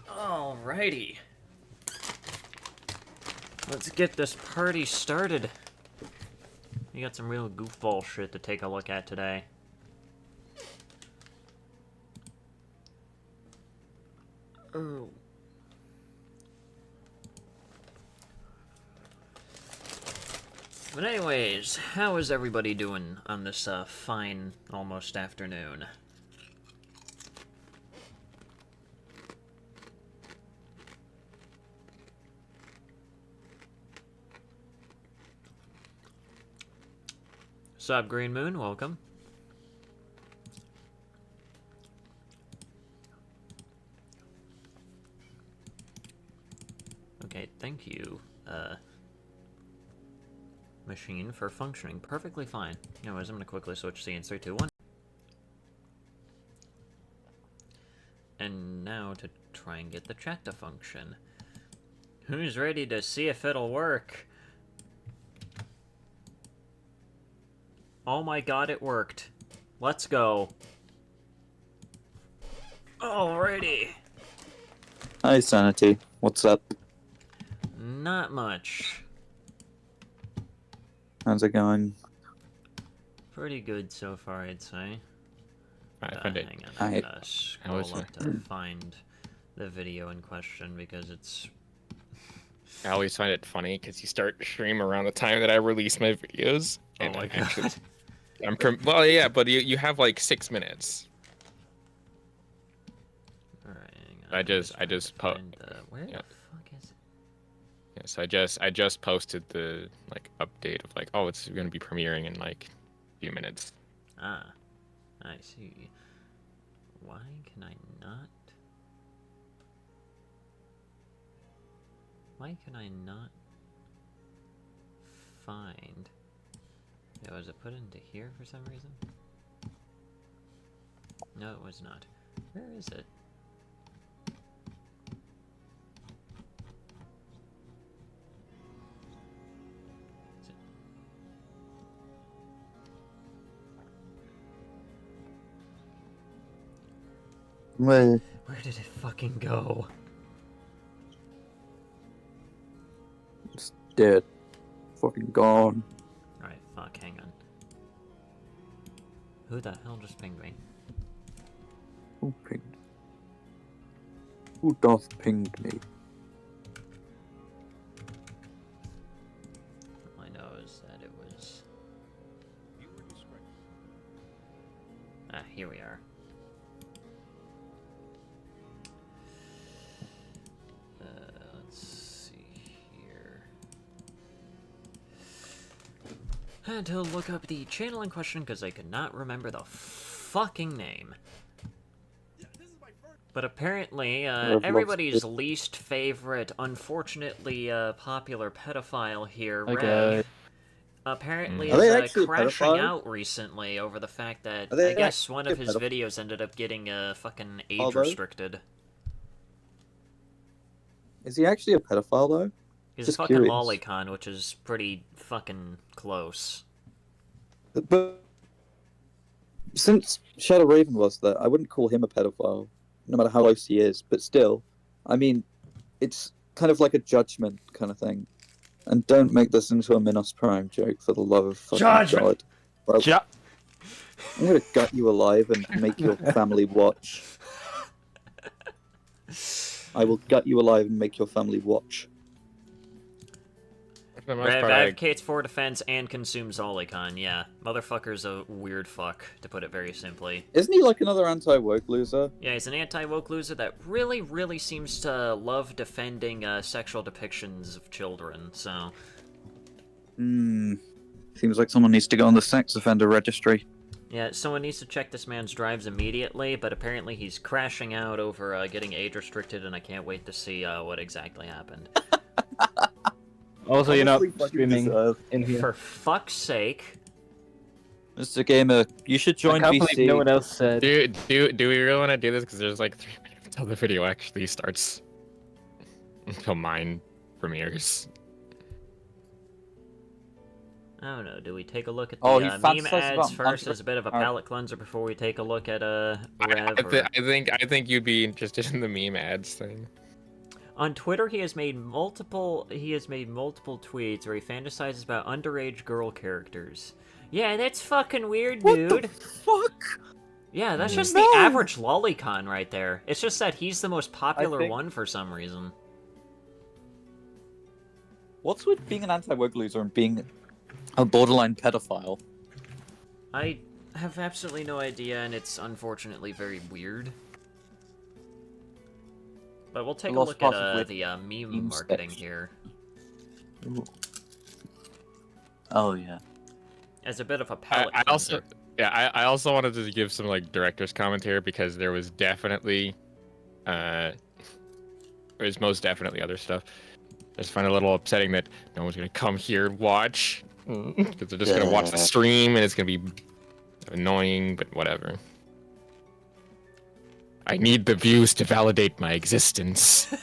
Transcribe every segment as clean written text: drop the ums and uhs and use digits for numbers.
Alrighty. Let's get this party started. We got some real goofball shit to take a look at today. Oh. But anyways, how is everybody doing on this fine, almost afternoon? Sup, Green Moon? Welcome. Okay, thank you, machine, for functioning perfectly fine. Anyways, I'm gonna quickly switch scenes. 3, 2, 1. And now to try and get the chat to function. Who's ready to see if it'll work? Oh my god, it worked. Let's go. Alrighty. Hi, Sanity. What's up? Not much. How's it going? Pretty good so far, I'd say. I found it. Hang on, I'm gonna scroll was up to find the video in question because it's I always find it funny because you start stream around the time that I release my videos. Oh And my actually, god. well, yeah, but you have like 6 minutes. Alright, I just where yeah. the fuck is it? Yeah, so I just posted the like update of like, oh, it's gonna be premiering in like a few minutes. Ah, I see. Why can I not? Why can I not find? Yeah, was it put into here for some reason? No, it was not. Where is it? Is it? Well, Where did it fucking go? it's dead. Fucking gone. Alright, fuck, hang on. Who the hell just pinged me? Who pinged? Who doth pinged me? All I know is that it was... Ah, here we are. Let's see here. I had to look up the channel in question because I could not remember the fucking name. But apparently, everybody's least favorite, unfortunately popular pedophile here, Rev, apparently Are they is actually a crashing pedophile? out recently over the fact that Are they I guess one of actually his a pedophile? videos ended up getting fucking age Although- restricted. Is he actually a pedophile though? He's Just a fucking curious. lolicon, which is pretty fucking close. But since Shadow Raven was there, I wouldn't call him a pedophile, no matter how close he is. But still, I mean, it's kind of like a judgment kind of thing. And don't make this into a Minos Prime joke, for the love of fucking Judgment! God. Bro, I'm gonna gut you alive and make your family watch. I will gut you alive and make your family watch. For the most Rev part, advocates for defense and consumes Olicon, yeah. Motherfucker's a weird fuck, to put it very simply. Isn't he like another anti-woke loser? Yeah, he's an anti-woke loser that really, really seems to love defending sexual depictions of children, so... Seems like someone needs to go on the sex offender registry. Yeah, someone needs to check this man's drives immediately, but apparently he's crashing out over getting age restricted, and I can't wait to see what exactly happened. Also, you're not Honestly, fucking streaming deserve. in here. For fuck's sake. Mr. Gamer, you should I join can't VC. believe no one else said. do we really want to do this? Because there's like 3 minutes until the video actually starts. Until mine premieres. I don't know, do we take a look at Oh, the he meme fantasizes ads about first Mantra- as a bit of a palate cleanser before we take a look at Rev? I think you'd be interested in the meme ads thing. On Twitter, he has made multiple tweets where he fantasizes about underage girl characters. Yeah, that's fucking weird, What dude. the fuck? Yeah, that's just No. the average lolicon right there. It's just that he's the most popular think- one for some reason. What's with being an anti-woke loser and being a borderline pedophile? I have absolutely no idea, and it's unfortunately very weird. But we'll take a Lost look at possibly the meme meme marketing specs. here. Ooh. Oh yeah. As a bit of a palate I also, cleanser. yeah, I also wanted to give some like director's commentary because there was definitely, there's most definitely other stuff. I just find it a little upsetting that no one's gonna come here and watch because they're just gonna watch the stream and it's gonna be annoying, but whatever. I need the views to validate my existence.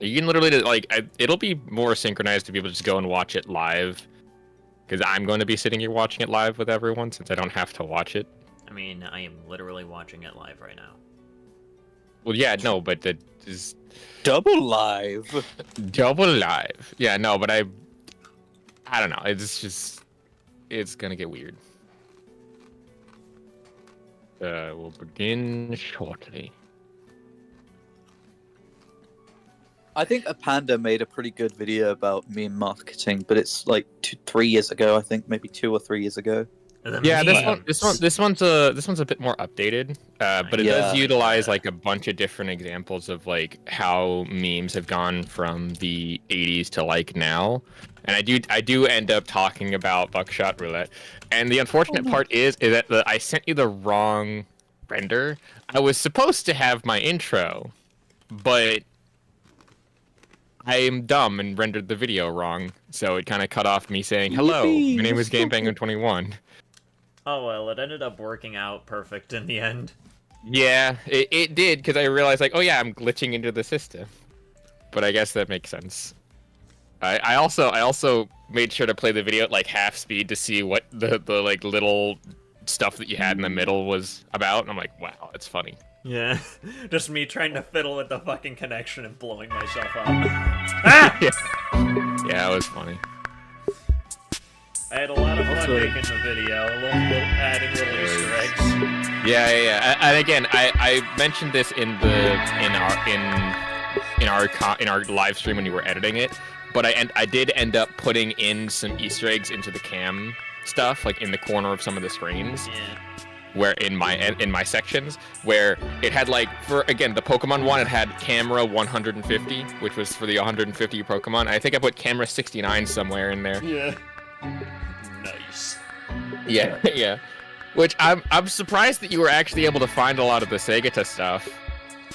You can literally like, it'll be more synchronized to be able to just go and watch it live, because I'm going to be sitting here watching it live with everyone since I don't have to watch it. I mean, I am literally watching it live right now. Well, yeah, no, but that is Double live. double live. Yeah, no, but I don't know. It's just, it's gonna get weird. We'll begin shortly. I think a panda made a pretty good video about meme marketing, but it's like 3 years ago. I think maybe 2 or 3 years ago. Yeah, Memes. this one's a bit more updated, but it does Yeah. utilize like a bunch of different examples of like how memes have gone from the 80s to like now, and I do end up talking about buckshot roulette, and the unfortunate part is that I sent you the wrong render. I was supposed to have my intro, but I am dumb and rendered the video wrong, so it kind of cut off me saying hello. Yippee, My name is that's so GamePenguin21. Oh well, it ended up working out perfect in the end. Yeah, it did, because I realized, like, oh yeah, I'm glitching into the system. But I guess that makes sense. I also made sure to play the video at, like, half speed to see what the like, little stuff that you had in the middle was about, and I'm like, wow, it's funny. Yeah, just me trying to fiddle with the fucking connection and blowing myself up. Ah! Yeah, it was funny. I had a lot of fun Also- making the video, adding little Easter eggs. Yeah. And again, I mentioned this in our live stream when you were editing it, but I did end up putting in some Easter eggs into the cam stuff, like in the corner of some of the screens. Yeah. Where in my sections, where it had, like, for again the Pokemon one, it had camera 150, which was for the 150 Pokemon. I think I put camera 69 somewhere in there. Yeah. Nice. Yeah, yeah. Which I'm surprised that you were actually able to find a lot of the Segata stuff.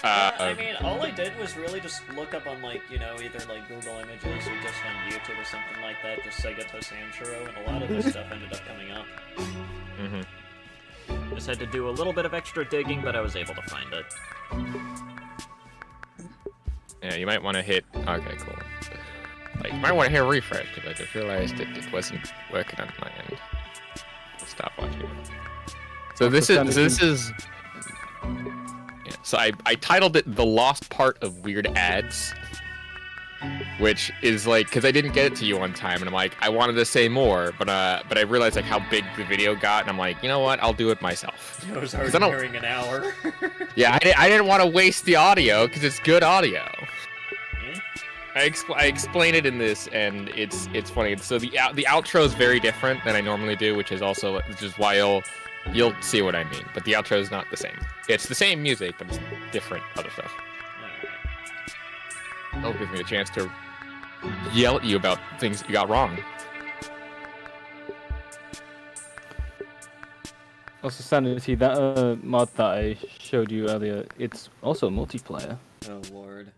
I mean, all I did was really just look up on, like, you know, either, like, Google Images or just on YouTube or something like that, just Segata Sanshiro, and a lot of this stuff ended up coming up. Mm-hmm. Just had to do a little bit of extra digging, but I was able to find it. Yeah, you might want to hit. Okay, cool. Like, you might want to hit refresh, because I just realized it wasn't working on my end. Stop watching it. So this is. Yeah, so I titled it "The Lost Part of Weird Ads," which is like, because I didn't get it to you on time, and I'm like, I wanted to say more, but I realized like how big the video got, and I'm like, you know what, I'll do it myself. I was already hearing an hour. Yeah, I didn't want to waste the audio because it's good audio. Hmm? I explain it in this, and it's funny. So the outro is very different than I normally do, which is why you'll see what I mean. But the outro is not the same. It's the same music, but it's different other stuff. That'll give me a chance to yell at you about things that you got wrong. Also, Sanity, that mod that I showed you earlier, it's also multiplayer. Oh lord.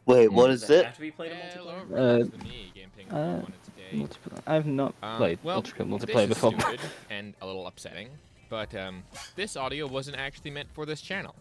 Wait, what is Does that it? have to be played in multiplayer? Multiplayer. I've not played Well, Ultra multiplayer this is before. stupid and a little upsetting, but this audio wasn't actually meant for this channel.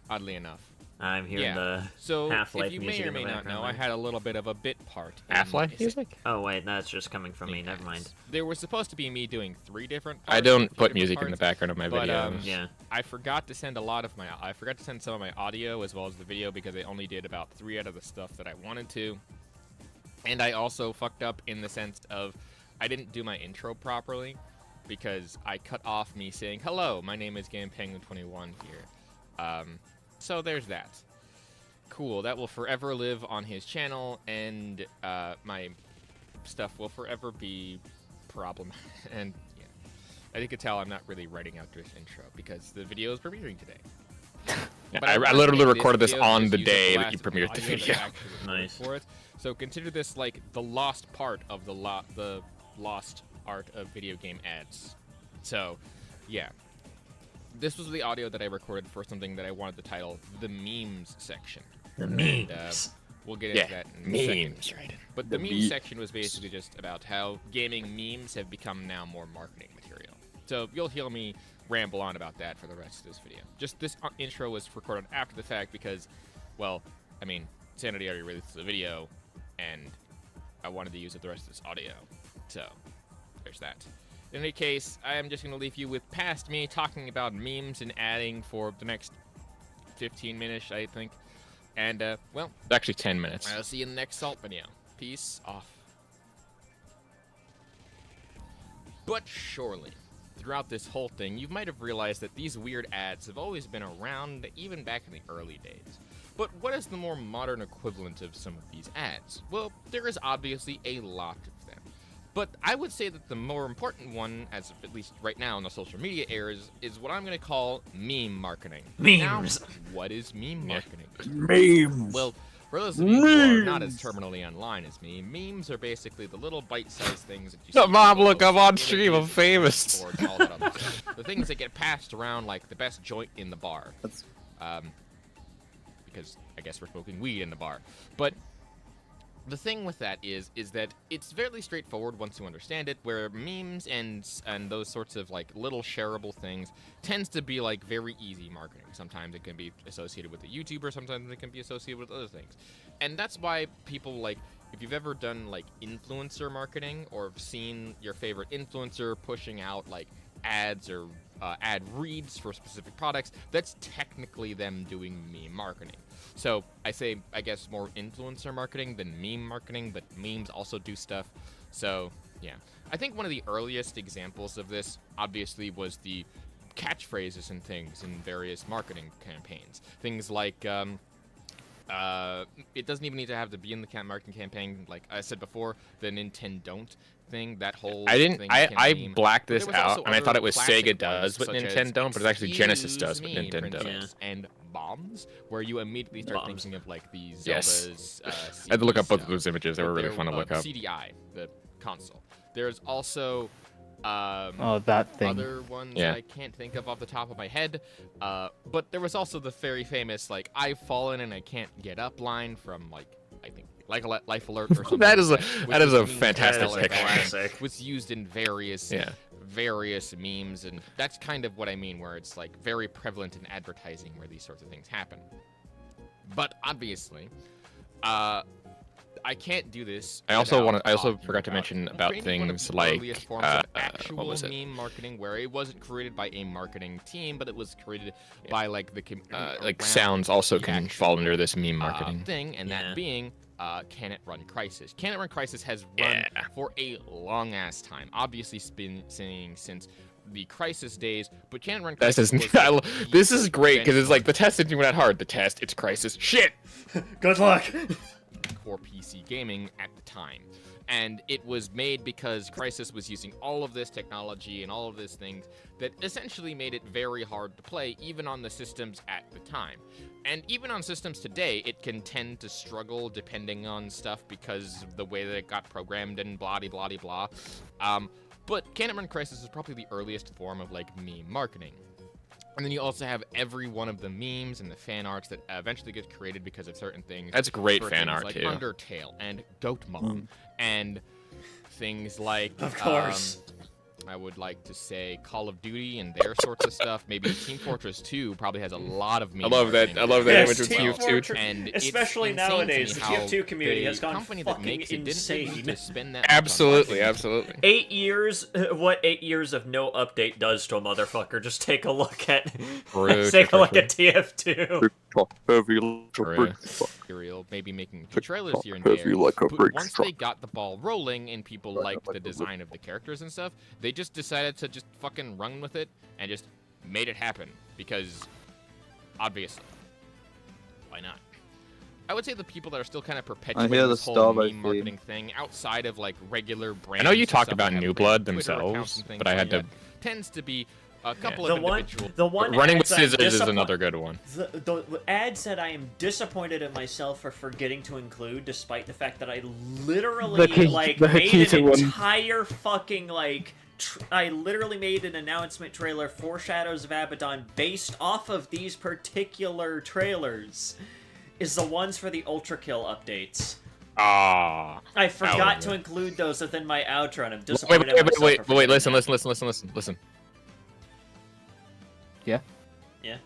Oddly enough. I'm hearing the So Half-Life if you may music or in the may not background know, I there. had a little bit of a bit part. in Half-Life this. music? Oh wait, that's just coming from me. Never mind. There was supposed to be me doing 3 different. I parts, don't 2 put different music in the parts, background of my Um, videos. Yeah. I forgot to send some of my audio as well as the video because I only did about 3 out of the stuff that I wanted to. And I also fucked up in the sense of I didn't do my intro properly because I cut off me saying, hello, my name is GamePenguin21 here. So there's that. Cool, that will forever live on his channel, and my stuff will forever be problematic. And yeah, as you can tell, I'm not really writing out this intro because the video is premiering today. Yeah, But I literally recorded this video on just the uses day the that you last premiered the audio that video. I actually recorded Nice. For it. So consider this like the lost part of the lost art of video game ads. So, yeah. This was the audio that I recorded for something that I wanted to title the memes section. The And, memes. we'll get into that in a memes, second. right. But the meme section was basically just about how gaming memes have become now more marketing material. So you'll hear me ramble on about that for the rest of this video. Just this intro was recorded after the fact because, well, I mean, Sanity already released the video, and I wanted to use the rest of this audio. So, there's that. In any case, I am just going to leave you with past me talking about memes and adding for the next 15 minutes, I think. And, well, actually 10 minutes. I'll see you in the next Salt video. Peace off. But surely, throughout this whole thing, you might have realized that these weird ads have always been around, even back in the early days. But what is the more modern equivalent of some of these ads? Well, there is obviously a lot of them. But I would say that the more important one, as of at least right now in the social media era, is what I'm going to call meme marketing. Memes. Now, what is meme marketing? Memes. Well, for those of you who are not as terminally online as me, memes are basically the little bite-sized things that you see. No, Mom, people look, I'm post on in stream, I'm images, famous. boards, and all that other stuff. The things that get passed around like the best joint in the bar. Because I guess we're smoking weed in the bar. But the thing with that is that it's fairly straightforward once you understand it, where memes and those sorts of like little shareable things tends to be like very easy marketing. Sometimes it can be associated with a YouTuber, sometimes it can be associated with other things. And that's why people like, if you've ever done like influencer marketing or seen your favorite influencer pushing out like ads or ad reads for specific products, that's technically them doing meme marketing. So I say, I guess, more influencer marketing than meme marketing, but memes also do stuff. So yeah, I think one of the earliest examples of this obviously was the catchphrases and things in various marketing campaigns. Things like it doesn't even need to have to be in the marketing campaign. Like I said before, the Nintendo thing, that whole thing I blacked this was out, also and I thought it was other Sega classic does ones, with such as Nintendo, but it's actually Genesis does with "Excuse me, Nintendo. princess," and bombs, where you immediately start thinking of like the Yes. Zelda's. I had to look up both of stuff. those images. They were really fun to look up. CDI, the console. There's also Oh, that thing. other ones Yeah. that I can't think of off the top of my head. But there was also the very famous like "I've fallen and I can't get up" line from like I think like Life Alert or something. That is like that is which a was memes fantastic that That is a line picture. classic. was used in various memes, and that's kind of what I mean, where it's like very prevalent in advertising where these sorts of things happen. But obviously, I can't do this. I also without forgot talking to mention about creating one of things the like earliest forms of what actual was it? meme marketing, where it wasn't created by a marketing team, but it was created by like the Like around sounds also the can actual, fall under this meme marketing. thing, and Yeah. that being Can It Run Crisis. Can It Run Crisis has run for a long ass time. Obviously, been saying since the Crisis days, but Can It Run This Crisis is was this is great because it's benchmark like the test isn't even that hard. The test, it's Crisis. Shit. Good luck. core PC gaming at the time. And it was made because Crysis was using all of this technology and all of these things that essentially made it very hard to play, even on the systems at the time. And even on systems today, it can tend to struggle depending on stuff because of the way that it got programmed and blah-de-blah-de-blah. But Can It Run Crysis is probably the earliest form of, like, meme marketing. And then you also have every one of the memes and the fan arts that eventually get created because of certain things. That's great for fan things art like too. Undertale and Goat Mom and things like Of course. I would like to say Call of Duty and their sorts of stuff. Maybe Team Fortress 2 probably has a lot of memes. I love that. I love that Yes, image with Team TF2. Fortress- And it's Especially insane to nowadays, me the how TF2 community the has gone company that fucking makes it didn't really need to insane. spend that much on Absolutely, marketing. absolutely. 8 years, what 8 years of no update does to a motherfucker. Just take a look at, True, take true, a look true. at TF2. Material, maybe making two trailers here and Heavy there. like a But brick once truck. they got the ball rolling and people liked the design of the characters and stuff, they just decided to just fucking run with it and just made it happen because, obviously, why not? I would say the people that are still kind of perpetuating the this whole Starboy meme theme. marketing thing outside of like regular brands. I know you and talked stuff about that have New like Blood Twitter accounts themselves, and things but I had like to. that, tends to be a couple The of one, individual. the one Running with ads I'm Scissors is disappoint- another good one. The ads that I am disappointed at myself for forgetting to include, despite the fact that I literally The made Hikita an one. entire fucking I literally made an announcement trailer for Shadows of Abaddon based off of these particular trailers, is the ones for the Ultra Kill updates. Ah. I forgot to yeah. include those within my outro, and I'm Wait, disappointed wait, at myself wait, for wait, wait, forgetting listen. Yeah? Yeah.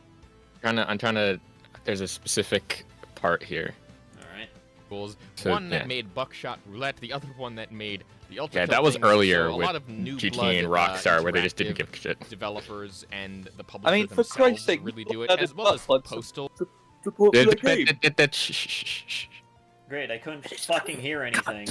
I'm trying to. There's a specific part here. that. Alright. Goals. So, One that yeah. made Buckshot Roulette, the other one that made the Ultra Yeah, Kill that was thing, earlier so a with lot of new GT blood, and Rockstar, where they just didn't interactive give a shit. developers and the publisher I mean, for themselves Christ's sake, really you do it, put that as in well as Blood, Postal. Support for the game. Shh. Great, I couldn't fucking hear anything.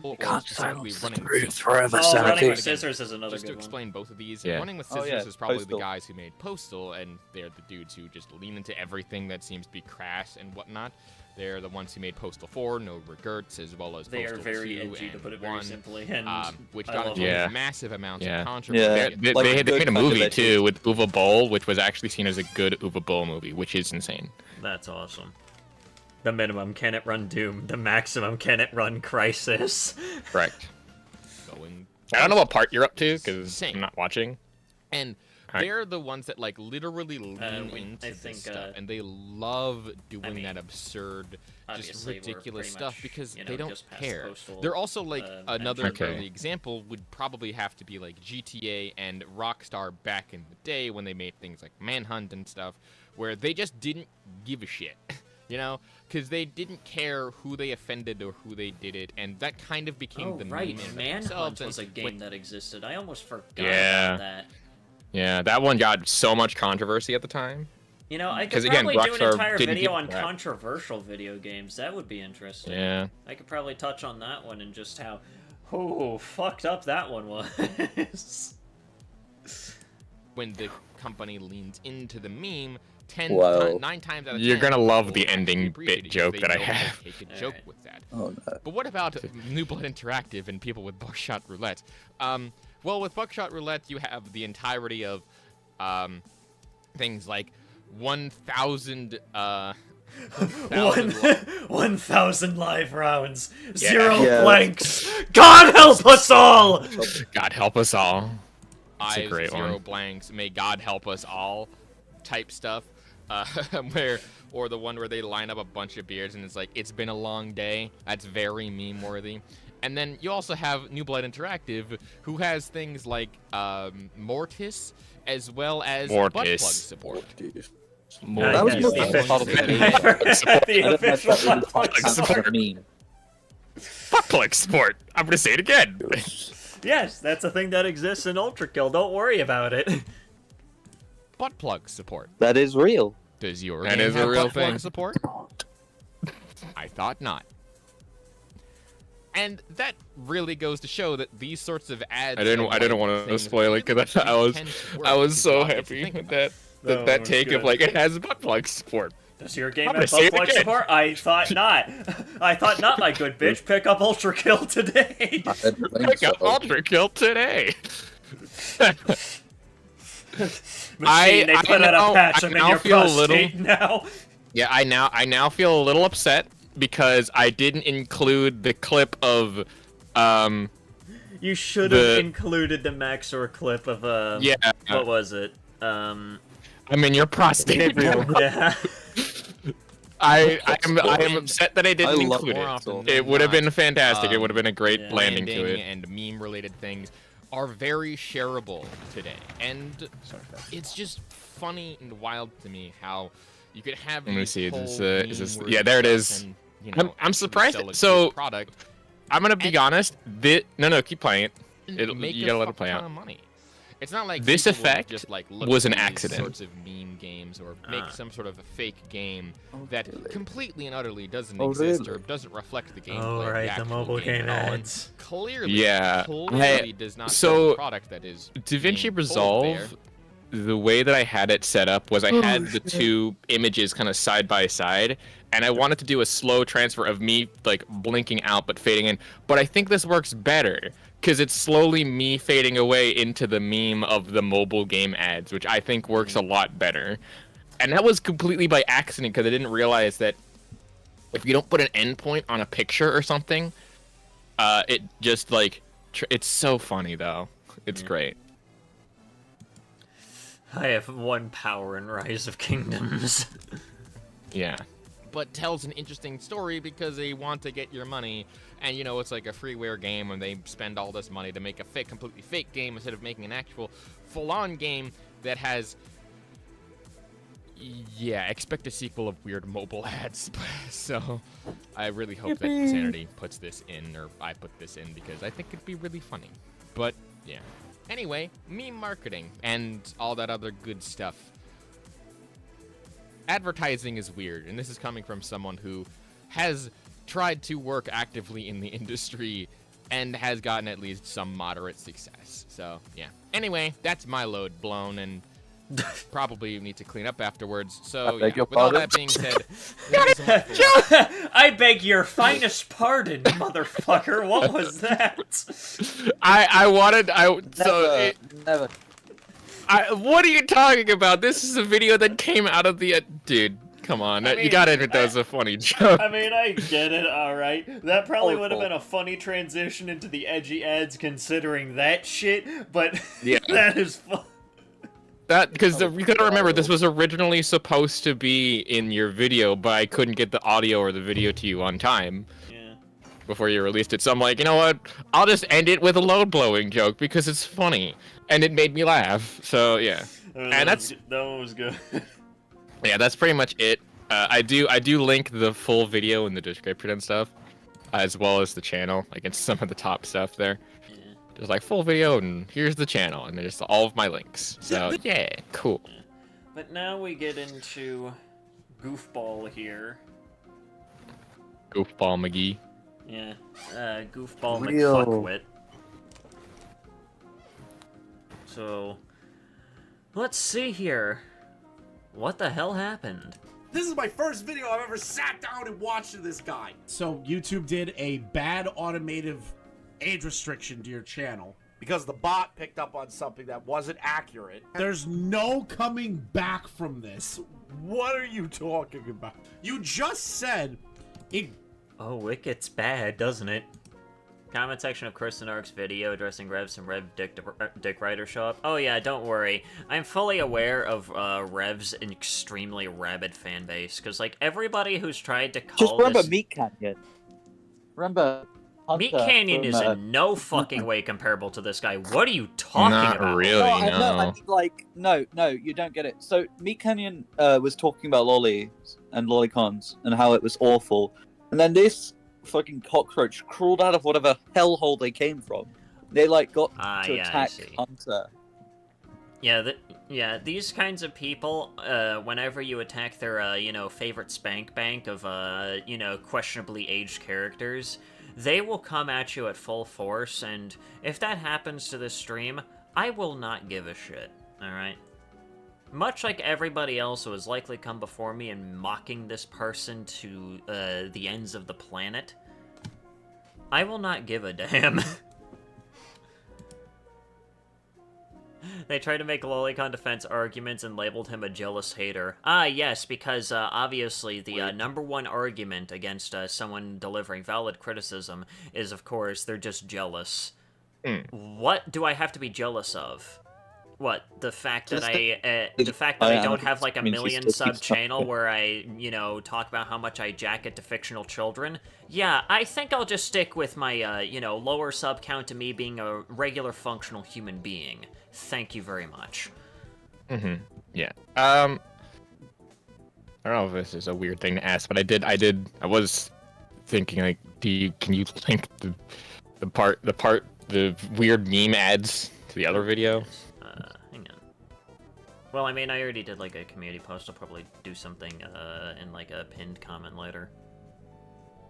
or Can't specifically silence the running truth with forever, Oh, Sanity. Running with Scissors is another just to good one. explain both of these, Yeah. Running with Oh, Scissors yeah, is probably Postal. the guys who made Postal, and they're the dudes who just lean into everything that seems to be crass and whatnot. They're the ones who made Postal 4, No Regrets, as well as They are Postal very 2 edgy, to and put it 1, very simply, and which I got love into them. massive amounts Yeah. of controversy. Yeah. They- Like, they good made a kind of movie edgy. too with Uwe Boll, which was actually seen as a good Uwe Boll movie, which is insane. That's awesome. The minimum, can it run Doom? The maximum, can it run Crisis? Correct. Going. I don't know what part you're up to because Same. I'm not watching. And Alright. they're the ones that like literally lean into I this think, stuff, and they love doing mean, that absurd, just obviously, we're ridiculous pretty stuff much, because you know, they don't just past care. Postal, They're also like another mention. early example would probably have to be like GTA and Rockstar back in the day when they made things like Manhunt and stuff, where they just didn't give a shit. You know, because they didn't care who they offended or who they did it, and that kind of became Oh, the right, meme in of Manhunt themselves, was a and game when- that existed. I almost forgot Yeah. about that. Yeah, that one got so much controversy at the time. You know, I could 'Cause, again, probably do an Rockstar entire didn't video give on a crap. controversial video games. That would be interesting. Yeah. I could probably touch on that one and just how, fucked up that one was. When the company leans into the meme, Wow. 9 times out of 10, You're gonna love people the actually ending appreciate bit it joke because that I they know how to have. Take a joke Alright. with that. Oh no. But what about New Blood Interactive and people with Buckshot Roulette? Well, with Buckshot Roulette, you have the entirety of things like 1,000 1,000 live rounds, Yeah. 0 Yeah. blanks. God help us all! God help us all. It's a eyes, great 0 one. blanks, may God help us all type stuff. Or the one where they line up a bunch of beers and it's like, it's been a long day. That's very meme worthy. And then you also have New Blood Interactive, who has things like Mortis, as well as butt plug Mortis. support. That was yes, more the fun official- part of the game. I forgot the I don't know if official that really butt plug counts as a support. meme. Butt plug sport. I'm gonna say it again. Yes, that's a thing that exists in Ultra Kill. Don't worry about it. Butt plug support. That is real. Does your That game is a have real butt plug thing. support? I thought not. And that really goes to show that these sorts of ads. I didn't want to things spoil it because I was so happy with that No, that it's take good. of like it has butt plug support. Does your game I'm have gonna say butt it plug again. support? I thought not. I thought not, my good bitch. Pick up Ultra Kill today. I don't think Pick up so. Ultra Kill today. Machine, they put out now- a patch. I I'm in now your feel a little- prostate now. Yeah, I now feel a little upset because I didn't include the clip of You should have The- included the Maxor clip of yeah. What was it? I'm in your prostate. Yeah. I am upset that I didn't I love include more it. often It than would have not, been fantastic. It would have been a great yeah. landing to Branding it. and meme-related things are very shareable today, and it's just funny and wild to me how you could have. Let me these see, is whole this- meme-worthy yeah, there it stuff is. and, you I'm know, surprised- sell a good so- product. I'm gonna be And- honest. No, keep playing it. and make You a gotta let it fuck play ton out. of money. It's not like This people will effect just, like, look was at an these accident. sorts of meme games or make some sort of a fake game that really? completely and utterly doesn't Oh, exist really? or doesn't reflect the gameplay. Oh of right, the actual mobile game at all. And ads. Clearly, Yeah, clearly does not so, sell a product that is DaVinci being told Resolve, the way that I had it set up was I had the two images kind of side by side, and I wanted to do a slow transfer of me like blinking out but fading in. But I think this works better because it's slowly me fading away into the meme of the mobile game ads, which I think works a lot better. And that was completely by accident because I didn't realize that if you don't put an endpoint on a picture or something, it just like it's so funny though. It's great. I have one power in Rise of Kingdoms. Yeah. but tells an interesting story because they want to get your money. And, you know, it's like a freeware game and they spend all this money to make a fake, completely fake game instead of making an actual full-on game that has... Yeah, expect a sequel of weird mobile ads. So, I really hope that Sanity puts this in, or I put this in, because I think it'd be really funny. But, yeah. Anyway, meme marketing and all that other good stuff. Advertising is weird, and this is coming from someone who has tried to work actively in the industry and has gotten at least some moderate success. So yeah. Anyway, that's my load blown, and probably need to clean up afterwards. So beg yeah, your with all pardon? that being said, thank you so much for watching. I beg your finest pardon, motherfucker. What was that? Never. What are you talking about? This is a video that came out of the dude. Come on, I mean, you gotta admit that was a funny joke. I mean, I get it, alright. That probably would have Awful. been a funny transition into the edgy ads considering that shit, but Yeah. that is fun. That because you gotta remember this was originally supposed to be in your video, but I couldn't get the audio or the video to you on time Yeah. before you released it. So I'm like, you know what? I'll just end it with a load blowing joke because it's funny and it made me laugh. So yeah, and that one was good. yeah, that's pretty much it. I do link the full video in the description and stuff, as well as the channel, like in some of the top stuff there. Yeah. There's like full video and here's the channel and there's all of my links. So yeah, cool. But now we get into Goofball here. Goofball McGee. Yeah, Goofball Real. McFuckwit. So, let's see here. What the hell happened? This is my first video I've ever sat down and watched this guy. So YouTube did a bad automated age restriction to your channel because the bot picked up on something that wasn't accurate. There's no coming back from this. What are you talking about? You just said it. Oh, it gets bad, doesn't it? Comment section of Kristen Ark's video addressing Revs and Rev Dick Rider show up. Oh yeah, don't worry. I'm fully aware of Rev's extremely rabid fan base, because like everybody who's tried to call Just remember this... Meat Canyon. Remember Hunter Meat Canyon from, is in no fucking way comparable to this guy. What are you talking Not about? really. I no. know, I mean, like, no, you don't get it. So Meat Canyon was talking about lollies and lolicons and how it was awful, and then this fucking cockroach crawled out of whatever hellhole they came from. They like got to yeah, I attack see. Hunter. Yeah, these kinds of people, whenever you attack their, favorite spank bank of, questionably aged characters, they will come at you at full force, and if that happens to this stream, I will not give a shit, alright? Much like everybody else who has likely come before me in mocking this person to, the ends of the planet, I will not give a damn. They tried to make Lolicon defense arguments and labeled him a jealous hater. Ah, yes, because obviously the number one argument against someone delivering valid criticism is, of course, they're just jealous. What do I have to be jealous of? What, the fact that I don't have like a million sub channel where I, talk about how much I jack it to fictional children? Yeah, I think I'll just stick with my, lower sub count to me being a regular functional human being. Thank you very much. Yeah. I don't know if this is a weird thing to ask, but I was thinking like, can you link the weird meme ads to the other video? Hang on. Well, I mean, I already did like a community post. I'll probably do something in like a pinned comment later.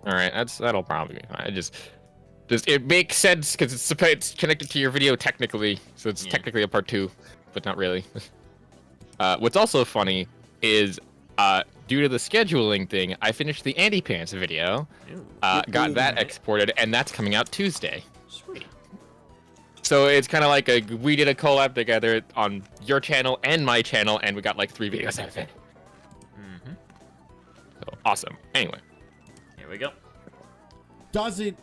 All right, that'll probably be fine. It makes sense because it's connected to your video technically, so it's technically a part 2, but not really. What's also funny is due to the scheduling thing, I finished the Andy Pants video, got that exported, and that's coming out Tuesday. Sweet. So it's kind of like we did a collab together on your channel and my channel, and we got like 3 videos out of it. So awesome. Anyway. Here we go. Doesn't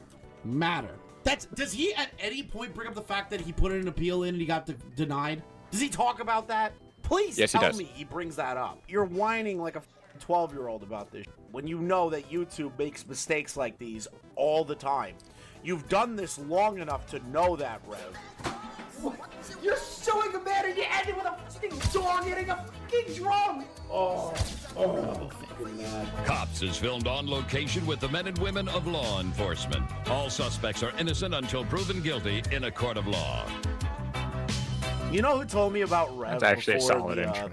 matter. Does he at any point bring up the fact that he put an appeal in and he got denied? Does he talk about that? Please Yes, he tell does. me he brings that up. You're whining like a 12-year-old about this when you know that YouTube makes mistakes like these all the time. You've done this long enough to know that, Rev. You're suing a man and you end it with a fucking dog hitting a fucking drum! Oh, fucking mad. Cops is filmed on location with the men and women of law enforcement. All suspects are innocent until proven guilty in a court of law. You know who told me about Rev? That's actually a before solid intro.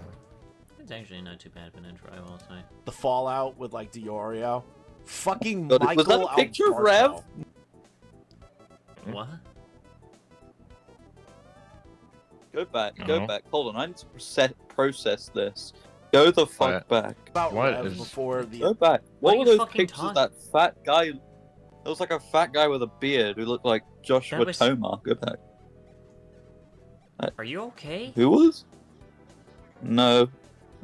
It's actually not too bad of an intro, I will say. The fallout with like Diorio? Fucking God, Michael was that a picture of Alberto. Rev? What? Go back. No. Go back. Hold on. I need to process this. Go the fuck back. About What Rev is- before Go the. back. What What are were you those fucking pictures? talking- That fat guy. There was like a fat guy with a beard who looked like Joshua That was- Tomar. Go back. Are you okay? Who was? No,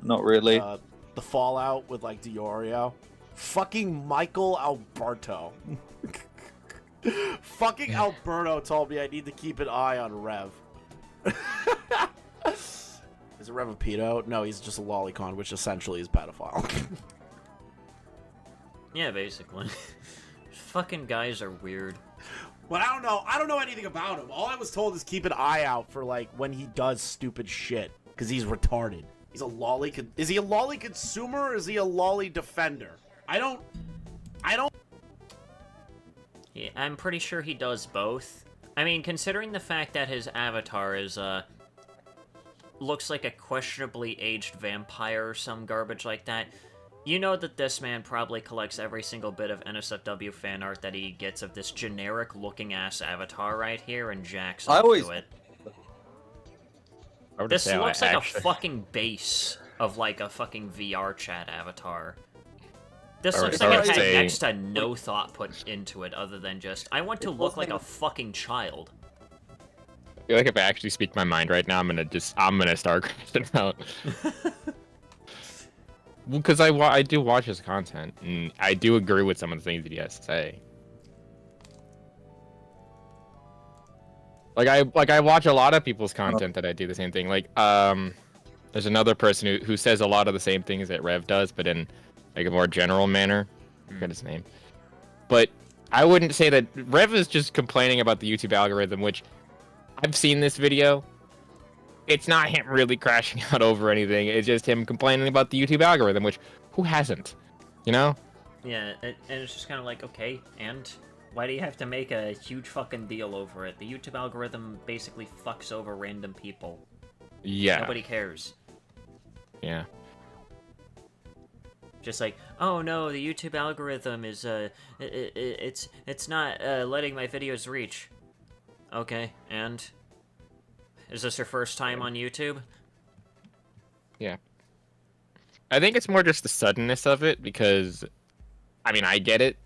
not really. The Fallout with like Diorio. Fucking Michael Alberto. Fucking Alberto told me I need to keep an eye on Rev. Is it Rev a pedo? No, he's just a lolicon, which essentially is pedophile. Yeah, basically. Fucking guys are weird. But I don't know. I don't know anything about him. All I was told is keep an eye out for like when he does stupid shit because he's retarded. He's a lolly. Is he a lolly consumer or is he a lolly defender? I don't. Yeah, I'm pretty sure he does both. I mean, considering the fact that his avatar is, looks like a questionably aged vampire or some garbage like that, you know that this man probably collects every single bit of NSFW fan art that he gets of this generic-looking ass avatar right here and jacks I off always- to it. I would This say I looks like actually- a fucking base of, like, a fucking VR chat avatar. This I looks would like it had say- next to no thought put into it other than just, I want to It look like wasn't a fucking child. I feel like if I actually speak my mind right now, I'm gonna start crashing out. Because I do watch his content, and I do agree with some of the things that he has to say. Like I watch a lot of people's content that I do the same thing. Like there's another person who says a lot of the same things that Rev does, but in like a more general manner. I forget his name. But I wouldn't say that Rev is just complaining about the YouTube algorithm, which I've seen this video. It's not him really crashing out over anything. It's just him complaining about the YouTube algorithm, which who hasn't? You know? Yeah, and it's just kind of like, okay, and why do you have to make a huge fucking deal over it? The YouTube algorithm basically fucks over random people. Yeah. Nobody cares. Yeah. Just like, oh no, the YouTube algorithm is, it's not, letting my videos reach. Okay, and? Is this your first time on YouTube? Yeah. I think it's more just the suddenness of it because, I mean, I get it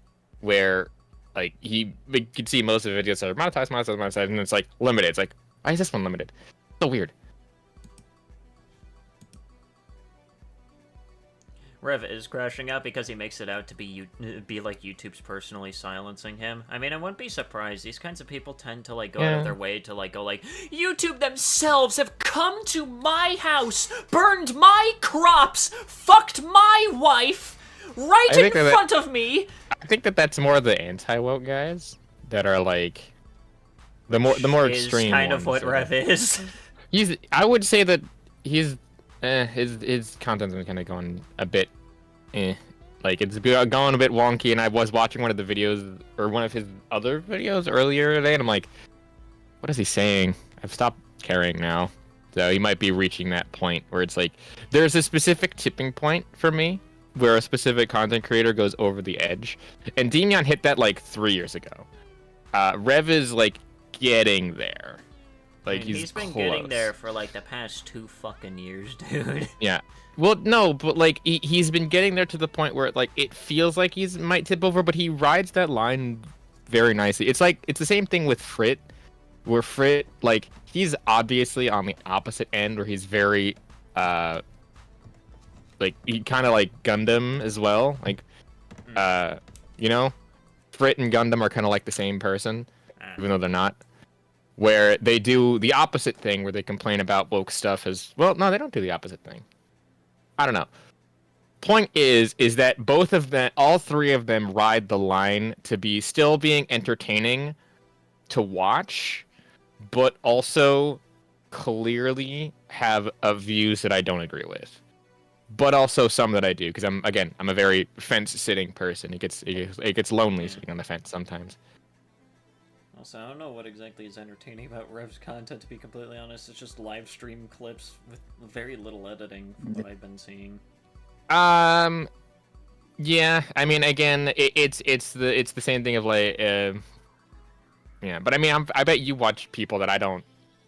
where, like, we could see most of the videos are monetized, and it's like limited. It's like, why is this one limited? So weird. Rev is crashing out because he makes it out to be like YouTube's personally silencing him. I mean, I wouldn't be surprised. These kinds of people tend to like go out of their way to like go like, YouTube themselves have come to my house, burned my crops, fucked my wife, right in front of me. I think that's more the anti-woke guys that are like the more extreme. Is kind of ones, what Rev is. I would say that his content's been kind of going a bit, like it's going a bit wonky. And I was watching one of the videos or one of his other videos earlier today, and I'm like, what is he saying? I've stopped caring now. So he might be reaching that point where it's like there's a specific tipping point for me where a specific content creator goes over the edge, and Demian hit that like 3 years ago. Rev is like getting there. Like I mean, he's been getting there for like the past 2 fucking years, dude. Yeah. Well, no, but like he's been getting there to the point where like it feels like he's might tip over, but he rides that line very nicely. It's like it's the same thing with Frit, where Frit like he's obviously on the opposite end where he's very like he kind of like Gundam as well. Like you know, Frit and Gundam are kind of like the same person, even though they're not. Where they do the opposite thing, where they complain about woke stuff as well. No, they don't do the opposite thing. I don't know. Point is that both of them, all three of them, ride the line to be still being entertaining to watch, but also clearly have views that I don't agree with, but also some that I do because I'm a very fence-sitting person. It gets lonely sitting on the fence sometimes. Also, I don't know what exactly is entertaining about Rev's content, to be completely honest. It's just live stream clips with very little editing from what I've been seeing. Yeah, I mean, again, it's the same thing of like, you Yeah, but I mean, I bet you watch people that I don't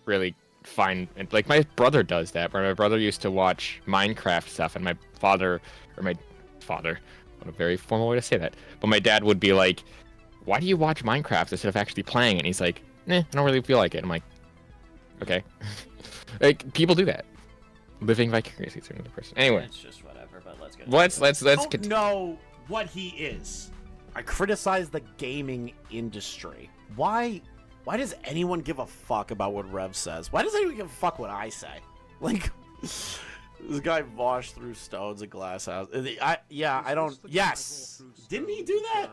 really find. Like my brother does that. Where my brother used to watch Minecraft stuff, and my father, what a very formal way to say that. But my dad would be like, "Why do you watch Minecraft instead of actually playing it?" And he's like, "I don't really feel like it." I'm like, "Okay." Like people do that, living vicariously through another person. Anyway, It's just whatever. But let's get. let's don't continue. know what he is. I criticize the gaming industry. Why does anyone give a fuck about what Rev says? Why does anyone give a fuck what I say? Like, this guy Vosh threw stones at glass house. I don't. Yes, didn't he do that?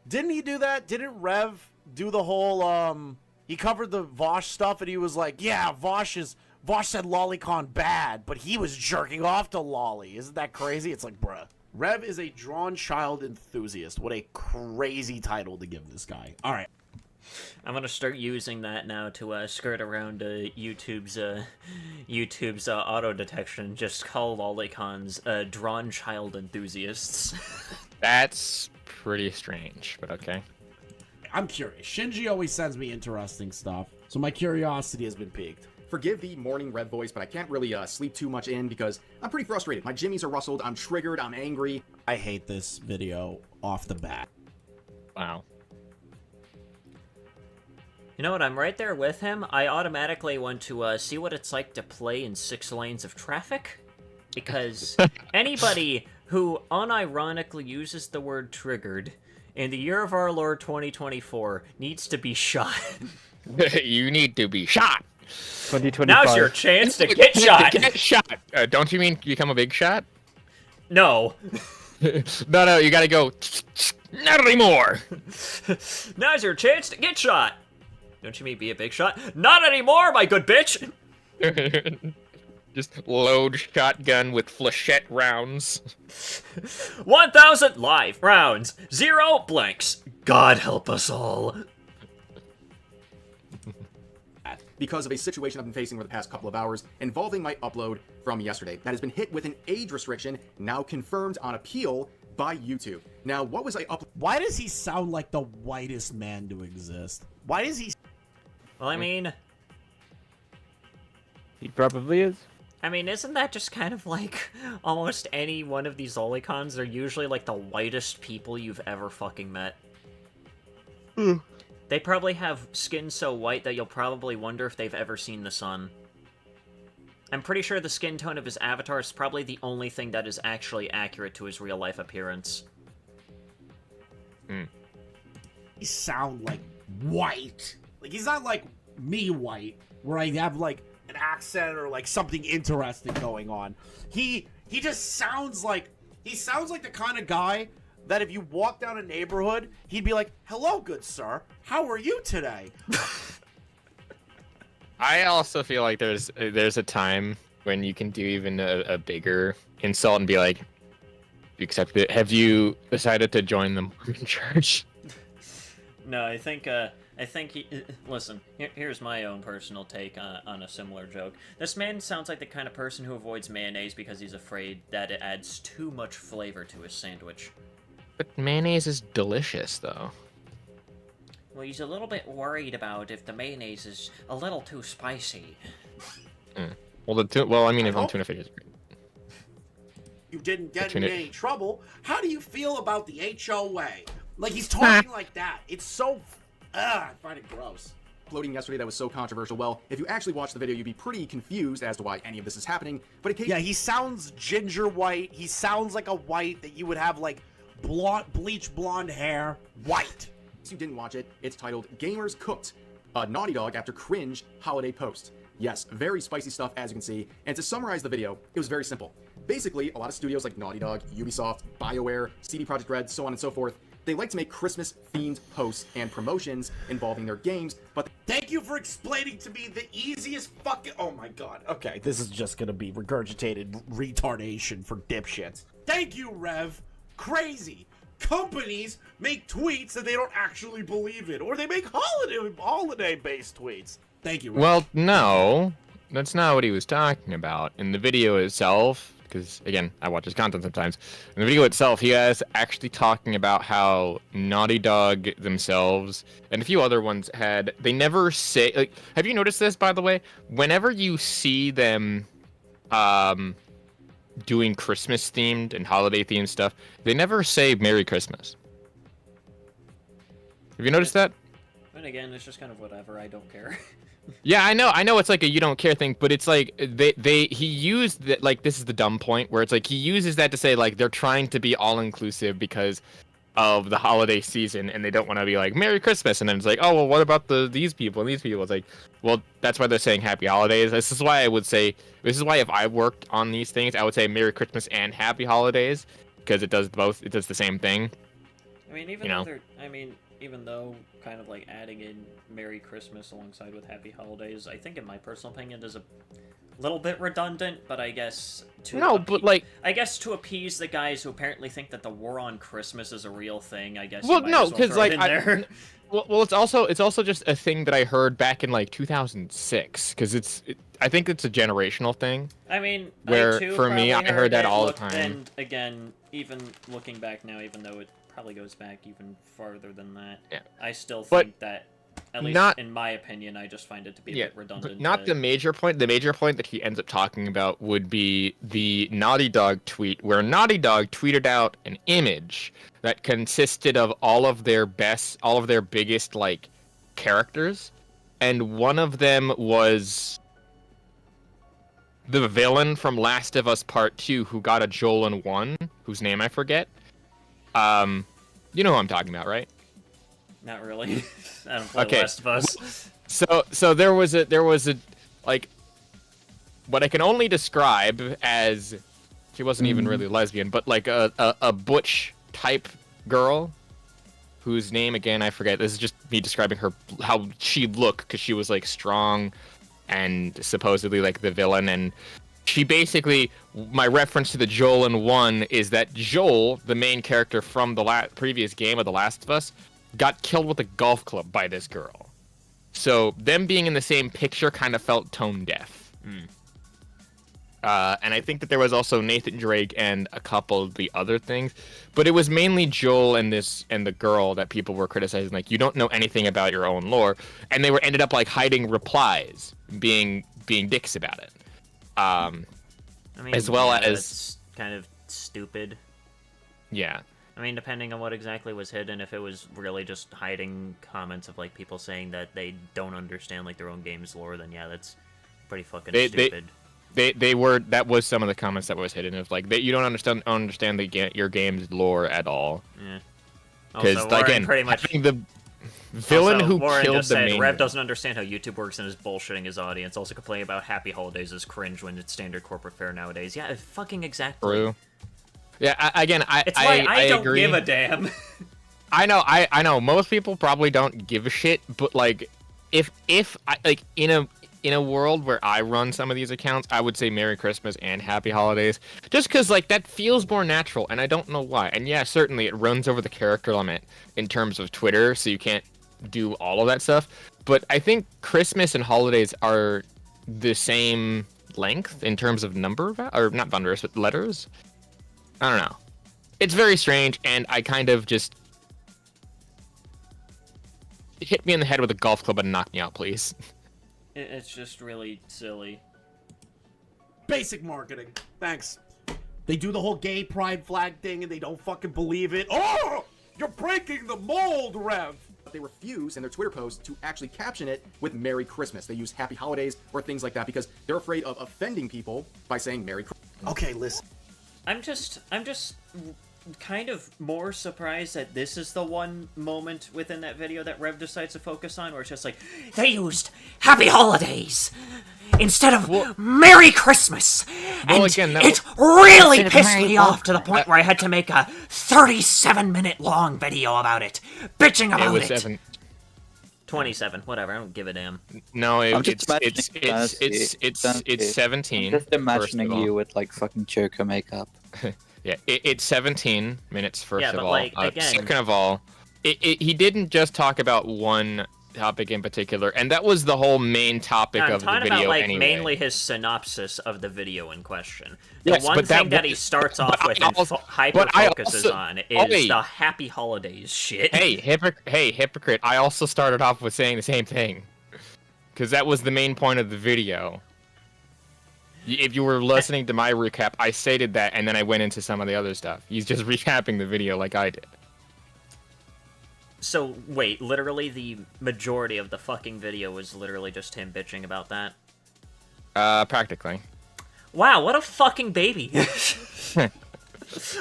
Didn't he do that? Didn't Rev do the whole He covered the Vosh stuff and he was like, yeah, Vosh said Lolicon bad, but he was jerking off to Lolly. Isn't that crazy? It's like, bruh. Rev is a drawn child enthusiast. What a crazy title to give this guy. All right. I'm gonna start using that now to skirt around YouTube's auto detection. Just call lolicons drawn child enthusiasts. That's pretty strange, but okay. I'm curious. Shinji always sends me interesting stuff, so my curiosity has been piqued. Forgive the morning Rev voice, but I can't really sleep too much in because I'm pretty frustrated. My jimmies are rustled, I'm triggered, I'm angry. I hate this video off the bat. Wow. You know what? I'm right there with him. I automatically want to see what it's like to play in 6 lanes of traffic, because anybody who unironically uses the word triggered in the year of our Lord 2024 needs to be shot. You need to be shot. 2025. Now's your chance to get shot. Get shot. Don't you mean become a big shot? No. No, you gotta go. Not anymore. Now's your chance to get shot. Don't you mean be a big shot? Not anymore, my good bitch. Just load shotgun with flechette rounds. 1,000 live rounds. 0 blanks. God help us all. Because of a situation I've been facing over the past couple of hours involving my upload from yesterday that has been hit with an age restriction now confirmed on appeal by YouTube. Now, what was I up? Why does he sound like the whitest man to exist? Why does he? Well, I mean, He probably is. isn't that just kind of like almost any one of these lolicons? They're usually like the whitest people you've ever fucking met. They probably have skin so white that you'll probably wonder if they've ever seen the sun. I'm pretty sure the skin tone of his avatar is probably the only thing that is actually accurate to his real-life appearance. He sound like white. Like he's not like me white, where I have like an accent or like something interesting going on. He just sounds like the kind of guy that if you walk down a neighborhood, he'd be like, "Hello, good sir. How are you today?" I also feel like there's a time when you can do even a bigger insult and be like, "You accept it? Have you decided to join the Mormon Church?" No, I think listen, here's my own personal take on a similar joke. This man sounds like the kind of person who avoids mayonnaise because he's afraid that it adds too much flavor to his sandwich. But mayonnaise is delicious, though. Well, he's a little bit worried about if the mayonnaise is a little too spicy. Well, I mean, if on tuna fish is great. You didn't get in Tuna- any trouble. How do you feel about the HOA? Like he's talking like that. It's so. I find it gross. Uploading yesterday that was so controversial. Well, if you actually watch the video, you'd be pretty confused as to why any of this is happening. But occasionally, Yeah, he sounds ginger white. He sounds like a white that you would have like bleach blonde hair. White. if you didn't watch it, it's titled Gamers Cooked, a Naughty Dog After Cringe Holiday Post. Yes, very spicy stuff, as you can see. And to summarize the video, it was very simple. Basically, a lot of studios like Naughty Dog, Ubisoft, BioWare, CD Projekt Red, so on and so forth, they like to make Christmas-themed posts and promotions involving their games, but Thank you for explaining to me the easiest fucking. Oh my god. Okay, this is just gonna be regurgitated retardation for dipshits. Thank you, Rev. Crazy. Companies make tweets that they don't actually believe in, or they make holiday-based tweets. Thank you, Rev. Well, no, that's not what he was talking about. In the video itself, because again, I watch his content sometimes. In the video itself, he is actually talking about how Naughty Dog themselves and a few other ones they never say, like, have you noticed this, by the way? Whenever you see them doing Christmas themed and holiday themed stuff, they never say Merry Christmas. Have you noticed that? And again, it's just kind of whatever. I don't care. Yeah, I know it's like a you don't care thing, but it's like he used that, like, this is the dumb point where it's like he uses that to say like they're trying to be all inclusive because of the holiday season and they don't want to be like Merry Christmas, and then it's like, oh well, what about these people and these people? It's like, well, that's why they're saying Happy Holidays. This is why if I worked on these things, I would say Merry Christmas and Happy Holidays, because it does both. It does the same thing. I mean, even though kind of like adding in Merry Christmas alongside with Happy Holidays, I think in my personal opinion is a little bit redundant, but I guess I guess to appease the guys who apparently think that the war on Christmas is a real thing, I guess. Well, no, because like well, it's also just a thing that I heard back in like 2006, because I think it's a generational thing. I mean, where I too for me, I heard that all the time. time. And again, even looking back now, even though it probably goes back even farther than that, yeah. I still think that, at least not, in my opinion, I just find it to be a bit redundant. But not the major point. The major point that he ends up talking about would be the Naughty Dog tweet, where Naughty Dog tweeted out an image that consisted of all of their biggest like characters, and one of them was the villain from Last of Us Part 2 who got a Joel in 1, whose name I forget. You know who I'm talking about, right? Not really. I don't play Last of Us. So there was a like, what I can only describe as, she wasn't even really lesbian, but like a butch type girl, whose name again I forget. This is just me describing her, how she looked, because she was like strong and supposedly like the villain, and she basically, my reference to the Joel in 1 is that Joel, the main character from the previous game of The Last of Us, got killed with a golf club by this girl. So them being in the same picture kind of felt tone deaf. And I think that there was also Nathan Drake and a couple of the other things, but it was mainly Joel and the girl that people were criticizing. Like, you don't know anything about your own lore, and they ended up like hiding replies, being dicks about it. I mean, as well as it's kind of stupid. Yeah. I mean, depending on what exactly was hidden, if it was really just hiding comments of like people saying that they don't understand like their own game's lore, then yeah, that's pretty fucking stupid. That was some of the comments that was hidden, of like, you don't understand your game's lore at all. Yeah. Because again, pretty much the villain who Warren killed just the said, main... Rev doesn't understand how YouTube works and is bullshitting his audience. Also complaining about Happy Holidays is cringe when it's standard corporate fare nowadays. Yeah, fucking exactly. True. Yeah, I don't agree. give a damn. I know. Most people probably don't give a shit, but like, if I like in a world where I run some of these accounts, I would say Merry Christmas and Happy Holidays, just because like that feels more natural, and I don't know why. And yeah, certainly it runs over the character limit in terms of Twitter, so you can't do all of that stuff. But I think Christmas and holidays are the same length in terms of number, or not numbers, but letters. I don't know. It's very strange, and I kind of just... hit me in the head with a golf club and knock me out, please. It's just really silly. Basic marketing. Thanks. They do the whole gay pride flag thing, and they don't fucking believe it. Oh! You're breaking the mold, Rev! They refuse in their Twitter posts to actually caption it with Merry Christmas. They use Happy Holidays or things like that because they're afraid of offending people by saying Merry Christmas. Okay, listen. I'm just kind of more surprised that this is the one moment within that video that Rev decides to focus on, where it's just like, they used Happy Holidays instead of Merry Christmas. Well, and again, it really pissed me off to the point where I had to make a 37-minute long video about it, bitching about it. 27, whatever, I don't give a damn. No, it's 17. I'm just imagining you with like fucking Joker makeup. Yeah, it's 17 minutes, first of all. Like, again... Second of all, he didn't just talk about one topic in particular, and that was the whole main topic No, I'm of the talking video about, like, anyway. mainly his synopsis of the video in question. The Yes, one but thing that that he was- starts but off with I and also- hyper but I focuses also- on is Wait. the Happy Holidays shit. Hey, hypocrite! I also started off with saying the same thing, because that was the main point of the video. If you were listening to my recap, I stated that, and then I went into some of the other stuff. He's just recapping the video like I did. So, wait, literally the majority of the fucking video was literally just him bitching about that? Practically. Wow, what a fucking baby.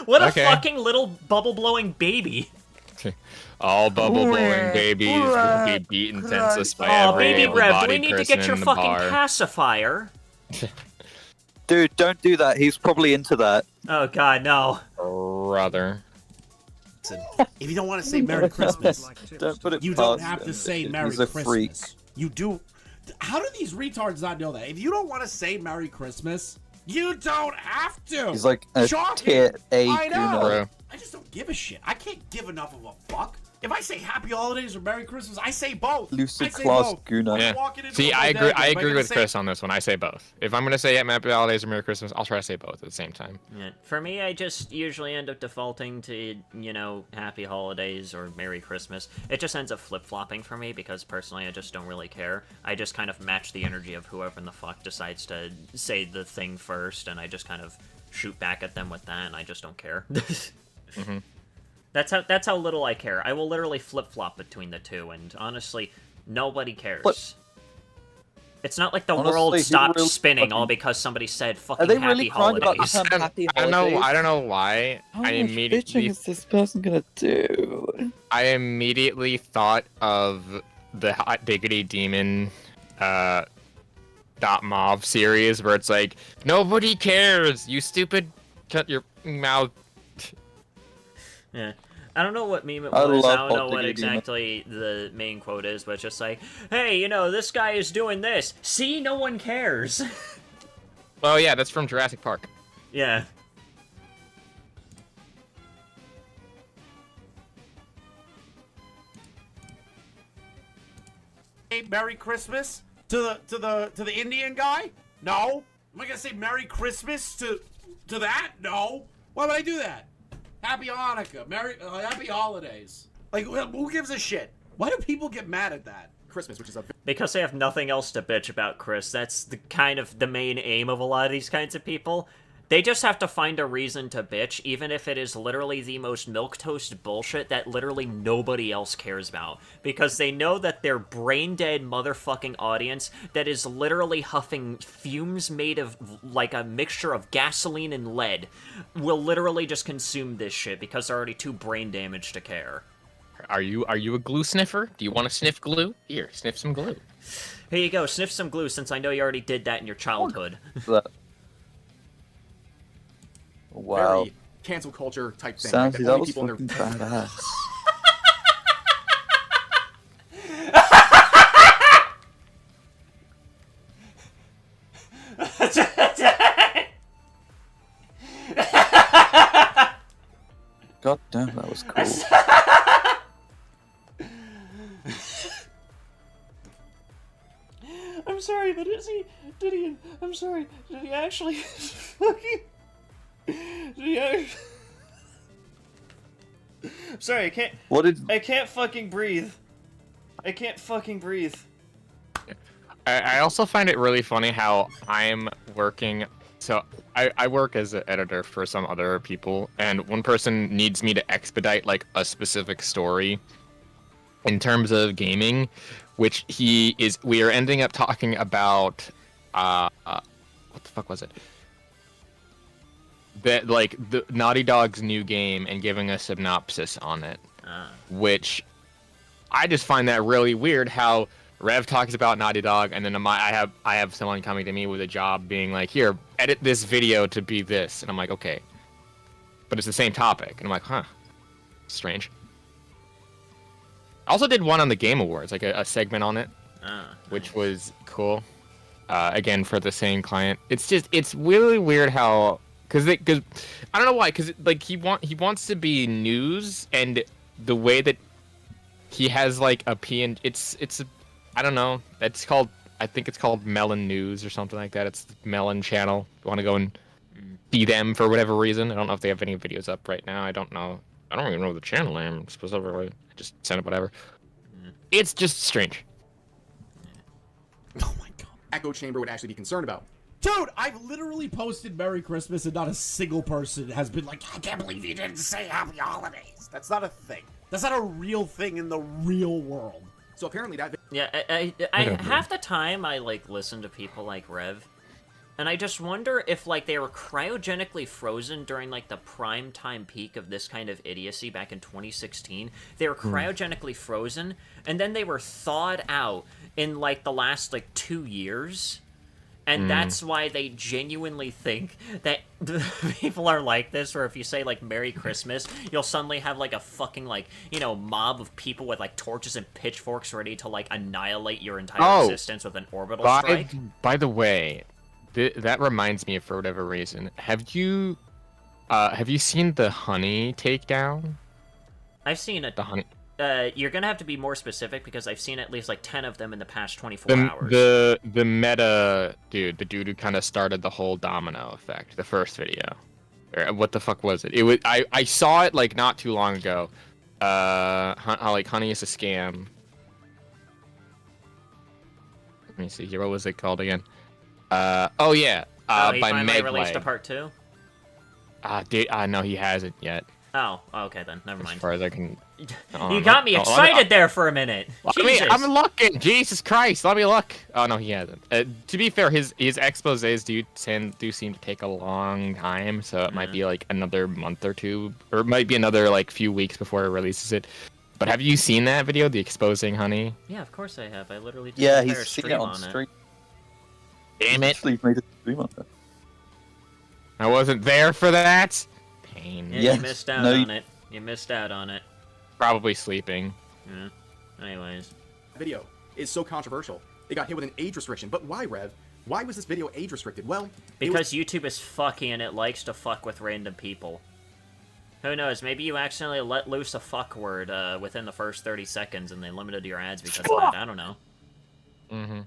What a Okay. fucking little bubble-blowing baby. All bubble-blowing babies will be beaten senseless by Oh, every baby Rev, do able-bodied we need to person get your in the fucking bar. pacifier? Dude, don't do that. He's probably into that. Oh god, no. Brother. Listen, if you don't want to say Merry Christmas, Don't put it you don't past have to him. say Merry He's a Christmas. freak. You do. How do these retards not know that? If you don't want to say Merry Christmas, you don't have to. He's like a Shocking. tier A I know. gooner. Bro. I just don't give a shit. I can't give enough of a fuck. If I say Happy Holidays or Merry Christmas, I say both. Lucid I say class both. gooner. Yeah. Walking into See, a I agree. bodega, I am agree gonna with say- Chris on this one. I say both. If I'm gonna say Happy Holidays or Merry Christmas, I'll try to say both at the same time. Yeah. For me, I just usually end up defaulting to, Happy Holidays or Merry Christmas. It just ends up flip-flopping for me because personally I just don't really care. I just kind of match the energy of whoever in the fuck decides to say the thing first, and I just kind of shoot back at them with that, and I just don't care. Mm-hmm. That's how little I care. I will literally flip-flop between the two, and honestly, nobody cares. What? It's not like the Honestly, world who stopped really spinning all fucking- because somebody said Are fucking they Happy really crying about the Holidays. term Happy I don't Holidays? know. I don't know why. How I much immediately, bitching is this person gonna do? I immediately thought of the Hot Diggity Demon, .mov series where it's like nobody cares. You stupid. Shut your mouth. Yeah. I don't know what meme it I was. I love don't know Hot what Diggity Demon. exactly the main quote is, but it's just like, hey, this guy is doing this. See, no one cares. Oh yeah, that's from Jurassic Park. Yeah. Say Merry Christmas to the Indian guy? No. Am I gonna say Merry Christmas to that? No. Why would I do that? Happy Hanukkah, Happy Holidays. Like, who gives a shit? Why do people get mad at that? Christmas, which is a Because they have nothing else to bitch about, Chris. That's the main aim of a lot of these kinds of people. They just have to find a reason to bitch, even if it is literally the most milquetoast bullshit that literally nobody else cares about. Because they know that their brain-dead motherfucking audience that is literally huffing fumes made of, like, a mixture of gasoline and lead will literally just consume this shit because they're already too brain-damaged to care. Are you a glue sniffer? Do you want to sniff glue? Here, sniff some glue. Here you go, sniff some glue since I know you already did that in your childhood. That- Wow. very cancel culture type thing. Sansi, that that only was people in fucking their badass. God damn, that was cool. I'm sorry, but I'm sorry, did he actually fucking... Did he actually... I'm sorry, I can't fucking breathe. I can't fucking breathe. I also find it really funny how I'm working. So I work as an editor for some other people, and one person needs me to expedite like a specific story in terms of gaming, which we are ending up talking about what the fuck was it? That like the Naughty Dog's new game and giving a synopsis on it, which I just find that really weird how Rev talks about Naughty Dog, and then I have someone coming to me with a job being like, here, edit this video to be this, and I'm like, okay, but it's the same topic, and I'm like, huh, strange. I also did one on the Game Awards, like a segment on it, which was cool. Again, for the same client. It's really weird how, because I don't know why, because like he wants to be news, and the way that he has like a PN. I don't know. I think it's called Melon News or something like that. It's the Melon channel. You want to go and see them for whatever reason. I don't know if they have any videos up right now. I don't know. I don't even know the channel name specifically. I just sent it whatever. It's just strange. Oh my god. Echo Chamber would actually be concerned about. Dude, I've literally posted Merry Christmas and not a single person has been like, I can't believe you didn't say Happy Holidays. That's not a thing. That's not a real thing in the real world. So apparently that Yeah, I half the time I like listen to people like Rev, and I just wonder if like they were cryogenically frozen during like the prime time peak of this kind of idiocy back in 2016. They were cryogenically frozen, and then they were thawed out in like the last like 2 years. And that's why they genuinely think that people are like this, or if you say, like, Merry Christmas, you'll suddenly have, like, a fucking, like, you know, mob of people with, like, torches and pitchforks ready to, like, annihilate your entire existence with an orbital strike. By the way, that reminds me of, for whatever reason, have you seen the honey takedown? I've seen it. The honey... you're gonna have to be more specific because I've seen at least like 10 of them in the past 24 hours. The meta dude, the dude who kind of started the whole domino effect, the first video. Or, what the fuck was it? It was I saw it like not too long ago. How like honey is a scam. Let me see here. What was it called again? Oh yeah. He by finally Megley. released a part 2? No, he hasn't yet. Oh, okay then. Never mind. As far as I can. You got me excited there for a minute. Jesus. I'm looking. Jesus Christ, let me look. Oh no, he hasn't. To be fair, his exposés do seem to take a long time, so it might be like another month or two, or it might be another like few weeks before he releases it. But have you seen that video, the exposing honey? Yeah, of course I have. I literally did Yeah, an entire he's seen stream it on stream. Damn it! Actually made a stream on it. I wasn't there for that. Pain. Yeah, Yes. you missed out No, on it. You missed out on it. Probably sleeping. Yeah. Anyways. video is so controversial. It got hit with an age restriction. But why, Rev? Why was this video age restricted? Well, Because YouTube is fucky and it likes to fuck with random people. Who knows? Maybe you accidentally let loose a fuck word within the first 30 seconds and they limited your ads because of that. I don't know. Mm-hmm.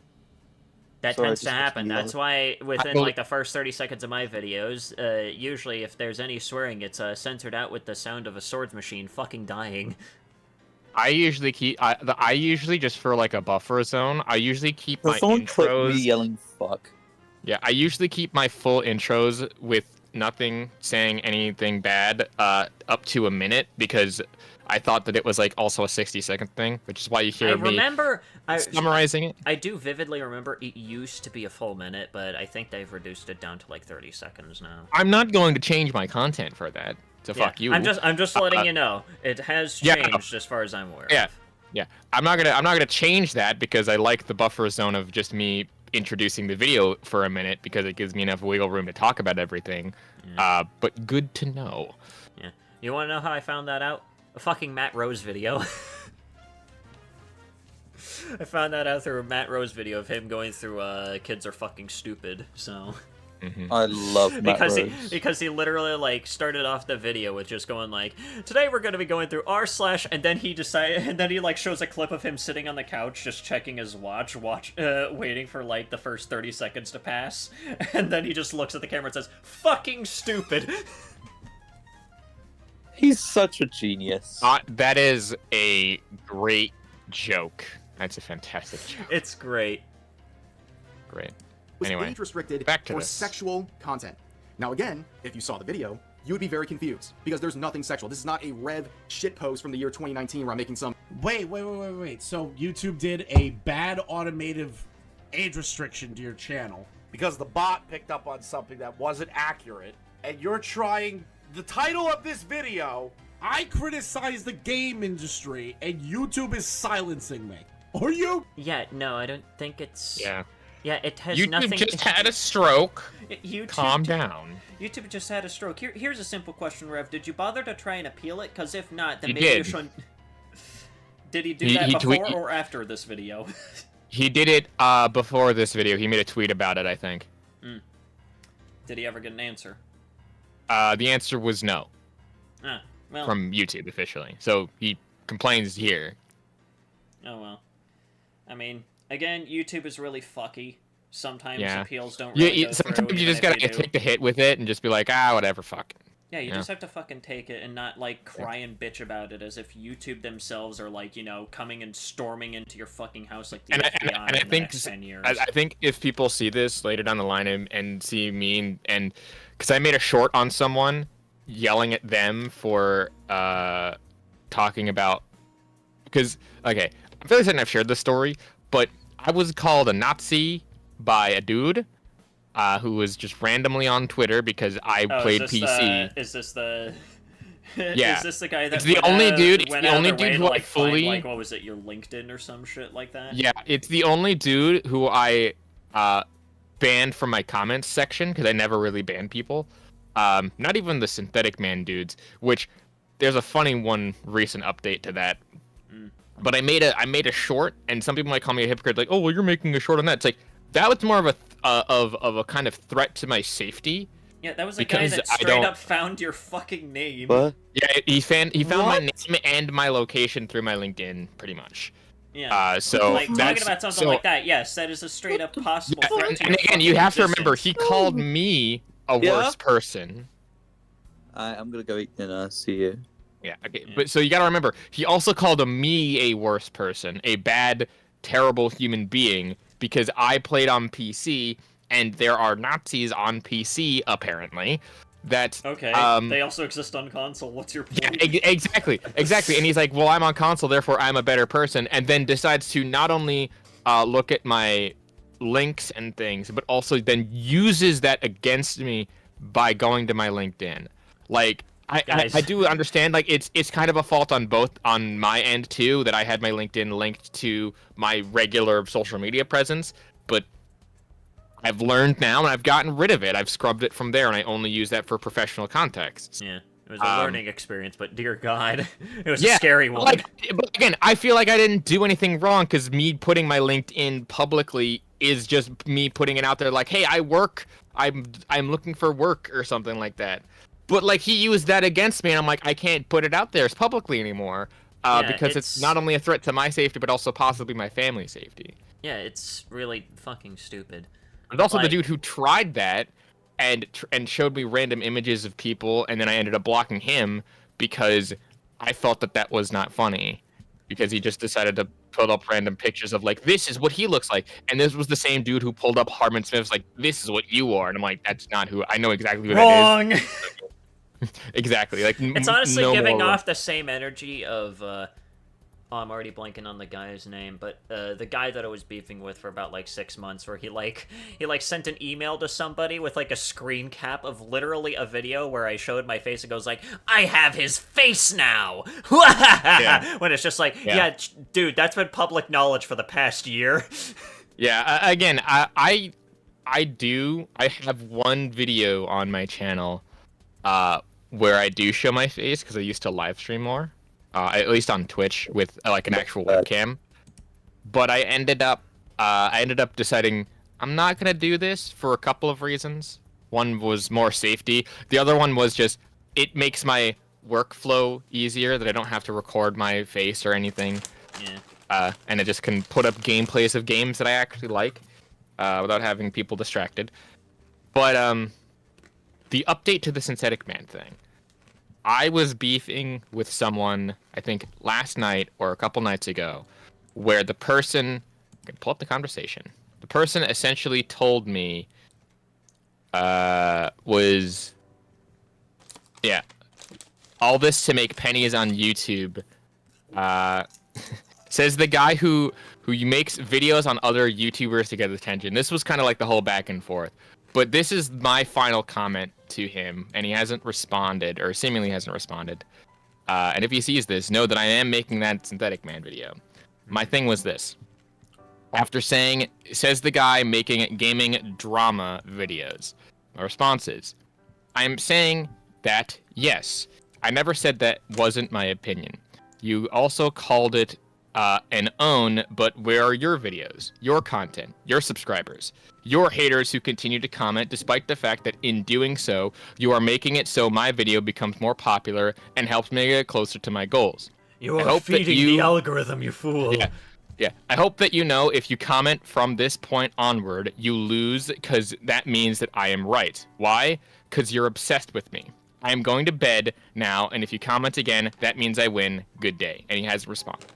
That Sorry, tends to just happen. yell. That's why within like the first 30 seconds of my videos, usually if there's any swearing, it's censored out with the sound of a swords machine fucking dying. I usually keep. I usually just for like a buffer zone. I usually keep my Someone clip intros. me yelling "fuck." Yeah, I usually keep my full intros with nothing saying anything bad up to a minute because I thought that it was like also a 60-second thing, which is why you hear me summarizing it. I do vividly remember it used to be a full minute, but I think they've reduced it down to like 30 seconds now. I'm not going to change my content for that. So fuck you. I'm just letting you know it has changed as far as I'm aware. Yeah, yeah. I'm not gonna change that because I like the buffer zone of just me introducing the video for a minute because it gives me enough wiggle room to talk about everything. Yeah. But good to know. Yeah. You want to know how I found that out? A fucking Matt Rose video. I found that out through a Matt Rose video of him going through Kids Are Fucking Stupid, so... I love Matt Rose. because he literally like started off the video with just going like, today we're going to be going through r/, and then he like shows a clip of him sitting on the couch just checking his watch waiting for like the first 30 seconds to pass, and then he just looks at the camera and says fucking stupid. He's such a genius. That is a great joke. That's a fantastic joke. It's great. Great. was Anyway, age restricted back to for this. sexual content. Now again, if you saw the video, you would be very confused because there's nothing sexual. This is not a Rev shitpost from the year 2019 where I'm making some Wait. So YouTube did a bad automated age restriction to your channel. Because the bot picked up on something that wasn't accurate, and you're trying... The title of this video... I criticize the game industry, and YouTube is silencing me. Are you? Yeah, no, I don't think it's... Yeah. Yeah, it has YouTube nothing... just had a stroke. YouTube Calm down. YouTube just had a stroke. Here's a simple question, Rev. Did you bother to try and appeal it? Because if not, then He maybe did. you shouldn't... Did he do that before or after this video? He did it before this video. He made a tweet about it, I think. Did he ever get an answer? The answer was no Ah, well... from YouTube officially. So he complains here. Oh well. I mean, again, YouTube is really fucky. Sometimes Yeah. appeals don't really go Sometimes through. you even just if gotta they do. take the hit with it and just be like, whatever, fuck. Yeah, you Yeah. just have to fucking take it and not, like, cry and bitch about it as if YouTube themselves are, like, coming and storming into your fucking house like the FBI and I in the think next 10 years. I think if people see this later down the line and see me and because I made a short on someone yelling at them for talking about because okay, I'm fairly certain I've shared this story, but I was called a Nazi by a dude who was just randomly on Twitter because I played PC. Is this the... Yeah. Is this the guy that It's the only dude. It's went the out of only their dude way who to, I like, find, fully. like, what was it, your LinkedIn or some shit like that? Yeah, it's the only dude who I banned from my comments section because I never really ban people. Not even the synthetic man dudes, which there's a funny one recent update to that. But I made a short, and some people might call me a hypocrite, like, oh well, you're making a short on that. It's like that was more of a of a kind of threat to my safety. Yeah, that was a guy Because that I straight don't- up found your fucking name. What? Yeah, he found my What? name and my location through my LinkedIn, pretty much. Yeah. So like, talking that's about something so- like that, yes, that is a straight up possible Yeah, threat to and your again, you fucking have to remember, he existence. called me a Yeah? worse person. I'm gonna go eat dinner. See you. Yeah, okay. But so you gotta remember, he also called me a worse person, a bad, terrible human being, because I played on PC, and there are Nazis on PC, apparently, that... Okay, they also exist on console. What's your Yeah, point? exactly. And he's like, well, I'm on console, therefore I'm a better person, and then decides to not only look at my links and things, but also then uses that against me by going to my LinkedIn. Like, I do understand, like, it's kind of a fault on my end, too, that I had my LinkedIn linked to my regular social media presence, but I've learned now, and I've gotten rid of it. I've scrubbed it from there, and I only use that for professional contexts. Yeah, it was a learning experience, but dear God, it was a Yeah, scary one. Like, but again, I feel like I didn't do anything wrong because me putting my LinkedIn publicly is just me putting it out there, like, hey, I work. I'm looking for work or something like that. But like he used that against me, and I'm like, I can't put it out there publicly anymore because it's not only a threat to my safety, but also possibly my family's safety. Yeah, it's really fucking stupid. But also the Like- dude who tried that and showed me random images of people, and then I ended up blocking him because I thought that was not funny, because he just decided to put up random pictures of like, this is what he looks like, and this was the same dude who pulled up Hardman Smith's like, this is what you are, and I'm like, that's not who I know exactly who that Wrong. is. Exactly, like It's honestly no giving more... off the same energy of. I'm already blanking on the guy's name, but the guy that I was beefing with for about like 6 months, where he sent an email to somebody with like a screen cap of literally a video where I showed my face and goes like, I have his face now. Yeah. When it's just like, yeah, dude, that's been public knowledge for the past year. Yeah, again, I have one video on my channel where I do show my face because I used to live stream more, at least on Twitch with like an actual webcam. But I ended up deciding I'm not gonna do this for a couple of reasons. One was more safety. The other one was just it makes my workflow easier that I don't have to record my face or anything. Yeah. And I just can put up gameplays of games that I actually like without having people distracted. But the update to the Synthetic Man thing. I was beefing with someone, I think last night or a couple nights ago, where the person, I can pull up the conversation. The person essentially told me, all this to make pennies on YouTube. Says the guy who makes videos on other YouTubers to get attention. This was kind of like the whole back and forth. But this is my final comment to him, and he hasn't responded, or seemingly hasn't responded. And if he sees this, know that I am making that Synthetic Man video. My thing was this. After says the guy making gaming drama videos. My response is, I'm saying that, yes. I never said that wasn't my opinion. You also called it an own, but where are your videos, your content, your subscribers, your haters who continue to comment despite the fact that in doing so, you are making it so my video becomes more popular and helps me get closer to my goals. You are feeding the algorithm, you fool. Yeah. Yeah, I hope that you know if you comment from this point onward, you lose because that means that I am right. Why? Because you're obsessed with me. I am going to bed now, and if you comment again, that means I win. Good day. And he has responded.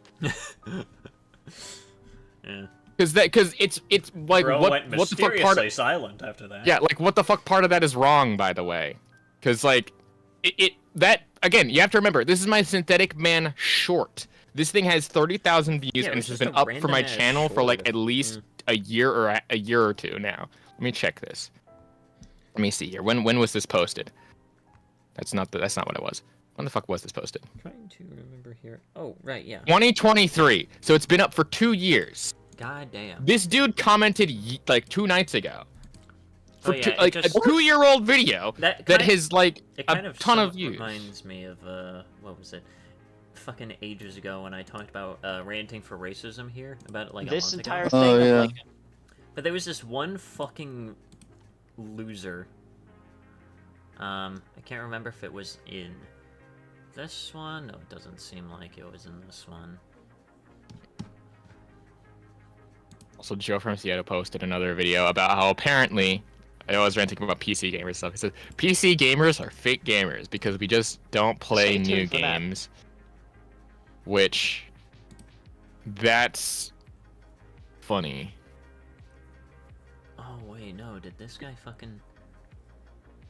Yeah. Because it's like Bro what went the fuck part mysteriously of silent after that. yeah, like what the fuck part of that is wrong, by the way? Because like that again, you have to remember this is my Synthetic Man short. This thing has 30,000 views, Yeah, it and was this has just been a up for my random-ass channel for like short. at least a year or two now. Let me check this. Let me see here. When was this posted? That's not what it was. When the fuck was this posted? Trying to remember here. Oh, right, yeah. 2023. So it's been up for 2 years. God damn. This dude commented like 2 nights ago. For Oh, yeah, like it just- a 2-year-old video that has like It a kind of ton of somewhat views. reminds me of, what was it? Fucking ages ago when I talked about ranting for racism here, about like a This month entire ago. thing, Oh, I'm yeah. like, But there was this one fucking loser. I can't remember if it was in this one. No, it doesn't seem like it was in this one. Also, Joe from Seattle posted another video about how apparently I was ranting about PC gamers stuff. He said PC gamers are fake gamers because we just don't play Stay tuned new for that. games. Which that's funny. Oh wait, no, did this guy fucking...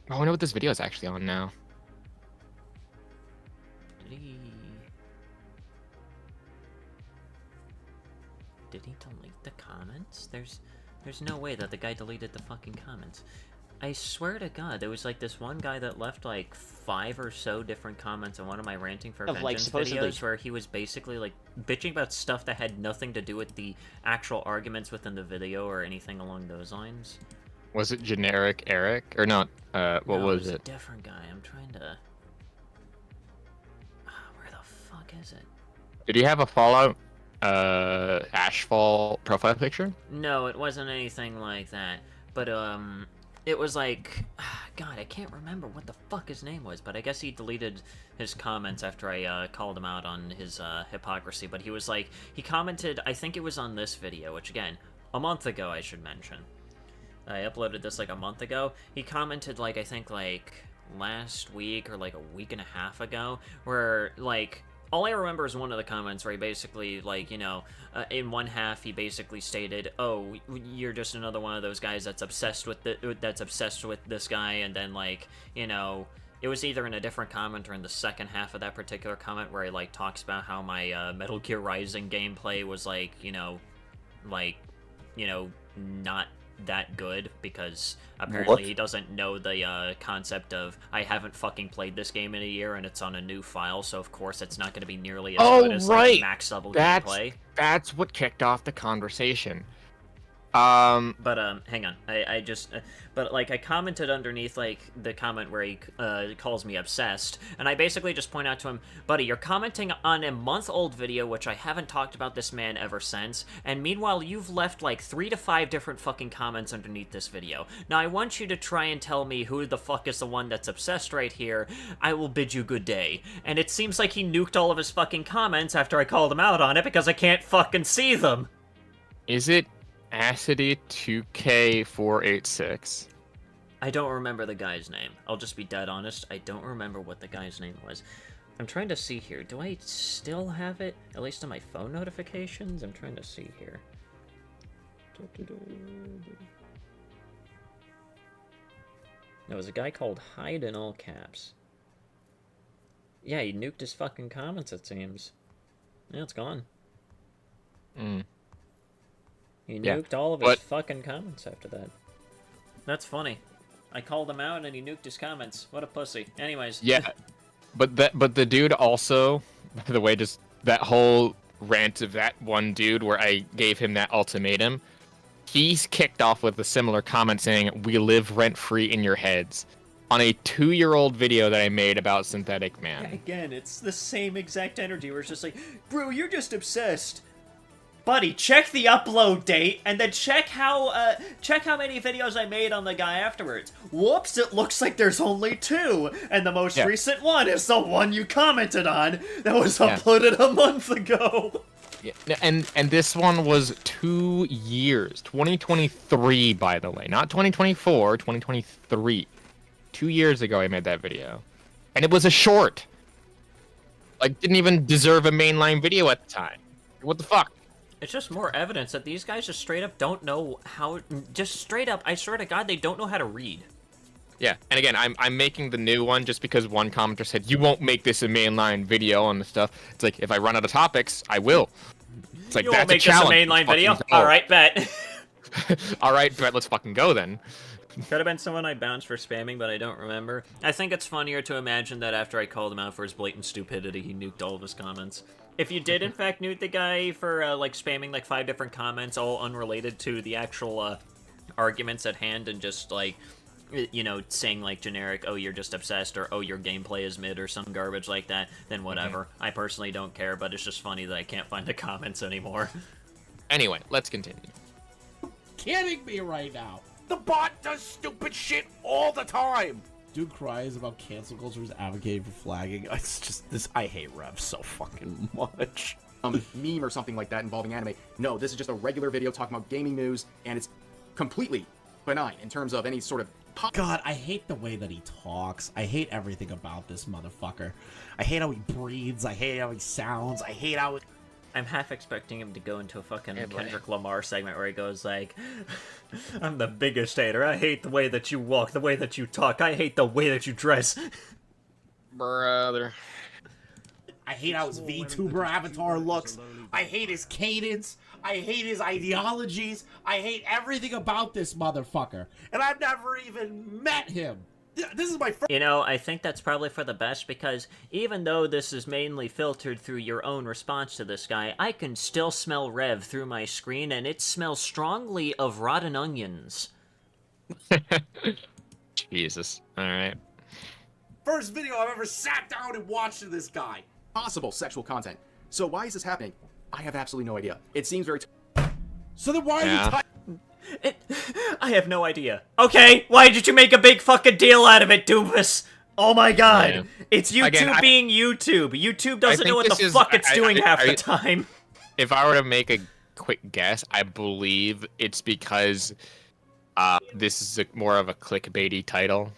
I wonder what this video is actually on now. Did he delete the comments? There's no way that the guy deleted the fucking comments. I swear to God, there was like this one guy that left like 5 or so different comments on one of my ranting for Of, like, vengeance supposedly- videos where he was basically like bitching about stuff that had nothing to do with the actual arguments within the video or anything along those lines. Was it generic Eric or not? What No, was it? it? A different guy. I'm trying to. Where the fuck is it? Did he have a Fallout Ashfall profile picture? No, it wasn't anything like that. But it was like, God, I can't remember what the fuck his name was. But I guess he deleted his comments after I called him out on his hypocrisy. But he was like, he commented. I think it was on this video, which again, a month ago, I should mention. I uploaded this like a month ago. He commented like I think like last week or like a week and a half ago, where like all I remember is one of the comments where he basically like, you know, in one half he basically stated, "Oh, you're just another one of those guys that's obsessed with this guy," and then like, you know, it was either in a different comment or in the second half of that particular comment where he like talks about how my Metal Gear Rising gameplay was like, you know, not that good because apparently What? he doesn't know the concept of I haven't fucking played this game in a year and it's on a new file, so of course it's not going to be nearly as good as like max level gameplay. That's what kicked off the conversation. But hang on, I just but like I commented underneath like the comment where he calls me obsessed, and I basically just point out to him, buddy, you're commenting on a month-old video which I haven't talked about this man ever since, and meanwhile you've left like 3 to 5 different fucking comments underneath this video. Now I want you to try and tell me who the fuck is the one that's obsessed right here. I will bid you good day. And it seems like he nuked all of his fucking comments after I called him out on it because I can't fucking see them. Is it Acidy 2K486? I don't remember the guy's name. I'll just be dead honest. I don't remember what the guy's name was. I'm trying to see here. Do I still have it? At least on my phone notifications? I'm trying to see here. There was a guy called Hyde in all caps. Yeah, he nuked his fucking comments, it seems. Yeah, it's gone. He nuked all of his fucking comments after that. That's funny. I called him out and he nuked his comments. What a pussy. Anyways. Yeah, but the dude also, by the way, just that whole rant of that one dude where I gave him that ultimatum, he's kicked off with a similar comment saying, "We live rent-free in your heads," on a 2-year-old video that I made about Synthetic Man. Again, it's the same exact energy where it's just like, bro, you're just obsessed. Buddy, check the upload date and then check how many videos I made on the guy afterwards. Whoops, it looks like there's only 2, and the most recent one is the one you commented on that was uploaded a month ago. And this one was 2 years. 2023, by the way. Not 2024, 2023. 2 years ago I made that video. And it was a short. Like, didn't even deserve a mainline video at the time. What the fuck? It's just more evidence that these guys just straight up don't know how... Just straight up, I swear to God, they don't know how to read. Yeah, and again, I'm making the new one just because one commenter said, you won't make this a mainline video on the stuff. It's like, if I run out of topics, I will. It's like, You that's won't make a challenge. this a mainline video? Fucking go. Alright, bet. Alright, bet, let's fucking go then. Could have been someone I bounced for spamming, but I don't remember. I think it's funnier to imagine that after I called him out for his blatant stupidity, he nuked all of his comments. If you did, in fact, nuke the guy for, like, spamming, like, 5 different comments, all unrelated to the actual, arguments at hand, and just, like, you know, saying, like, generic, oh, you're just obsessed, or, oh, your gameplay is mid, or some garbage like that, then whatever. I personally don't care, but it's just funny that I can't find the comments anymore. Anyway, let's continue. Kidding me right now. The bot does stupid shit all the time. Dude cries about cancel culture is advocating for flagging. It's just this. I hate Rev so fucking much. Meme or something like that involving anime. No, this is just a regular video talking about gaming news, and it's completely benign in terms of any sort of God, I hate the way that he talks. I hate everything about this motherfucker. I hate how he breathes. I hate how he sounds. I hate how... I'm half expecting him to go into a fucking Kendrick Lamar segment where he goes like, I'm the biggest hater. I hate the way that you walk, the way that you talk. I hate the way that you dress. Brother. I hate how his VTuber avatar looks. I hate his cadence. I hate his ideologies. I hate everything about this motherfucker. And I've never even met him. This is my first... You know, I think that's probably for the best, because even though this is mainly filtered through your own response to this guy, I can still smell Rev through my screen, and it smells strongly of rotten onions. Jesus. Alright. First video I've ever sat down and watched of this guy. possible sexual content. So why is this happening? I have absolutely no idea. It seems very... So then why are you... I have no idea. Okay, why did you make a big fucking deal out of it, Doofus? Oh my god. Yeah. It's YouTube Again, being YouTube. YouTube doesn't know what the is, fuck it's doing half the time. If I were to make a quick guess, I believe it's because this is more of a clickbaity title.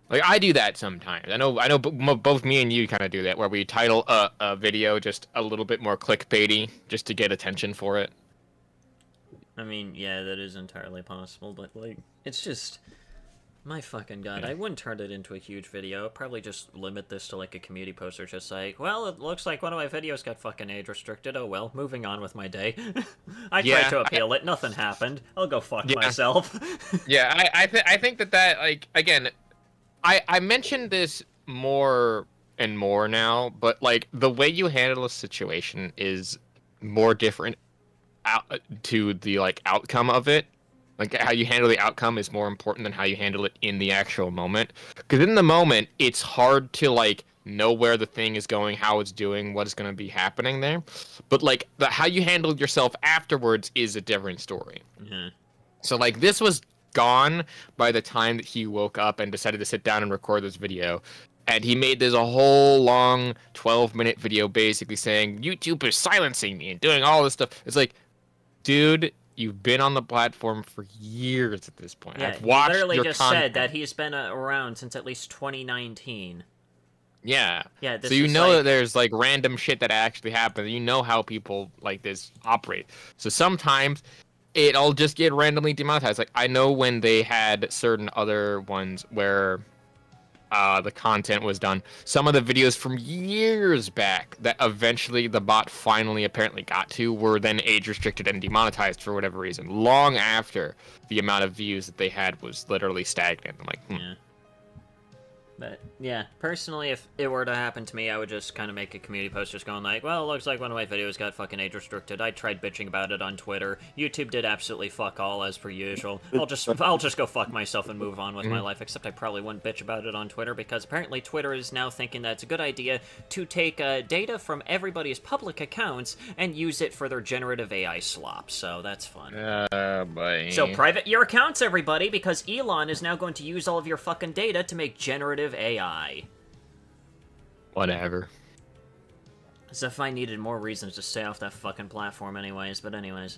Like, I do that sometimes. I know both me and you kind of do that, where we title a video just a little bit more clickbaity, just to get attention for it. I mean, yeah, that is entirely possible, but, like, it's just... My fucking god, I wouldn't turn it into a huge video. I'd probably just limit this to, like, a community post, or just like, well, it looks like one of my videos got fucking age restricted. Oh well, moving on with my day. I tried to appeal it, nothing happened. I'll go fuck myself. Yeah, I think that, like, again, I mentioned this more and more now, but, like, the way you handle a situation is more different to the, like, outcome of it. Like, how you handle the outcome is more important than how you handle it in the actual moment. Because in the moment, it's hard to, like, know where the thing is going, how it's doing, what is going to be happening there. But, like, how you handle yourself afterwards is a different story. Mm-hmm. So, like, this was gone by the time that he woke up and decided to sit down and record this video. And he made this a whole long 12-minute video basically saying, YouTube is silencing me and doing all this stuff. It's like, dude... You've been on the platform for years at this point. Yeah, I've watched he literally your just content. said that he's been around since at least 2019. Yeah. Yeah. This So you is know like... that there's like random shit that actually happens. You know how people like this operate. So sometimes it'll just get randomly demonetized. Like I know when they had certain other ones where the content was done. Some of the videos from years back that eventually the bot finally apparently got to were then age restricted and demonetized for whatever reason, long after the amount of views that they had was literally stagnant. I'm like, Yeah. But, yeah, personally, if it were to happen to me, I would just kind of make a community post just going like, well, it looks like one of my videos got fucking age restricted. I tried bitching about it on Twitter. YouTube did absolutely fuck all, as per usual. I'll just go fuck myself and move on with my life, except I probably wouldn't bitch about it on Twitter, because apparently Twitter is now thinking that it's a good idea to take data from everybody's public accounts and use it for their generative AI slop, so that's fun. boy. So private your accounts, everybody, because Elon is now going to use all of your fucking data to make generative AI. Whatever. As if I needed more reasons to stay off that fucking platform anyways, but anyways.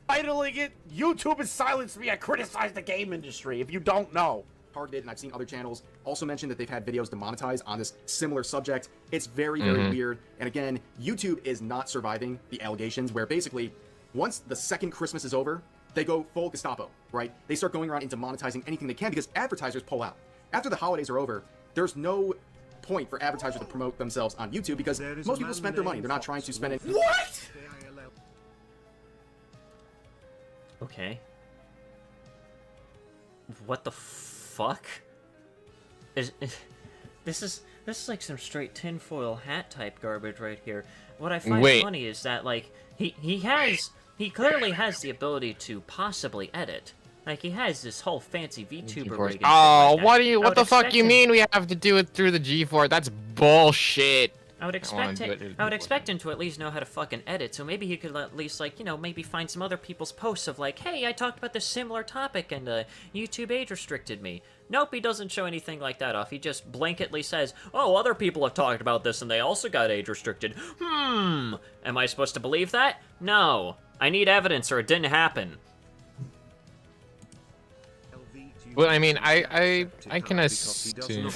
Idling it, YouTube has silenced me. I criticize the game industry, if you don't know. Targeted, and I've seen other channels also mention that they've had videos demonetized on this similar subject. It's very, very weird. And again, YouTube is not surviving the allegations where basically, once the second Christmas is over, they go full Gestapo, right? They start going around into monetizing anything they can because advertisers pull out. After the holidays are over, there's no point for advertisers to promote themselves on YouTube because most people spent their money. They're not trying to spend it. What? Okay. What the fuck? This is like some straight tinfoil hat type garbage right here. What I find funny is that like he clearly has the ability to possibly edit. Like he has this whole fancy VTuber rig. Oh, what the fuck you mean we have to do it through the G4? That's bullshit. I would expect him to at least know how to fucking edit, so maybe he could at least, like, you know, maybe find some other people's posts of like, hey, I talked about this similar topic and YouTube age restricted me. Nope, he doesn't show anything like that off. He just blanketly says, oh, other people have talked about this and they also got age restricted. Am I supposed to believe that? No. I need evidence or it didn't happen. Well, I mean, I can assume.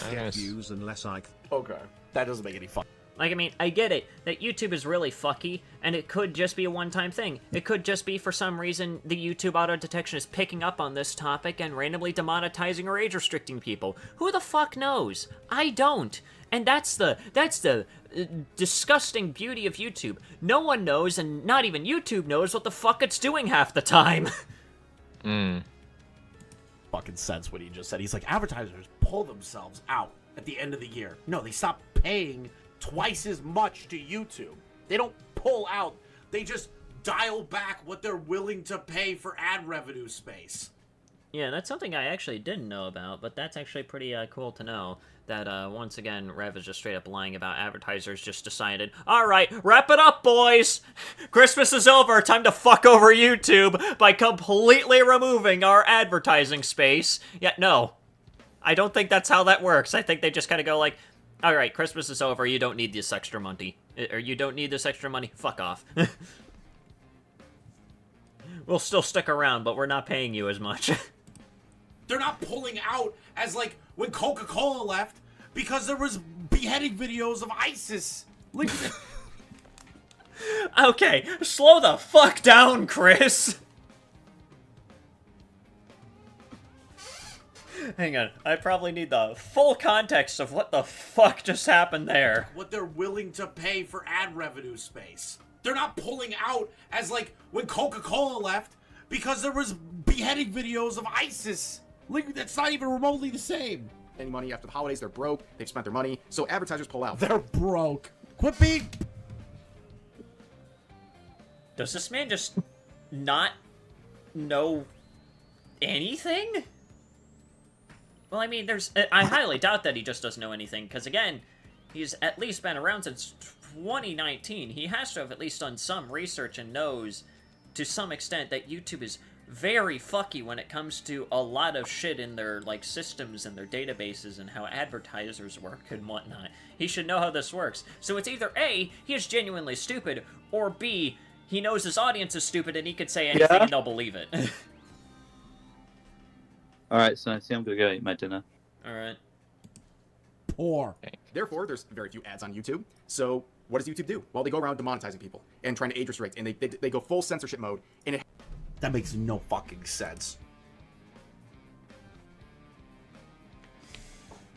Okay, that doesn't make any fun. Like, I mean, I get it, that YouTube is really fucky, and it could just be a one-time thing. It could just be, for some reason, the YouTube auto-detection is picking up on this topic and randomly demonetizing or age-restricting people. Who the fuck knows? I don't. And that's the disgusting beauty of YouTube. No one knows, and not even YouTube knows what the fuck it's doing half the time. Fucking sense what he just said. He's like, advertisers pull themselves out at the end of the year. No, they stop paying twice as much to YouTube. They don't pull out. They just dial back what they're willing to pay for ad revenue space. Yeah, that's something I actually didn't know about, but that's actually pretty cool to know. That, once again, Rev is just straight up lying about advertisers just decided, alright, wrap it up, boys! Christmas is over, time to fuck over YouTube by completely removing our advertising space. Yeah, no. I don't think that's how that works. I think they just kind of go like, alright, Christmas is over, you don't need this extra money. Or you don't need this extra money, fuck off. We'll still stick around, but we're not paying you as much. They're not pulling out as, like, when Coca-Cola left because there was beheading videos of ISIS. Like, okay, slow the fuck down, Chris. Hang on, I probably need the full context of what the fuck just happened there. what they're willing to pay for ad revenue space. They're not pulling out as, like, when Coca-Cola left because there was beheading videos of ISIS. Like, that's not even remotely the same. Any money after the holidays, they're broke, they've spent their money, so advertisers pull out. They're broke. Quit being... Does this man just not know anything? Well, I mean, I highly doubt that he just doesn't know anything, because again, he's at least been around since 2019. He has to have at least done some research and knows, to some extent, that YouTube is very fucky when it comes to a lot of shit in their, like, systems and their databases and how advertisers work and whatnot. He should know how this works. So it's either A, he is genuinely stupid, or B, he knows his audience is stupid and he could say anything and they'll believe it. Alright, so I see I'm gonna go eat my dinner. Alright. Poor. Therefore, there's very few ads on YouTube. So what does YouTube do? Well, they go around demonetizing people and trying to age restrict, and they go full censorship mode, and it... That makes no fucking sense.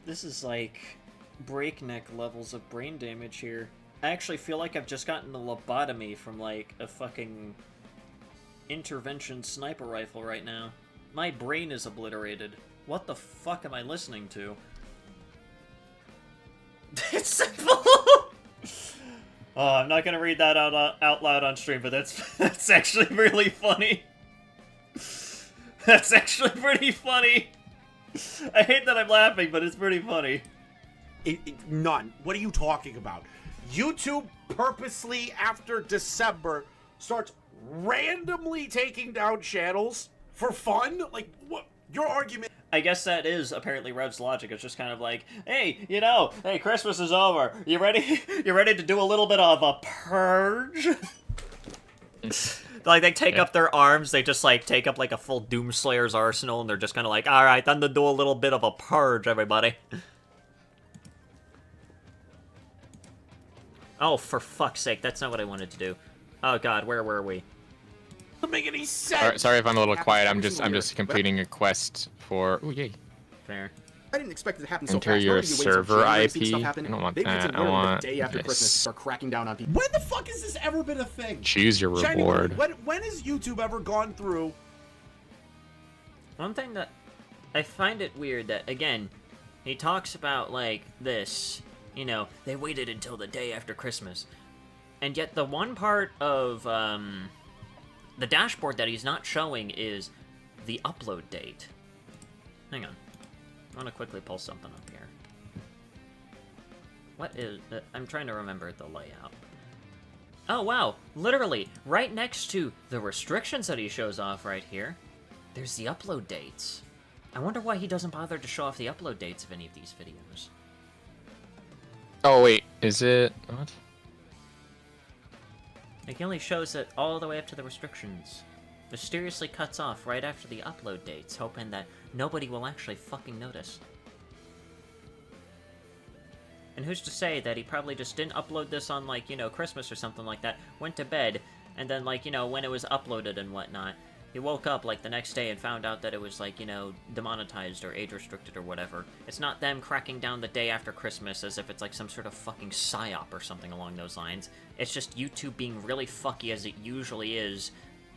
This is like breakneck levels of brain damage here. I actually feel like I've just gotten a lobotomy from like a fucking intervention sniper rifle right now. My brain is obliterated. What the fuck am I listening to? It's simple! Oh, I'm not gonna read that out loud on stream, but that's actually really funny. That's actually pretty funny. I hate that I'm laughing, but it's pretty funny. None. What are you talking about? YouTube purposely, after December, starts randomly taking down channels for fun? Like, what? Your argument. I guess that is apparently Rev's logic. It's just kind of like, hey, hey, Christmas is over. You ready? You ready to do a little bit of a purge? Like, they take up their arms, they just, like, take up, like, a full Doomslayer's arsenal, and they're just kind of like, alright, time to do a little bit of a purge, everybody. Oh, for fuck's sake, that's not what I wanted to do. Oh god, where were we? Doesn't make any sense. Sorry if I'm a little quiet. I'm just completing a quest for. Oh yay! Fair. I didn't expect it to happen so Enter fast. your Normally you wait till server January to see IP. stuff happen. I don't want They waited that. till I literally want the day after this. Christmas to start cracking down on people. When the fuck has this ever been a thing? Choose your Genuinely, reward. when has YouTube ever gone through? One thing that I find it weird that, again, he talks about, like, this, they waited until the day after Christmas. And yet the one part of, the dashboard that he's not showing is the upload date. Hang on. I want to quickly pull something up here. What is... I'm trying to remember the layout. Oh, wow. Literally, right next to the restrictions that he shows off right here, there's the upload dates. I wonder why he doesn't bother to show off the upload dates of any of these videos. Oh wait, is it what? Like, he only shows it all the way up to the restrictions. Mysteriously cuts off right after the upload dates, hoping that nobody will actually fucking notice. And who's to say that he probably just didn't upload this on, like, Christmas or something like that, went to bed, and then, like, when it was uploaded and whatnot, he woke up, like, the next day and found out that it was, like, demonetized or age-restricted or whatever. It's not them cracking down the day after Christmas as if it's, like, some sort of fucking psyop or something along those lines. It's just YouTube being really fucky as it usually is,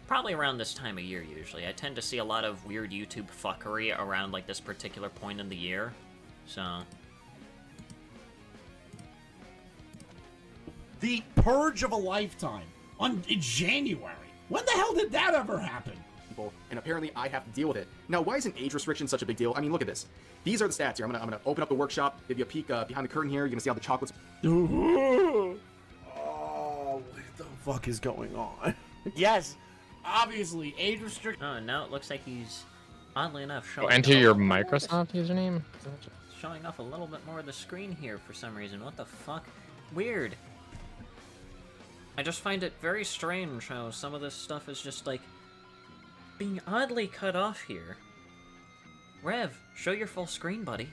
probably around this time of year, usually. I tend to see a lot of weird YouTube fuckery around, like, this particular point in the year, so... The purge of a lifetime in January. When the hell did that ever happen? And apparently I have to deal with it. Now, why isn't age restriction such a big deal? I mean, look at this. These are the stats here. I'm gonna open up the workshop, give you a peek behind the curtain here. You're gonna see how the chocolates. Oh, what the fuck is going on? Yes, obviously age restriction. Oh, now it looks like he's, oddly enough, showing Enter off your a little more Microsoft username. showing off a little bit more of the screen here for some reason. What the fuck? Weird. I just find it very strange how some of this stuff is just, like, being oddly cut off here. Rev, show your full screen, buddy.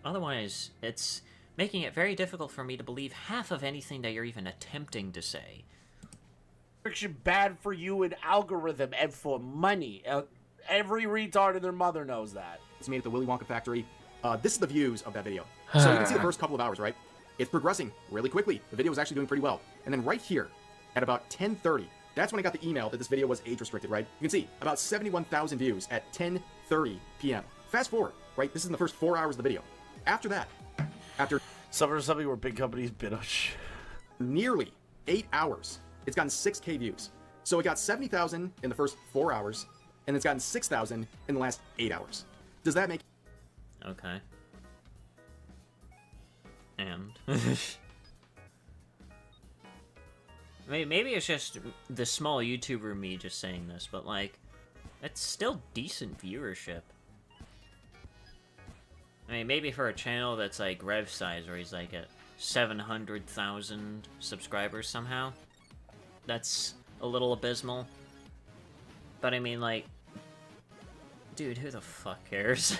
Otherwise, it's making it very difficult for me to believe half of anything that you're even attempting to say. Restriction bad for you and algorithm and for money. Every retard and their mother knows that. It's made at the Willy Wonka factory. This is the views of that video. So you can see the first couple of hours, right? It's progressing really quickly. The video was actually doing pretty well. And then right here, at about 10:30, that's when I got the email that this video was age restricted, right? You can see about 71,000 views at 10:30 p.m. Fast forward, right? This is in the first 4 hours of the video. After that, after Something where big companies bid on shit. nearly 8 hours, it's gotten 6K views. So it got 70,000 in the first 4 hours, and it's gotten 6,000 in the last 8 hours. Does that make Okay. And... Maybe it's just the small YouTuber me just saying this, but, like, it's still decent viewership. I mean, maybe for a channel that's, like, Rev size, where he's, like, at 700,000 subscribers somehow, that's a little abysmal. But, I mean, like, dude, who the fuck cares?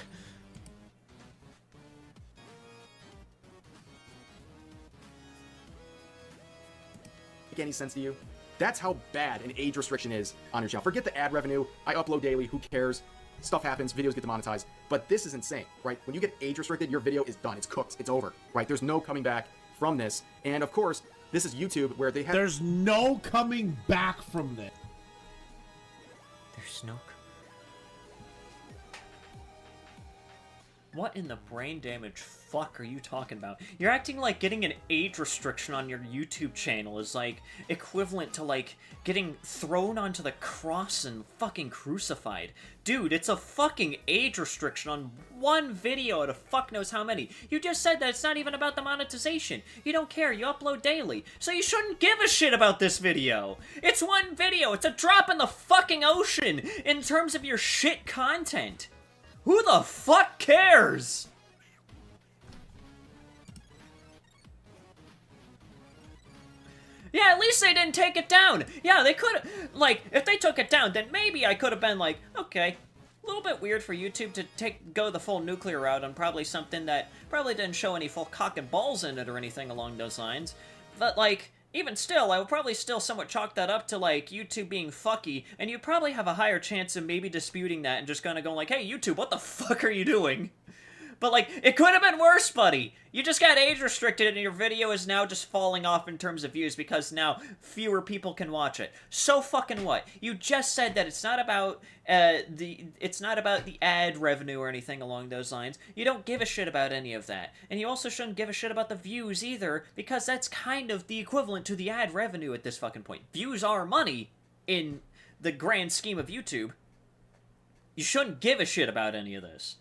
any sense to you? That's how bad an age restriction is on your channel. Forget the ad revenue. I upload daily. Who cares? Stuff happens. Videos get demonetized. But this is insane, right? When you get age restricted, your video is done. It's cooked. It's over, right? There's no coming back from this. And of course, this is YouTube where they have... There's no coming back from this. There's no... What in the brain damage fuck are you talking about? You're acting like getting an age restriction on your YouTube channel is, like, equivalent to, like, getting thrown onto the cross and fucking crucified. Dude, it's a fucking age restriction on one video out of fuck knows how many. You just said that it's not even about the monetization. You don't care, you upload daily. So you shouldn't give a shit about this video. It's one video, it's a drop in the fucking ocean in terms of your shit content. Who the fuck cares? Yeah, at least they didn't take it down. Yeah, they could have, like, if they took it down, then maybe I could have been like, okay, a little bit weird for YouTube to go the full nuclear route on probably something that probably didn't show any full cock and balls in it or anything along those lines. But, like, even still, I would probably still somewhat chalk that up to, like, YouTube being fucky, and you'd probably have a higher chance of maybe disputing that and just kind of going like, hey, YouTube, what the fuck are you doing? But, like, it could have been worse, buddy. You just got age restricted and your video is now just falling off in terms of views because now fewer people can watch it. So fucking what? You just said that it's not about the ad revenue or anything along those lines. You don't give a shit about any of that. And you also shouldn't give a shit about the views either, because that's kind of the equivalent to the ad revenue at this fucking point. Views are money in the grand scheme of YouTube. You shouldn't give a shit about any of this.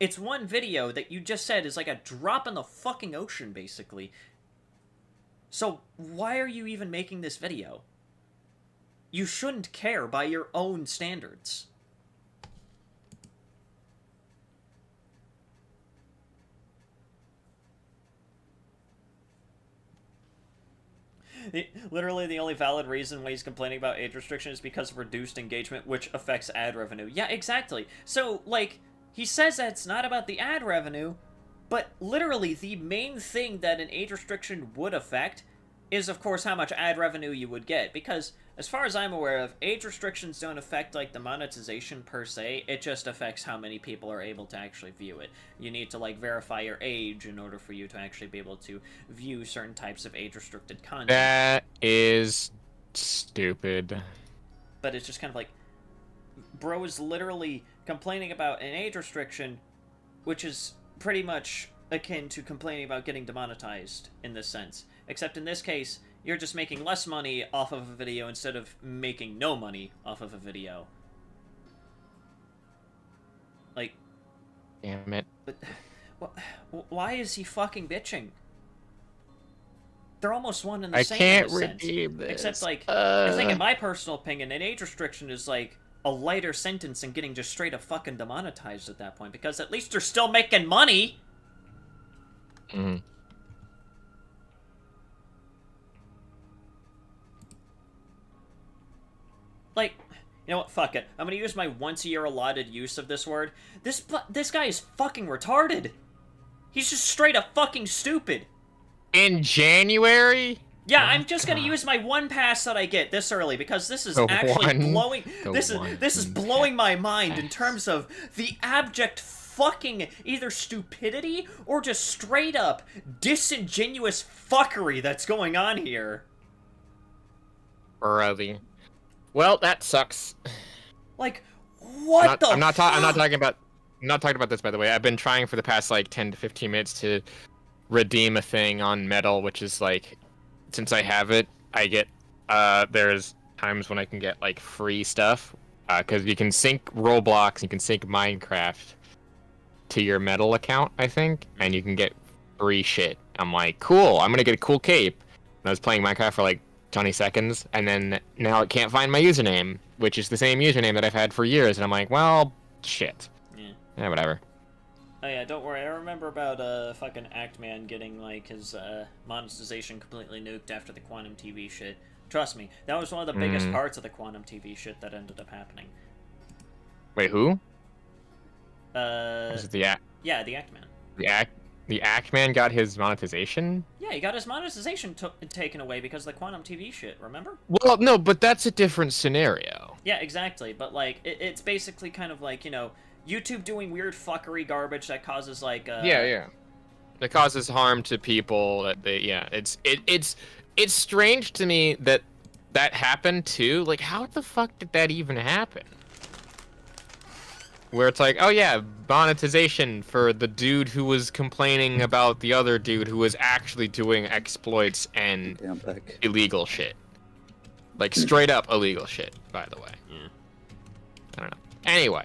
It's one video that you just said is like a drop in the fucking ocean, basically. So, why are you even making this video? You shouldn't care by your own standards. Literally, the only valid reason why he's complaining about age restriction is because of reduced engagement, which affects ad revenue. Yeah, exactly. So, like, he says that it's not about the ad revenue, but literally the main thing that an age restriction would affect is, of course, how much ad revenue you would get. Because, as far as I'm aware of, age restrictions don't affect, like, the monetization per se. It just affects how many people are able to actually view it. You need to, like, verify your age in order for you to actually be able to view certain types of age-restricted content. That is stupid. But it's just kind of like, bro is literally complaining about an age restriction, which is pretty much akin to complaining about getting demonetized in this sense. Except in this case, you're just making less money off of a video instead of making no money off of a video. Like... Damn it. But... why is he fucking bitching? They're almost one and the same. I can't in a sense. redeem this. Except, like, I think in my personal opinion, an age restriction is, like, a lighter sentence than getting just straight up fucking demonetized at that point, because at least they're still making money! Mm-hmm. Like, you know what, fuck it. I'm gonna use my once-a-year allotted use of this word. This guy is fucking retarded! He's just straight up fucking stupid! In January? Yeah, I'm just gonna use my one pass that I get this early, because this is actually blowing... This is blowing my mind in terms of the abject fucking either stupidity or just straight up disingenuous fuckery that's going on here. Brother. Well, that sucks. Like, what I'm not talking about this, by the way. I've been trying for the past, like, 10 to 15 minutes to redeem a thing on Metal, which is, like... Since I have it, I get, there's times when I can get, like, free stuff, because you can sync Roblox, you can sync Minecraft to your Metal account, I think, and you can get free shit. I'm like, cool, I'm gonna get a cool cape. And I was playing Minecraft for, like, 20 seconds, and then now it can't find my username, which is the same username that I've had for years, and I'm like, well, shit. Yeah, whatever. Oh yeah, don't worry, I remember about, fucking Actman getting, like, his, monetization completely nuked after the Quantum TV shit. Trust me, that was one of the biggest parts of the Quantum TV shit that ended up happening. Wait, who? Was it the Yeah, the Actman. The Actman got his monetization? Yeah, he got his monetization taken away because of the Quantum TV shit, remember? Well, no, but that's a different scenario. Yeah, exactly, but, like, it's basically kind of like, you know, YouTube doing weird fuckery garbage that causes, like, Yeah. That causes harm to people, that they, yeah, it's strange to me that happened, too. Like, how the fuck did that even happen? where it's like, oh yeah, monetization for the dude who was complaining about the other dude who was actually doing exploits and Okay, I'm back. illegal shit. Like, straight up illegal shit, by the way. Yeah. I don't know. Anyway,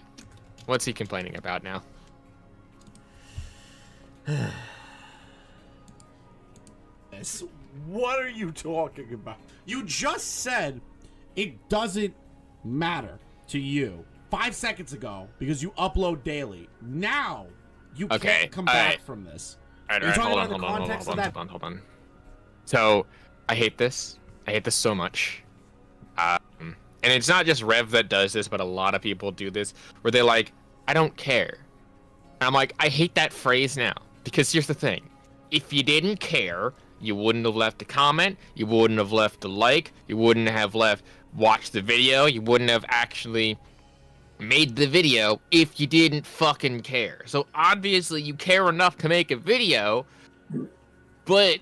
what's he complaining about now? What are you talking about? You just said it doesn't matter to you 5 seconds ago because you upload daily. Now you can't come back from this. Hold on. So, I hate this. I hate this so much. And it's not just Rev that does this, but a lot of people do this, where they're like, I don't care. And I'm like, I hate that phrase now. Because here's the thing. If you didn't care, you wouldn't have left a comment, you wouldn't have left a like, you wouldn't have watched the video, you wouldn't have actually made the video if you didn't fucking care. So obviously you care enough to make a video, but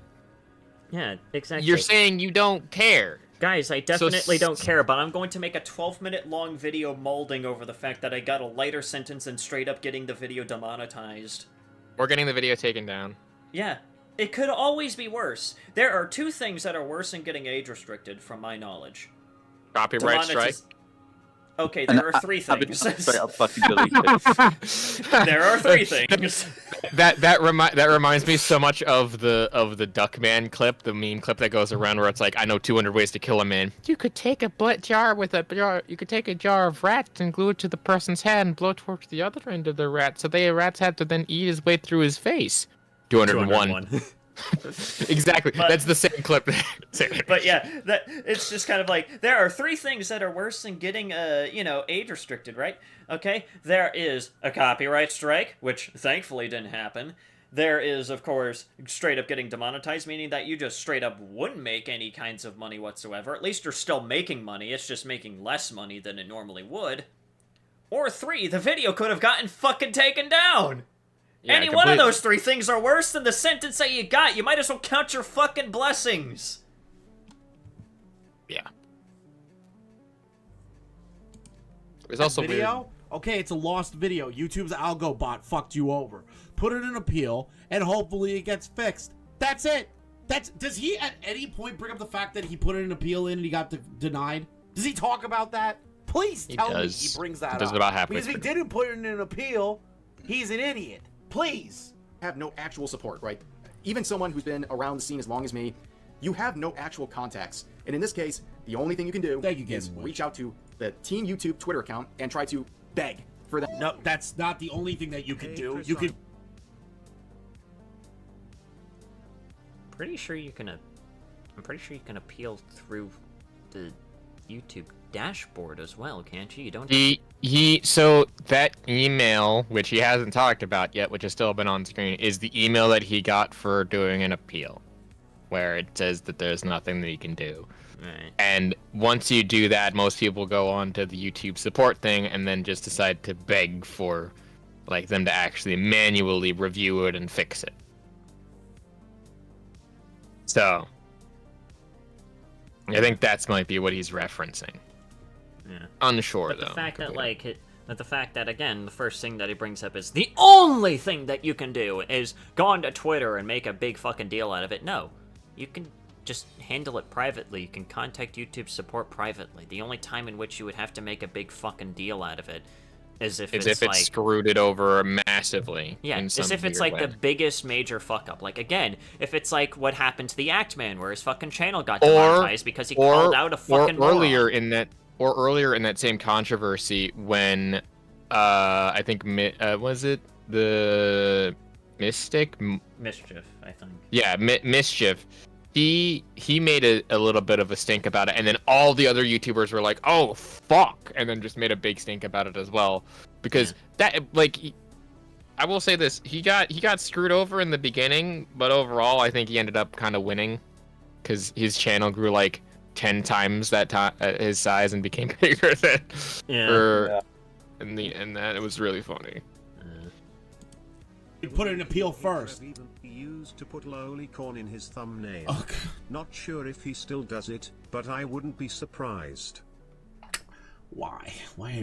Yeah, exactly. you're saying you don't care. Guys, I definitely don't care, but I'm going to make a 12-minute long video molding over the fact that I got a lighter sentence and straight up getting the video demonetized. Or getting the video taken down. Yeah, it could always be worse. There are two things that are worse than getting age restricted, from my knowledge. Copyright strike. Okay, there are three things. Straight up fucking deleted. There are three things. That reminds me so much of the Duckman clip, the meme clip that goes around where it's like, I know 200 ways to kill a man. You could take a jar you could take a jar of rats and glue it to the person's head and blow towards the other end of the rat, so the rats have to then eat his way through his face. 201. Exactly. That's the same clip. But yeah, it's just kind of like, there are three things that are worse than getting age restricted, right? Okay, there is a copyright strike, which thankfully didn't happen. There is, of course, straight up getting demonetized, meaning that you just straight up wouldn't make any kinds of money whatsoever. At least you're still making money, it's just making less money than it normally would. Or three, the video could have gotten fucking taken down. Yeah, Any one of those three things are worse than the sentence that you got. You might as well count your fucking blessings. Yeah. It was also video? weird. Okay, it's a lost video. YouTube's algo bot fucked you over. Put it in appeal, and hopefully it gets fixed. That's it. Does he at any point bring up the fact that he put an appeal in and he got denied? Does he talk about that? Please tell me he brings that up. Does about halfway because if he didn't put it in an appeal, he's an idiot. Please. Have no actual support, right? Even someone who's been around the scene as long as me, you have no actual contacts. And in this case, the only thing you can do is reach out to the Team YouTube Twitter account and try to beg for that. No, that's not the only thing that you can do. You can. Pretty sure you can. I'm pretty sure you can appeal through the YouTube dashboard as well, can't you? You don't. So that email, which he hasn't talked about yet, which has still been on screen, is the email that he got for doing an appeal, where it says that there's nothing that he can do. Right. And once you do that, most people go on to the YouTube support thing and then just decide to beg for, like, them to actually manually review it and fix it. So, I think that's might be what he's referencing. Yeah. Unsure, But though. the fact that, the fact that, again, the first thing that he brings up is the only thing that you can do is go onto Twitter and make a big fucking deal out of it. No. You can just handle it privately. You can contact YouTube support privately. The only time in which you would have to make a big fucking deal out of it is if it's like... screwed it over massively. Yeah, in some as if it's weird like way. the biggest major fuck up. Like, again, if it's like what happened to the Act Man, where his fucking channel got demonetized because he called out a fucking moron. earlier in that same controversy when I think was it the Mystic Mischief, I think. Yeah, Mischief. He made a little bit of a stink about it, and then all the other YouTubers were like, "Oh fuck," and then just made a big stink about it as well, because that, like, I will say this: he got screwed over in the beginning, but overall, I think he ended up kind of winning, because his channel grew like 10 times that time his size and became bigger than and that it was really funny. You put an appeal first. Even used to put Lolicorn in his thumbnail. Okay. Not sure if he still does it, but I wouldn't be surprised. Why? Why?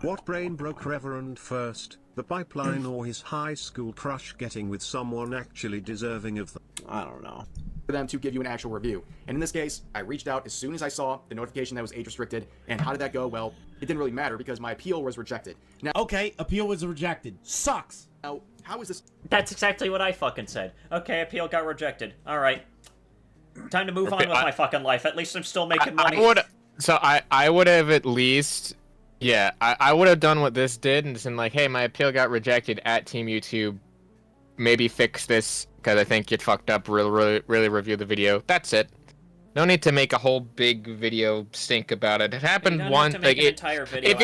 What brain broke Reverend first, the pipeline or his high school crush getting with someone actually deserving of the... I don't know. For them to give you an actual review. And in this case, I reached out as soon as I saw the notification that was age restricted. And how did that go? Well, it didn't really matter because my appeal was rejected. Now, Okay, appeal was rejected. Sucks. how is this? That's exactly what I fucking said. Okay, appeal got rejected. Alright. Time to move on with my fucking life. At least I'm still making money. I would have at least, yeah, I would have done what this did and just been like, hey, my appeal got rejected at Team YouTube. Maybe fix this because I think it fucked up. Really review the video. That's it. No need to make a whole big video stink about it. It happened once. Like an entire video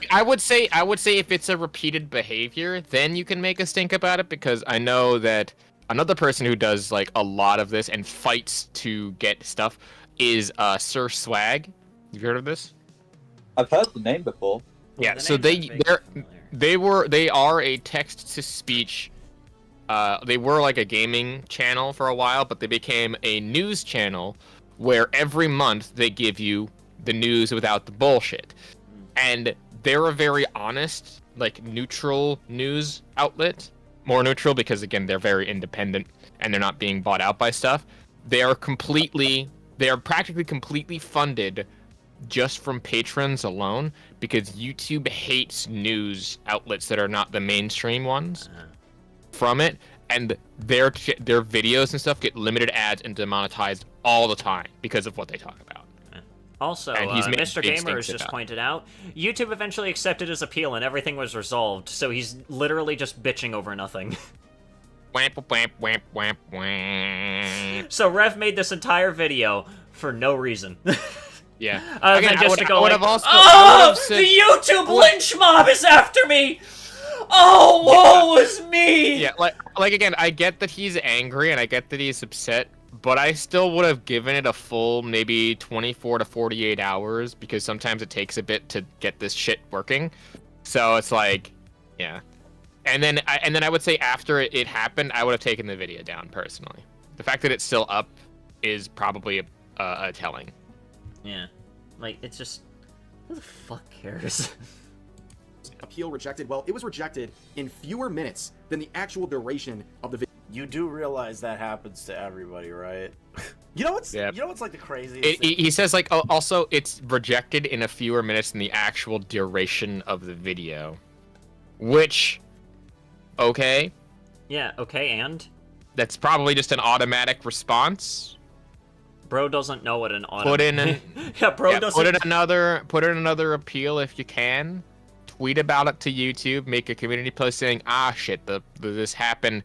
I would say if it's a repeated behavior, then you can make a stink about it because I know that another person who does like a lot of this and fights to get stuff is Sir Swag. You've heard of this? I've heard the name before. Yeah, the so they are a text to speech. They were like a gaming channel for a while, but they became a news channel where every month they give you the news without the bullshit. And they're a very honest, like neutral news outlet. More neutral because again, they're very independent and they're not being bought out by stuff. They are practically completely funded just from patrons alone because YouTube hates news outlets that are not the mainstream ones from it, and their videos and stuff get limited ads and demonetized all the time because of what they talk about. Also, Mr. Gamer has just pointed out, YouTube eventually accepted his appeal and everything was resolved, so he's literally just bitching over nothing. So Rev made this entire video for no reason. Yeah. Again, just to go like, said, the YouTube lynch mob is after me! Oh, woe is me! Yeah, like again, I get that he's angry and I get that he's upset, but I still would have given it a full maybe 24 to 48 hours because sometimes it takes a bit to get this shit working. So it's like, yeah. And then I would say after it happened, I would have taken the video down personally. The fact that it's still up is probably a telling. Yeah. Like, it's just... Who the fuck cares? Appeal rejected. Well, it was rejected in fewer minutes than the actual duration of the video. You do realize that happens to everybody, right? You know what's like the craziest thing? He says like, oh, also it's rejected in a fewer minutes than the actual duration of the video, which, okay. Yeah. Okay. And that's probably just an automatic response. Bro doesn't know what an Put in another appeal if you can. Tweet about it to YouTube. Make a community post saying, "Ah, shit, this happened,"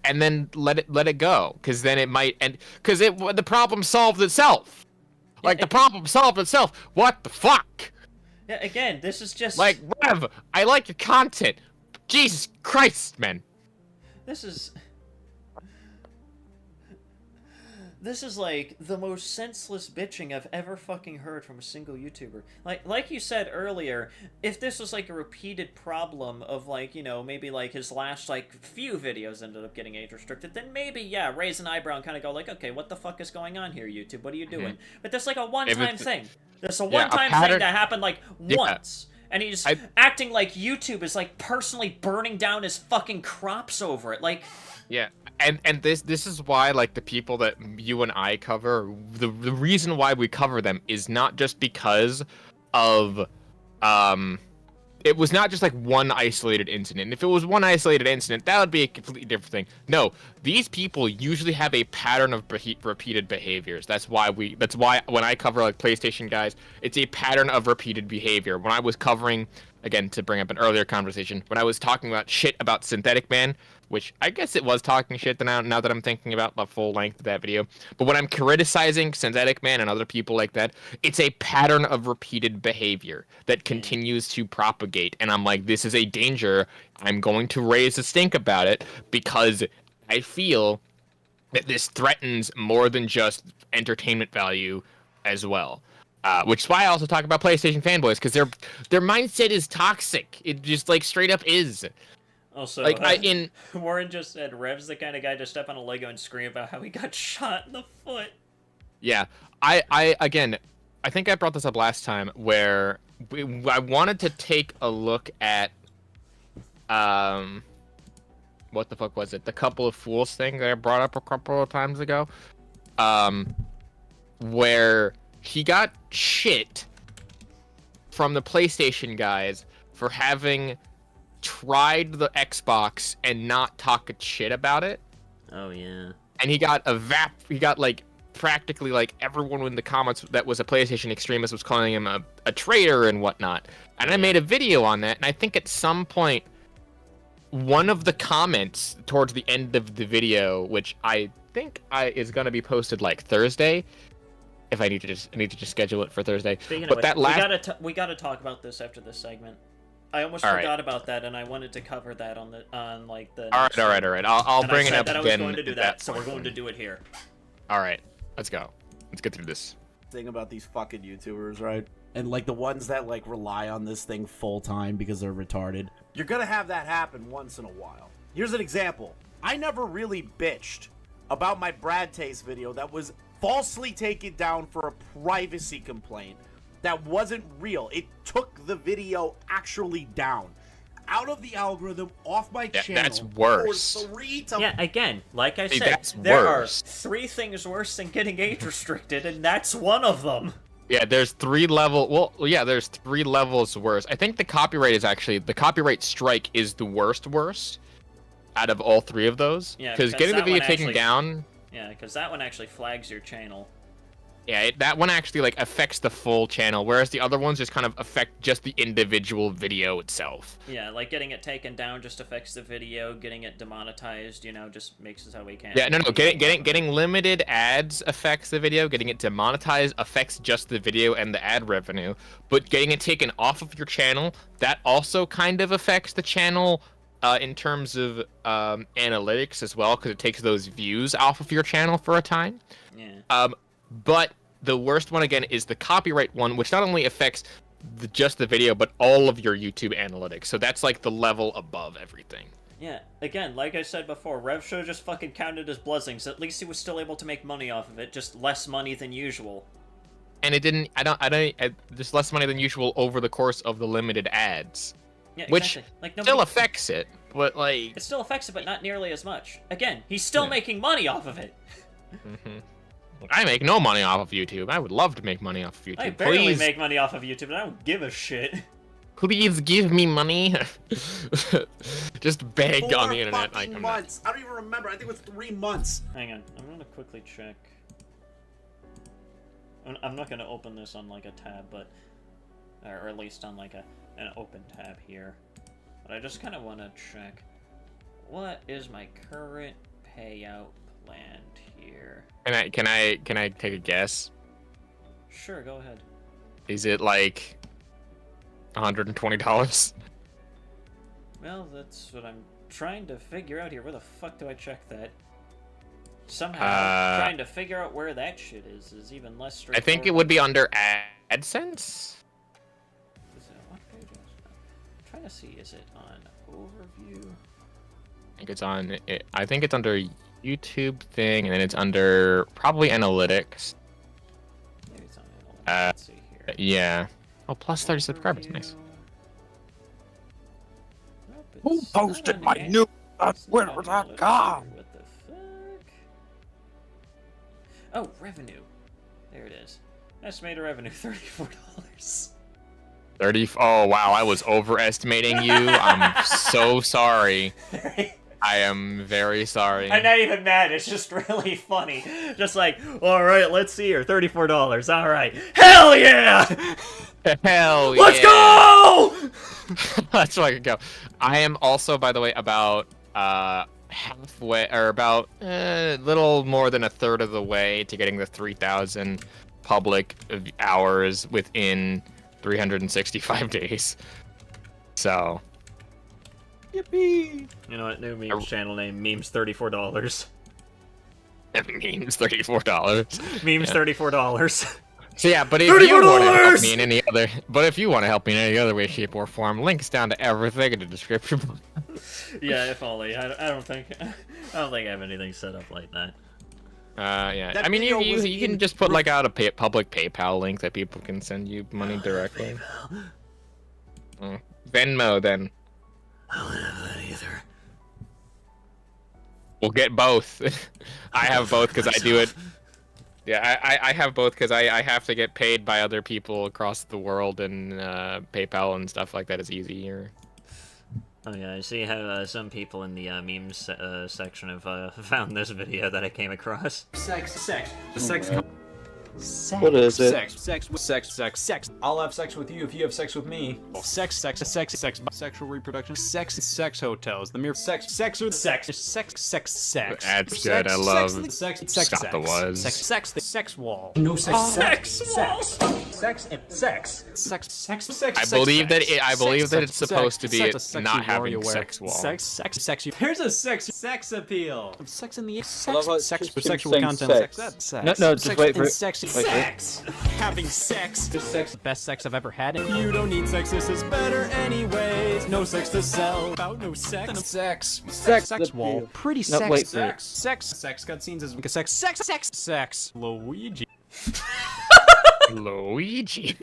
and then let it go. Because then it might because the problem solved itself. Like the problem solved itself. What the fuck? Yeah. Again, this is just like Rev. I like your content. Jesus Christ, man. This is like the most senseless bitching I've ever fucking heard from a single YouTuber. Like you said earlier, if this was like a repeated problem of like, you know, maybe like his last like few videos ended up getting age restricted, then maybe, yeah, raise an eyebrow and kind of go like, okay, what the fuck is going on here, YouTube? What are you doing? But there's like a one-time thing. There's a one-time thing that happened like once. And he's acting like YouTube is like personally burning down his fucking crops over it. Like... Yeah, and this is why like the people that you and I cover, the reason why we cover them is not just because of it was not just like one isolated incident. If it was one isolated incident, that would be a completely different thing. No, these people usually have a pattern of repeated behaviors. That's why when I cover like PlayStation guys, it's a pattern of repeated behavior. When I was covering, again, to bring up an earlier conversation, when I was talking about shit about Synthetic Man, which I guess it was talking shit now that I'm thinking about the full length of that video. But when I'm criticizing Synthetic Man and other people like that, it's a pattern of repeated behavior that continues to propagate. And I'm like, this is a danger. I'm going to raise a stink about it because I feel that this threatens more than just entertainment value as well. Which is why I also talk about PlayStation fanboys, because their mindset is toxic. It just like straight up is. Also, like Warren just said Rev's the kind of guy to step on a Lego and scream about how he got shot in the foot. Yeah, I again, I think I brought this up last time where I wanted to take a look at what the fuck was it? The couple of fools thing that I brought up a couple of times ago, where he got shit from the PlayStation guys for having tried the Xbox and not talk shit about it. Oh yeah. And he got like practically like everyone in the comments that was a PlayStation extremist was calling him a traitor and whatnot. And I made a video on that, and I think at some point one of the comments towards the end of the video, which I think is gonna be posted like Thursday, if I need to just schedule it for Thursday. Speaking but of that which, we gotta talk about this after this segment. I almost All forgot right. about that, and I wanted to cover that on the like the. All right. I'll bring it up that again. I was going to do that, so we're going to do it here. All right, let's go. Let's get through this. Thing about these fucking YouTubers, right? And like the ones that like rely on this thing full time because they're retarded. You're gonna have that happen once in a while. Here's an example. I never really bitched about my Brad Taste video that was falsely taken down for a privacy complaint that wasn't real. It took the video actually down out of the algorithm, off my channel. That's worse. For 3 to Yeah, again, like I See, said, that's there worse. are 3 things worse than getting age restricted, and that's one of them. Yeah, there's 3 there's 3 levels worse. I think the copyright strike is the worst out of all 3 of those. Yeah, because getting the that video one taken actually- down. Yeah, because that one actually flags your channel. Yeah, that one actually like affects the full channel, whereas the other ones just kind of affect just the individual video itself. Yeah, like getting it taken down just affects the video. Getting it demonetized, just makes it so we can't. Yeah, no. Getting limited ads affects the video. Getting it demonetized affects just the video and the ad revenue. But getting it taken off of your channel, that also kind of affects the channel in terms of analytics as well, because it takes those views off of your channel for a time. Yeah. But the worst one again is the copyright one, which not only affects just the video, but all of your YouTube analytics. So that's like the level above everything. Yeah, again, like I said before, RevShow just fucking counted as blessings. At least he was still able to make money off of it, just less money than usual. And it didn't. Just less money than usual over the course of the limited ads, Yeah, which exactly. Like, still affects it. But like, it still affects it, but not nearly as much. Again, he's still making money off of it. I make no money off of YouTube. I would love to make money off of YouTube. I barely Please, make money off of YouTube, and I don't give a shit. please give me money. Just beg 4 on the internet. fucking months. I don't even remember. I think it was 3 months. Hang on, I'm gonna quickly check. I'm not gonna open this on like a tab, but or at least on like an open tab here. But I just kind of want to check what is my current payout plan here. Can I take a guess? Sure, go ahead. Is it like $120? Well, that's what I'm trying to figure out here. Where the fuck do I check that? Somehow, trying to figure out where that shit is even less I straightforward. think it would be under AdSense. Is it what page is it? I'm trying to see. Is it on overview? I think it's under YouTube thing, and then it's under probably analytics. Maybe it's on analytics. Let's see here. Yeah. Oh, plus 30 subscribers. Nice. Nope, Who it's not posted on my an- new on it's not on Twitter.com? analytics. What the fuck? Oh, revenue. There it is. Estimated revenue, $34. 30. Oh, wow. I was overestimating you. I'm so sorry. I am very sorry. I'm not even mad. It's just really funny. Just like, all right, let's see here. $34. All right. Hell yeah! Hell yeah. Let's go! That's where I could go. I am also, by the way, about halfway, or about a little more than a third of the way to getting the 3,000 public hours within 365 days. So. Yippee! You know what? New memes channel name, memes $34. Memes $34. Memes $34. So yeah, but if you want to help $34! me in any other, way, shape, or form, links down to everything in the description. Yeah, if only. I don't think I have anything set up like that. Yeah. That I mean, video was you can in- just put like out a public PayPal link that people can send you money directly. Venmo, then. I don't have that either. We'll get both. I have both because I do it. Yeah, I have both because I have to get paid by other people across the world, and PayPal and stuff like that is easier. Oh yeah, I see how some people in the memes section have found this video that I came across. Sex. What is it? Sex. I'll have sex with you if you have sex with me. Sex, sexual reproduction, sex hotels, the mere sex, or sex. That's good. I love sex, Scott the Was. sex wall. No sex. Sex. I believe that it's supposed to be not having sex wall. Sex. There's a sex appeal. Sex in the I love how it's sex just for him sexual saying content. sex. No, just wait for it. Sex. Wait for it. Sex. Having sex. Sex. Best sex I've ever had. You don't need sex. This is better anyways. No sex to sell. About no sex. Sex wall. appeal. Pretty No, sex. wait for it. Sex cutscenes is sex. Luigi. Luigi.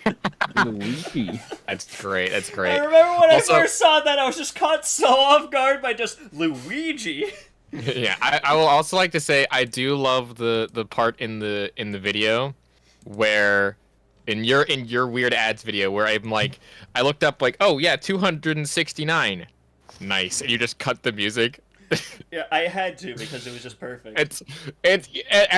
Luigi. That's great. That's I great. remember when Also- I first saw that, I was just caught so off guard by just Luigi. Yeah, I will also like to say I do love the part in the video where in your weird ads video where I'm like I looked up like, oh yeah, 269. Nice. And you just cut the music. Yeah, I had to because it was just perfect. It's and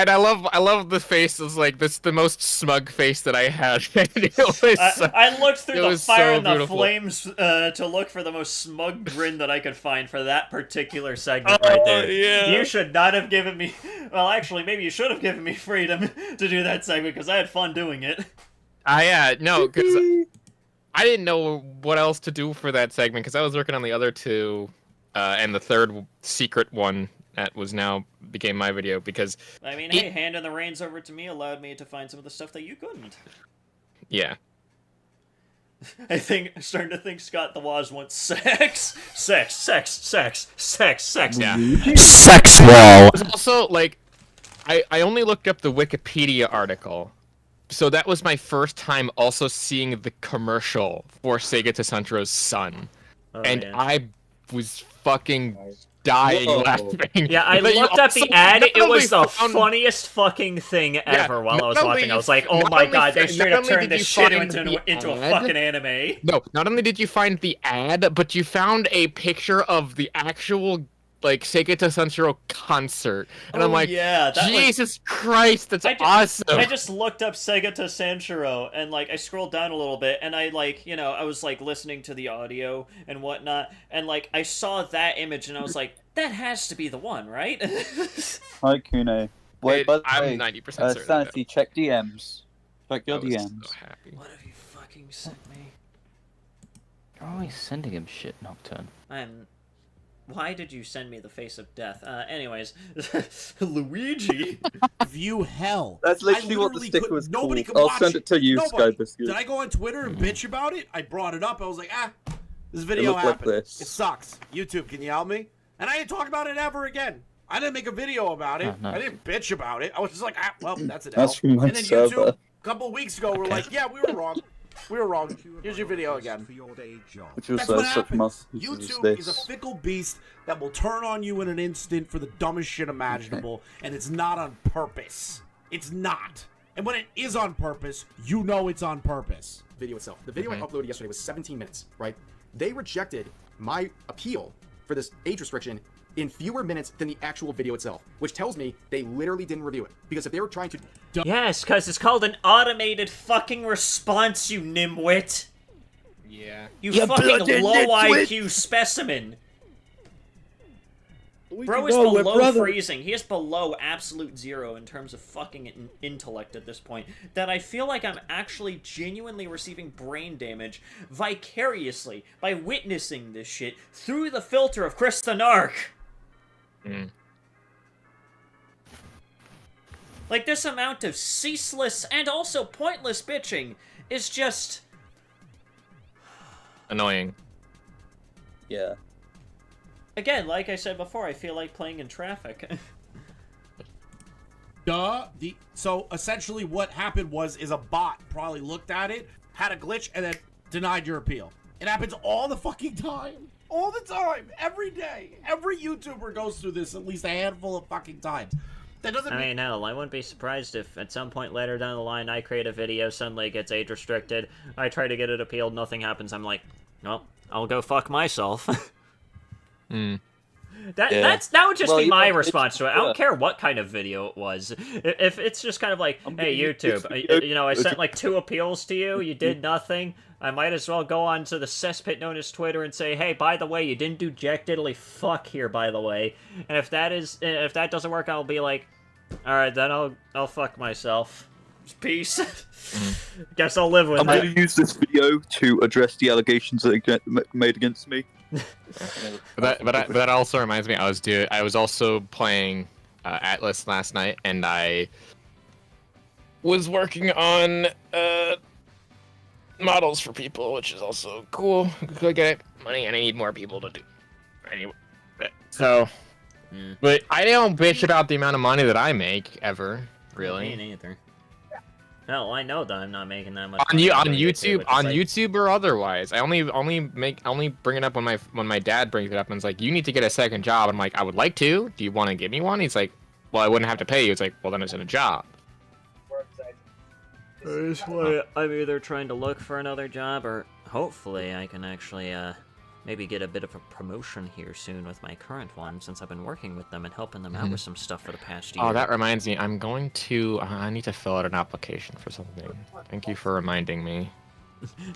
I love the face. It's like this the most smug face that I had. It was so- I looked it through the was fire so and the beautiful. flames to look for the most smug grin that I could find for that particular segment right there. yeah. You should not have given me... Well, actually, maybe you should have given me freedom to do that segment because I had fun doing it. No, because I didn't know what else to do for that segment because I was working on the other two, and the third secret one that was now became my video because I mean, hey, handing the reins over to me allowed me to find some of the stuff that you couldn't. yeah. I'm starting to think Scott the Waz wants sex. Sex. Yeah. Sex wall. It was also like I only looked up the Wikipedia article. So that was my first time also seeing the commercial for Sega Tassantro's Son. Oh, and yeah. I was fucking dying Whoa. Yeah, laughing. I But you looked up also the ad. not It was only the found- funniest fucking thing ever while I was not only watching. I you- was like, oh not my only god, they not straight up only turned did this you shit find into a the ad- fucking anime. No, not only did you find the ad, but you found a picture of the actual like Sega Tassanro concert. And I'm Oh, like, yeah, that was- Jesus Christ, that's I awesome. I just looked up Sega to Sanshiro and like I scrolled down a little bit and I like I was like listening to the audio and whatnot and like I saw that image and I was like that has to be the one, right? Hi, Kune. Wait, by the I'm way, 90% certain. of that. Sanity, check DMs. Check I your was DMs. so happy. What have you fucking sent me? You're always sending him shit, Nocturne. Why did you send me the face of death? Anyways, Luigi. View hell. That's literally what the literally sticker could- was Nobody called. could I'll watch send it to you, Nobody. Sky Biscuit. Did I go on Twitter and bitch about it? I brought it up. I was like, this video looked like happened. this. It sucks. YouTube, can you help me? And I didn't talk about it ever again. I didn't make a video about it. Oh, nice. I didn't bitch about it. I was just like, well, that's an That's L. from my And then server. YouTube, a couple of weeks ago, were like, yeah, we were wrong. We were wrong. Here's your video again. Which was That's what such happens. must YouTube is a fickle beast that will turn on you in an instant for the dumbest shit imaginable, and it's not on purpose. It's not. And when it is on purpose, you know it's on purpose. Video itself. The video I uploaded yesterday was 17 minutes, right? They rejected my appeal for this age restriction in fewer minutes than the actual video itself, which tells me they literally didn't review it. Because if they were trying to... Yes, because it's called an automated fucking response, you nimwit. Yeah. You You fucking bloody low nitwit. IQ specimen. Bro is No, we're below brothers. freezing. He is below absolute zero in terms of fucking intellect at this point. That I feel like I'm actually genuinely receiving brain damage vicariously by witnessing this shit through the filter of Chris the Narc. Like, this amount of ceaseless and also pointless bitching is just... Annoying. Yeah. Again, like I said before, I feel like playing in traffic. duh. So essentially what happened is a bot probably looked at it, had a glitch, and then denied your appeal. It happens all the fucking time. All the time. Every day. Every YouTuber goes through this at least a handful of fucking times. That doesn't I mean, hell, I wouldn't be surprised if at some point later down the line I create a video, suddenly it gets age restricted, I try to get it appealed, nothing happens, I'm like, well, I'll go fuck myself. That would just be my response to it. I don't care what kind of video it was. If it's just kind of like, hey, YouTube, I sent like 2 appeals to you, you did nothing, I might as well go on to the cesspit known as Twitter and say, hey, by the way, you didn't do jack diddly fuck here, by the way. And if that doesn't work, I'll be like, alright, then I'll fuck myself. Peace. Guess I'll live with it. I'm going to use this video to address the allegations that get made against me. But that also reminds me, I was also playing Atlas last night, and I was working on models for people, which is also cool. I get money, and I need more people to do. Anyway, so, but I don't bitch about the amount of money that I make ever, really. Me neither. Hell, I know that I'm not making that much On money YouTube, on like... YouTube or otherwise. I only bring it up when my dad brings it up and it's like, you need to get a second job. I'm like, I would like to. Do you want to give me one? He's like, well, I wouldn't have to pay you. It's like, well, then it's in a job. That's why I'm either trying to look for another job, or hopefully I can actually maybe get a bit of a promotion here soon with my current one, since I've been working with them and helping them out with some stuff for the past year. Oh, that reminds me. I'm going to. I need to fill out an application for something. Thank you for reminding me.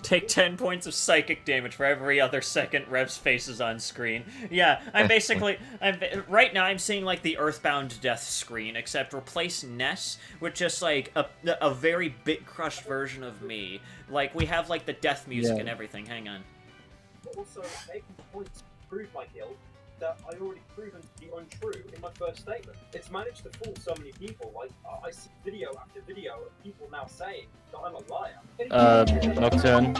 Take 10 points of psychic damage for every other second Rev's face is on screen. Yeah, right now I'm seeing like the Earthbound Death screen, except replace Ness with just like a very bit crushed version of me. Like we have like the death music and everything. Hang on. Also, making points to prove my guilt that I already proven to be untrue in my first statement. It's managed to fool so many people. Like I see video after video of people now saying that I'm a liar. Nocturne.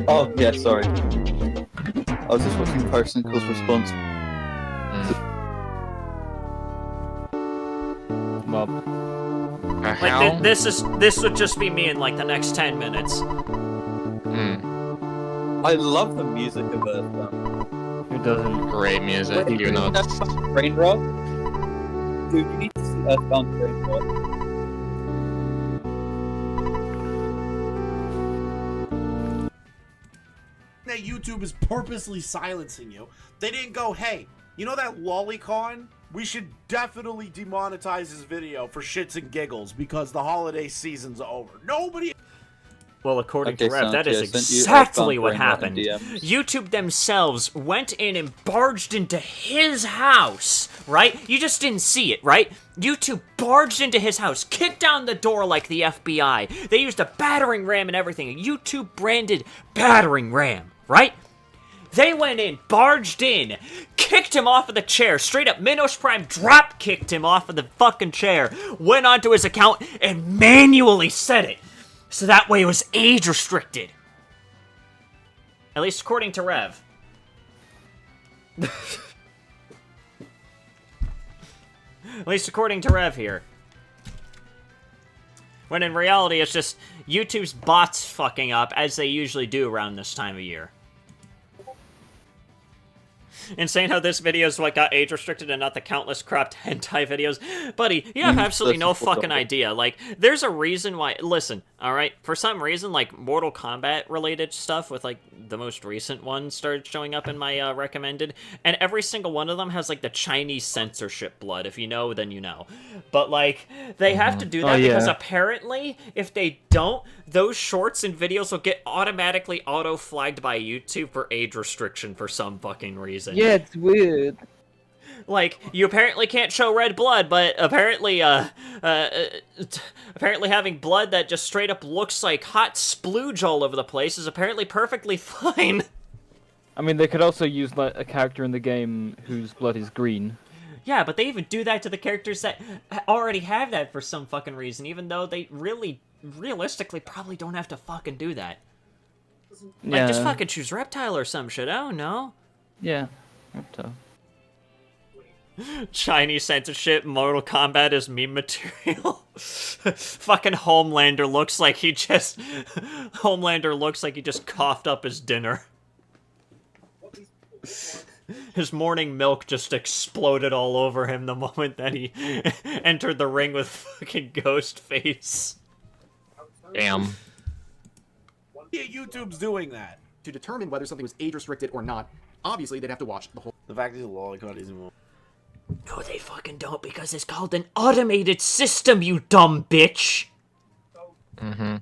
Oh, yeah, sorry. I was just watching Parasyncle's response. Mob. Like, this would just be me in, like, the next 10 minutes. I love the music of Earthbound. Who doesn't? Great music, even though it's... Brain rot? Dude, you need to see Earthbound Brain rot. That YouTube is purposely silencing you. They didn't go, hey, you know that lolicon? We should definitely demonetize his video for shits and giggles because the holiday season's over. Nobody... Well, according to Rev, that is exactly what happened. YouTube themselves went in and barged into his house, right? You just didn't see it, right? YouTube barged into his house, kicked down the door like the FBI. They used a battering ram and everything. A YouTube branded battering ram, right? They went in, barged in, kicked him off of the chair, straight up Minos Prime drop kicked him off of the fucking chair, went onto his account and manually set it. So that way it was age restricted. At least according to Rev. At least according to Rev here. When in reality it's just YouTube's bots fucking up, as they usually do around this time of year. Insane how this video is what got age restricted and not the countless cropped hentai videos. Buddy, you have absolutely no fucking idea. Like, there's a reason why... Listen, alright? For some reason, like, Mortal Kombat related stuff with, like, the most recent one started showing up in my recommended. And every single one of them has, like, the Chinese censorship blood. If you know, then you know. But, like, they have to do that because apparently, if they don't, those shorts and videos will get automatically auto-flagged by YouTube for age restriction for some fucking reason. Yeah, it's weird. Like, you apparently can't show red blood, but apparently, apparently having blood that just straight up looks like hot splooge all over the place is apparently perfectly fine. I mean, they could also use, like, a character in the game whose blood is green. Yeah, but they even do that to the characters that already have that for some fucking reason, even though they realistically probably don't have to fucking do that. Like, just fucking choose Reptile or some shit, I don't know. Yeah, Reptile. Chinese censorship, Mortal Kombat is meme material. Fucking Homelander looks like he just coughed up his dinner. His morning milk just exploded all over him the moment that he entered the ring with fucking Ghostface. Damn. Yeah, YouTube's doing that. To determine whether something was age restricted or not, obviously they'd have to watch the whole. The fact that the lollipop isn't more. No, they fucking don't, because it's called an automated system, you dumb bitch! Mm-hmm.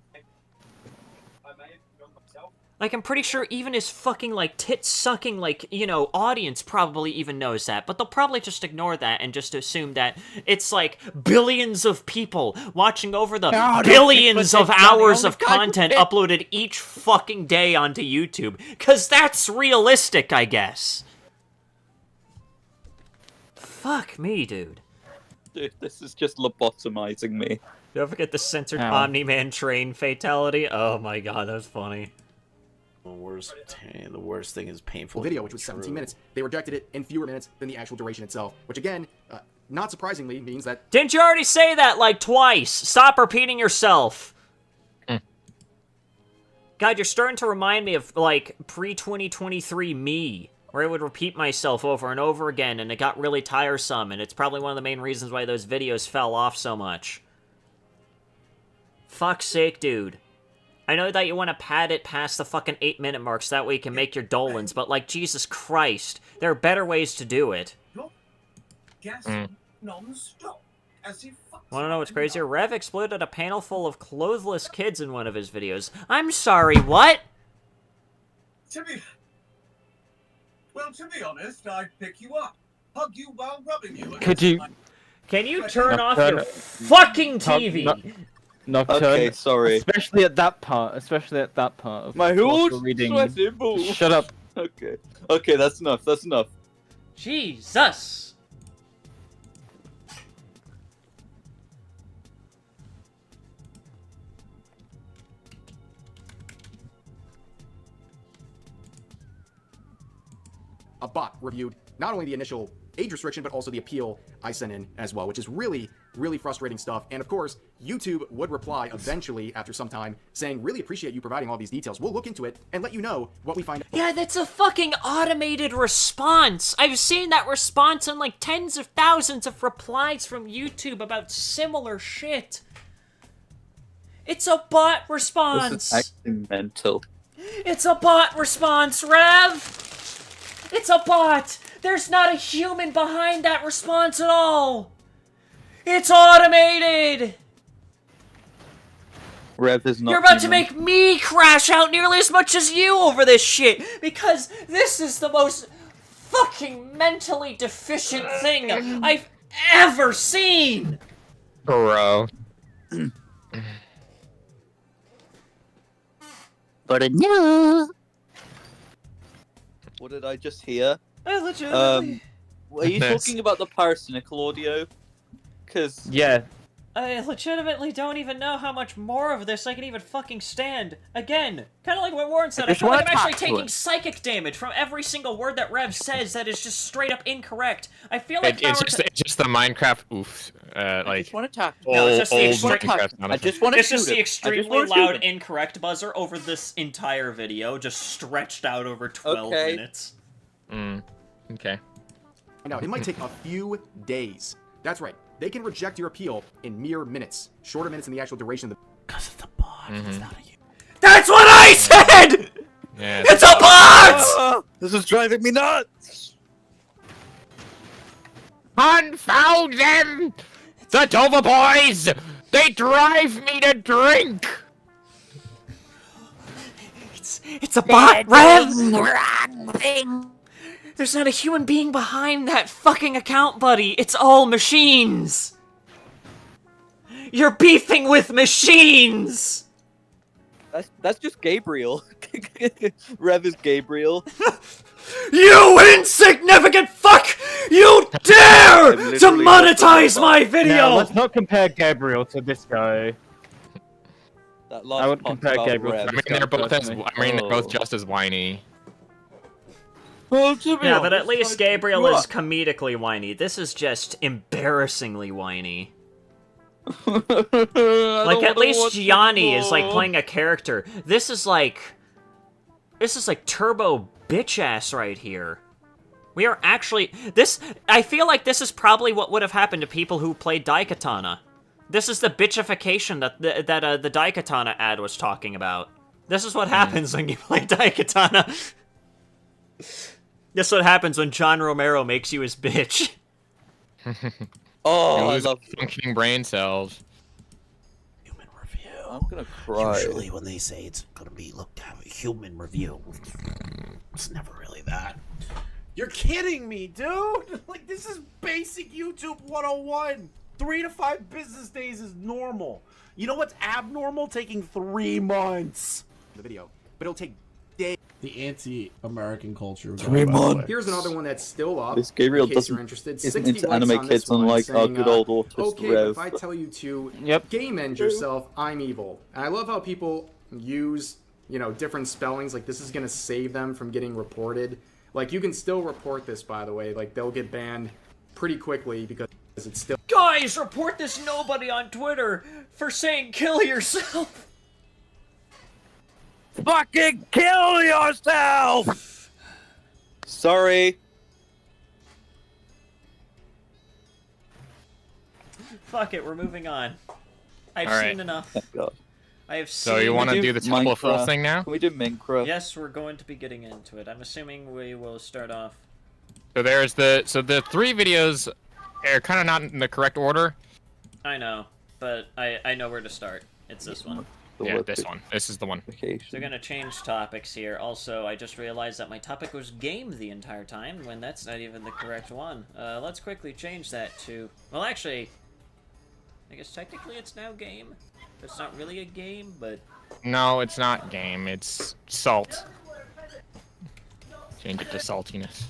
Like, I'm pretty sure even his fucking, like, tit-sucking, like, you know, audience probably even knows that, but they'll probably just ignore that and just assume that it's, like, billions of people watching over the billions of hours of content uploaded each fucking day onto YouTube, because that's realistic, I guess. Fuck me, dude. Dude, this is just lobotomizing me. Don't forget the censored Omni-Man train fatality. Oh my god, that's funny. The worst thing is painful. Video, which was 17 minutes. They rejected it in fewer minutes than the actual duration itself, which again, not surprisingly, means that. Didn't you already say that like twice? Stop repeating yourself. God, you're starting to remind me of like pre-2023 me, where I would repeat myself over and over again, and it got really tiresome, and it's probably one of the main reasons why those videos fell off so much. Fuck's sake, dude. I know that you want to pad it past the fucking 8-minute mark so that way you can make your Dolans, but like, Jesus Christ, there are better ways to do it. Non-stop. Wanna know what's crazier? Rev exploited a panel full of clothless kids in one of his videos. I'm sorry, what? To be honest, I'd pick you up, hug you while rubbing you. Can you turn off your fucking TV? Nocturne. Okay, sorry. Especially at that part. Of my who's reading. sweating. Shut up. Okay. Okay, that's enough. That's enough. Jesus. A bot reviewed not only the initial age restriction, but also the appeal I sent in as well, which is really, really frustrating stuff. And of course, YouTube would reply eventually after some time saying, really appreciate you providing all these details. We'll look into it and let you know what we find out. Yeah, that's a fucking automated response. I've seen that response in like tens of thousands of replies from YouTube about similar shit. It's a bot response. This is actually mental. It's a bot response, Rev! It's a bot! There's not a human behind that response at all! It's automated! Rev is not You're about to human. make me crash out nearly as much as you over this shit! Because this is the most fucking mentally deficient thing I've ever seen! Bro. But no. What did I just hear? I legitimately... Are you talking about the Parasinical audio? Because... Yeah. I legitimately don't even know how much more of this I can even fucking stand. Again, kind of like what Warren said, I feel like I'm actually taking psychic damage from every single word that Rev says that is just straight up incorrect. I feel like It's just the Minecraft oof. I Like, just want to talk. No, it's just the old extreme- Minecraft sound I effect. just want to It's just the extremely loud, in. incorrect buzzer over this entire video, just stretched out over 12 minutes. Okay. Now, it might take a few days. That's right. They can reject your appeal in mere minutes. Shorter minutes than the actual duration of the... Because it's a bot. It's not a human. That's what I said! Yeah. It's a bot! This is driving me nuts! Confound them! The Dover boys! They drive me to drink! It's a bot, Rev! There's not a human being behind that fucking account, buddy. It's all machines. You're beefing with machines! That's just Gabriel. Rev is Gabriel. You insignificant fuck! You dare to monetize my video! Now, let's not compare Gabriel to this guy. That I would compare Gabriel to I mean, they're both just as whiny. Well, to be Yeah, but at honest, least I- Gabriel is comedically whiny. This is just embarrassingly whiny. Like, at least Gianni is, like, playing a character. This is like turbo bitch-ass right here. We are actually... I feel like this is probably what would have happened to people who played Daikatana. This is the bitchification that the Daikatana ad was talking about. This is what happens when you play Daikatana. This is what happens when John Romero makes you his bitch. Oh, You I lose love. functioning brain cells. Human review. I'm gonna cry. Usually when they say it's gonna be looked at a human review, it's never really that. You're kidding me, dude! Like, this is basic YouTube 101. 3 to 5 business days is normal. You know what's abnormal? Taking 3 months. The video, but it'll take days. The anti-American culture. 3 months. Here's another one that's still up. This Gabriel in case you're doesn't interested. isn't 60 into likes anime on this kids one unlike our saying, good old autist okay, Rev. if I tell you to Yep. game end yourself, I'm evil. And I love how people use, different spellings. Like, this is gonna save them from getting reported. Like, you can still report this, by the way. Like, they'll get banned pretty quickly because it's still... Guys, report this nobody on Twitter for saying kill yourself! Fucking kill yourself! Sorry. Fuck it, we're moving on. I've All right. seen enough. Thank God. I have seen... So you want to do the Temple of Fools Minecraft? thing now? Can we do Minecraft? Yes, we're going to be getting into it. I'm assuming we will start off. So the 3 videos are kind of not in the correct order. I know, but I know where to start. It's this one. The Yeah, word this one. This is the one. vacation. So we're gonna change topics here. Also, I just realized that my topic was game the entire time, when that's not even the correct one. Let's quickly change that to... Well, actually, I guess technically it's now game. It's not really a game, but... No, it's not game. It's salt. Change it to saltiness.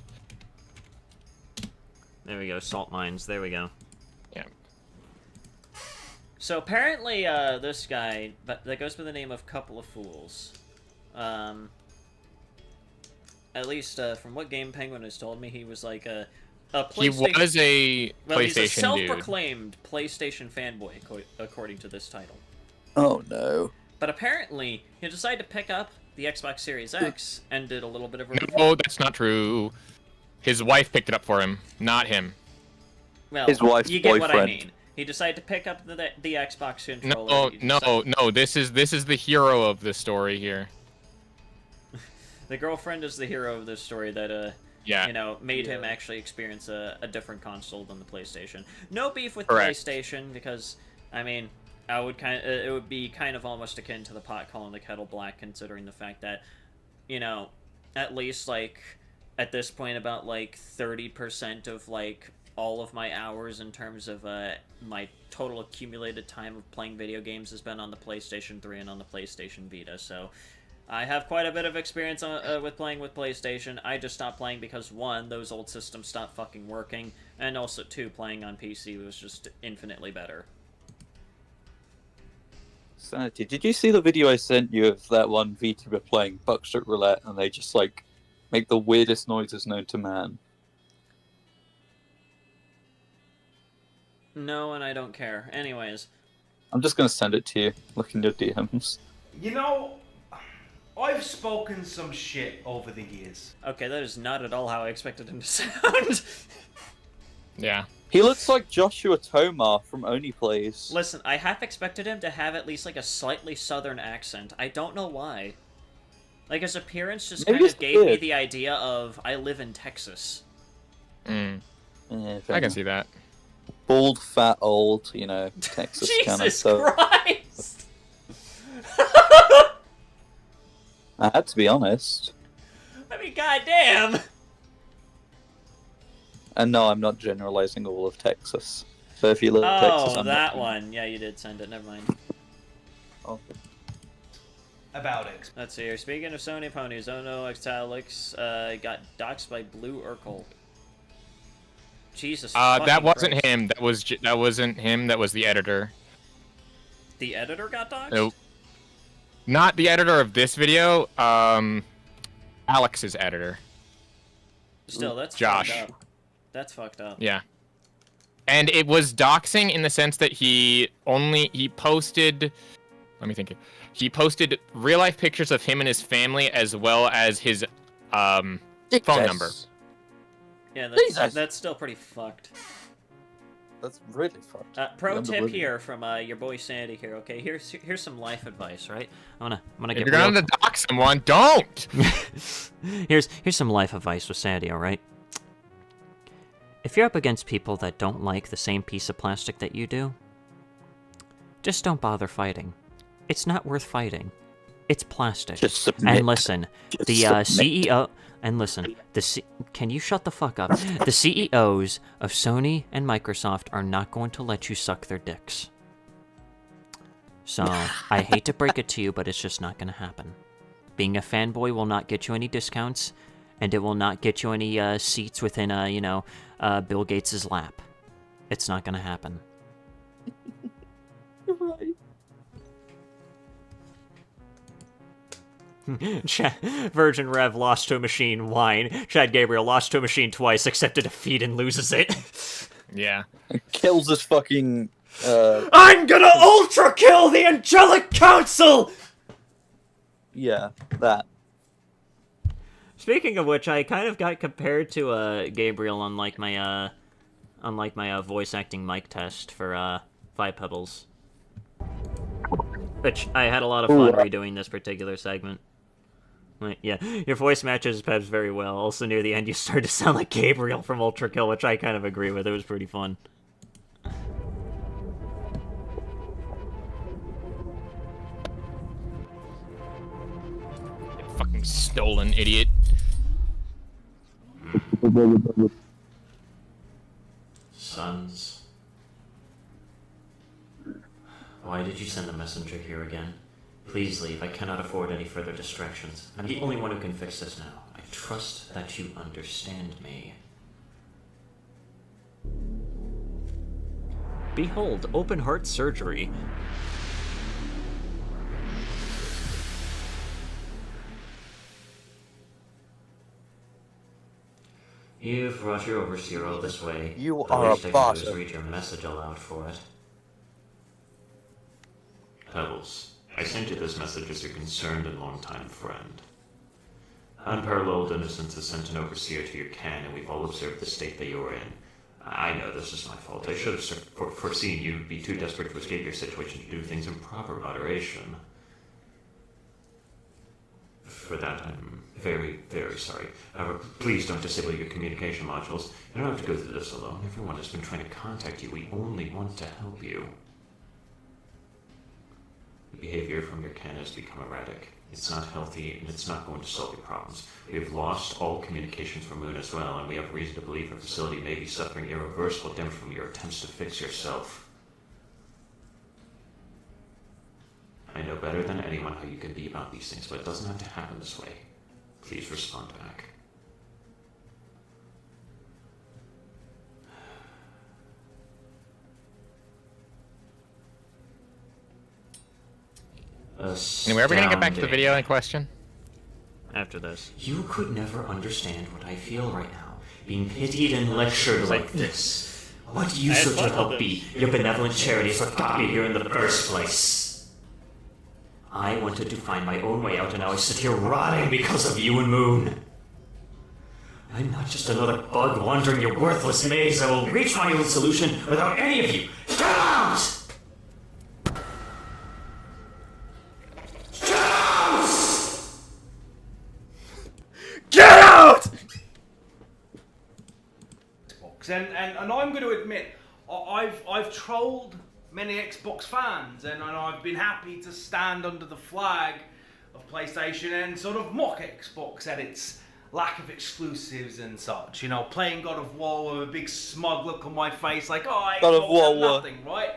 There we go, salt mines. There we go. Yeah. So apparently, this guy that goes by the name of Couple of Fools. At least from what Game Penguin has told me, he was like a He PlayStation. was a Well, he's a PlayStation dude. self-proclaimed PlayStation fanboy, according to this title. Oh no. But apparently, he decided to pick up the Xbox Series X and did a little bit of a No, that's not true. His wife picked it up for him, not him. Well, His wife's you get what I boyfriend. mean. He decided to pick up the Xbox controller. No. This is the hero of this story here. The girlfriend is the hero of this story that Yeah. made him actually experience a different console than the PlayStation. No beef with Correct. PlayStation because, I mean, it would be kind of almost akin to the pot calling the kettle black, considering the fact that, at least like at this point about like 30% of like all of my hours in terms of my total accumulated time of playing video games has been on the PlayStation 3 and on the PlayStation Vita. So I have quite a bit of experience with playing with PlayStation. I just stopped playing because, 1, those old systems stopped fucking working, and also 2, playing on PC was just infinitely better. Sanity, did you see the video I sent you of that one VTuber playing Buckshot Roulette and they just like make the weirdest noises known to man? No, and I don't care. Anyways. I'm just gonna send it to you. Look in your DMs. You know, I've spoken some shit over the years. Okay, that is not at all how I expected him to sound. Yeah. He looks like Joshua Tomar from Only Plays. Listen, I half expected him to have at least like a slightly southern accent. I don't know why. Like, his appearance just Maybe kind of it's gave me good. the idea of, I live in Texas. Mm. Yeah, I can see that. Bald, fat, old, Texas kind of Jesus stuff. Christ! I had to be honest. I mean, goddamn! And no, I'm not generalizing all of Texas. So if you live in Texas, Oh, I'm that not... one. Yeah, you did send it. Never mind. Oh. About it. Let's see here. Speaking of Sony ponies, oh no, Extalix got doxxed by Blue Urkel. Jesus. That fucking wasn't Christ. him. That wasn't him. That was the editor. The editor got doxxed? Nope. Not the editor of this video. Alex's editor. Still, that's Josh. fucked up. That's fucked up. Yeah. And it was doxing in the sense that he posted, let me think. He posted real life pictures of him and his family as well as his phone number. Yeah, Jesus. that's still pretty fucked. That's really fucked. Pro Beyond tip oblivion. here from your boy Sandy here. Okay, here's some life advice, right? I'm gonna If get you're going to dox someone, don't. here's some life advice with Sandy. All right. If you're up against people that don't like the same piece of plastic that you do, just don't bother fighting. It's not worth fighting. It's plastic. Just submit. And listen, Just the submit. CEO. And listen, can you shut the fuck up? The CEOs of Sony and Microsoft are not going to let you suck their dicks. So, I hate to break it to you, but it's just not going to happen. Being a fanboy will not get you any discounts, and it will not get you any seats within, Bill Gates' lap. It's not going to happen. You're right. Virgin Rev lost to a machine, whine. Chad Gabriel lost to a machine twice, accepts a defeat and loses it. Yeah. Kills his fucking. I'm gonna ultra kill the Angelic Council! Yeah, that. Speaking of which, I kind of got compared to Gabriel on like my voice acting mic test for 5 Pebbles. Which I had a lot of fun redoing this particular segment. Like, yeah, your voice matches Pebs very well. Also, near the end, you started to sound like Gabriel from Ultra Kill, which I kind of agree with. It was pretty fun. Fucking stolen idiot. Sons. Why did you send the messenger here again? Please leave. I cannot afford any further distractions. I'm the only one who can fix this now. I trust that you understand me. Behold, open heart surgery. You've brought your overseer all this way. You The are least a I can do bastard. is read your message aloud for it. Pebbles, I sent you this message as your concerned and longtime friend. Unparalleled innocence has sent an overseer to your can, and we've all observed the state that you're in. I know this is my fault. I should have foreseen you'd be too desperate to escape your situation to do things in proper moderation. For that, I'm very, very sorry. However, please don't disable your communication modules. You don't have to go through this alone. Everyone has been trying to contact you. We only want to help you. The behavior from your can has become erratic. It's not healthy, and it's not going to solve your problems. We have lost all communications from Moon as well, and we have reason to believe our facility may be suffering irreversible damage from your attempts to fix yourself. I know better than anyone how you can be about these things, but it doesn't have to happen this way. Please respond back. Anyway, are we gonna get back to the video in question? After this. You could never understand what I feel right now, being pitied and lectured like this. What use would your help be? Your benevolent charity is what got me here in the first place. I wanted to find my own way out, and now I sit here rotting because of you and Moon. I'm not just another bug wandering your worthless maze. I will reach my own solution without any of you. Get out! Get out! And I'm going to admit, I've trolled many Xbox fans, and I've been happy to stand under the flag of PlayStation and sort of mock Xbox at its lack of exclusives and such. You know, playing God of War with a big smug look on my face, like, oh, God of Xbox War, have nothing, right?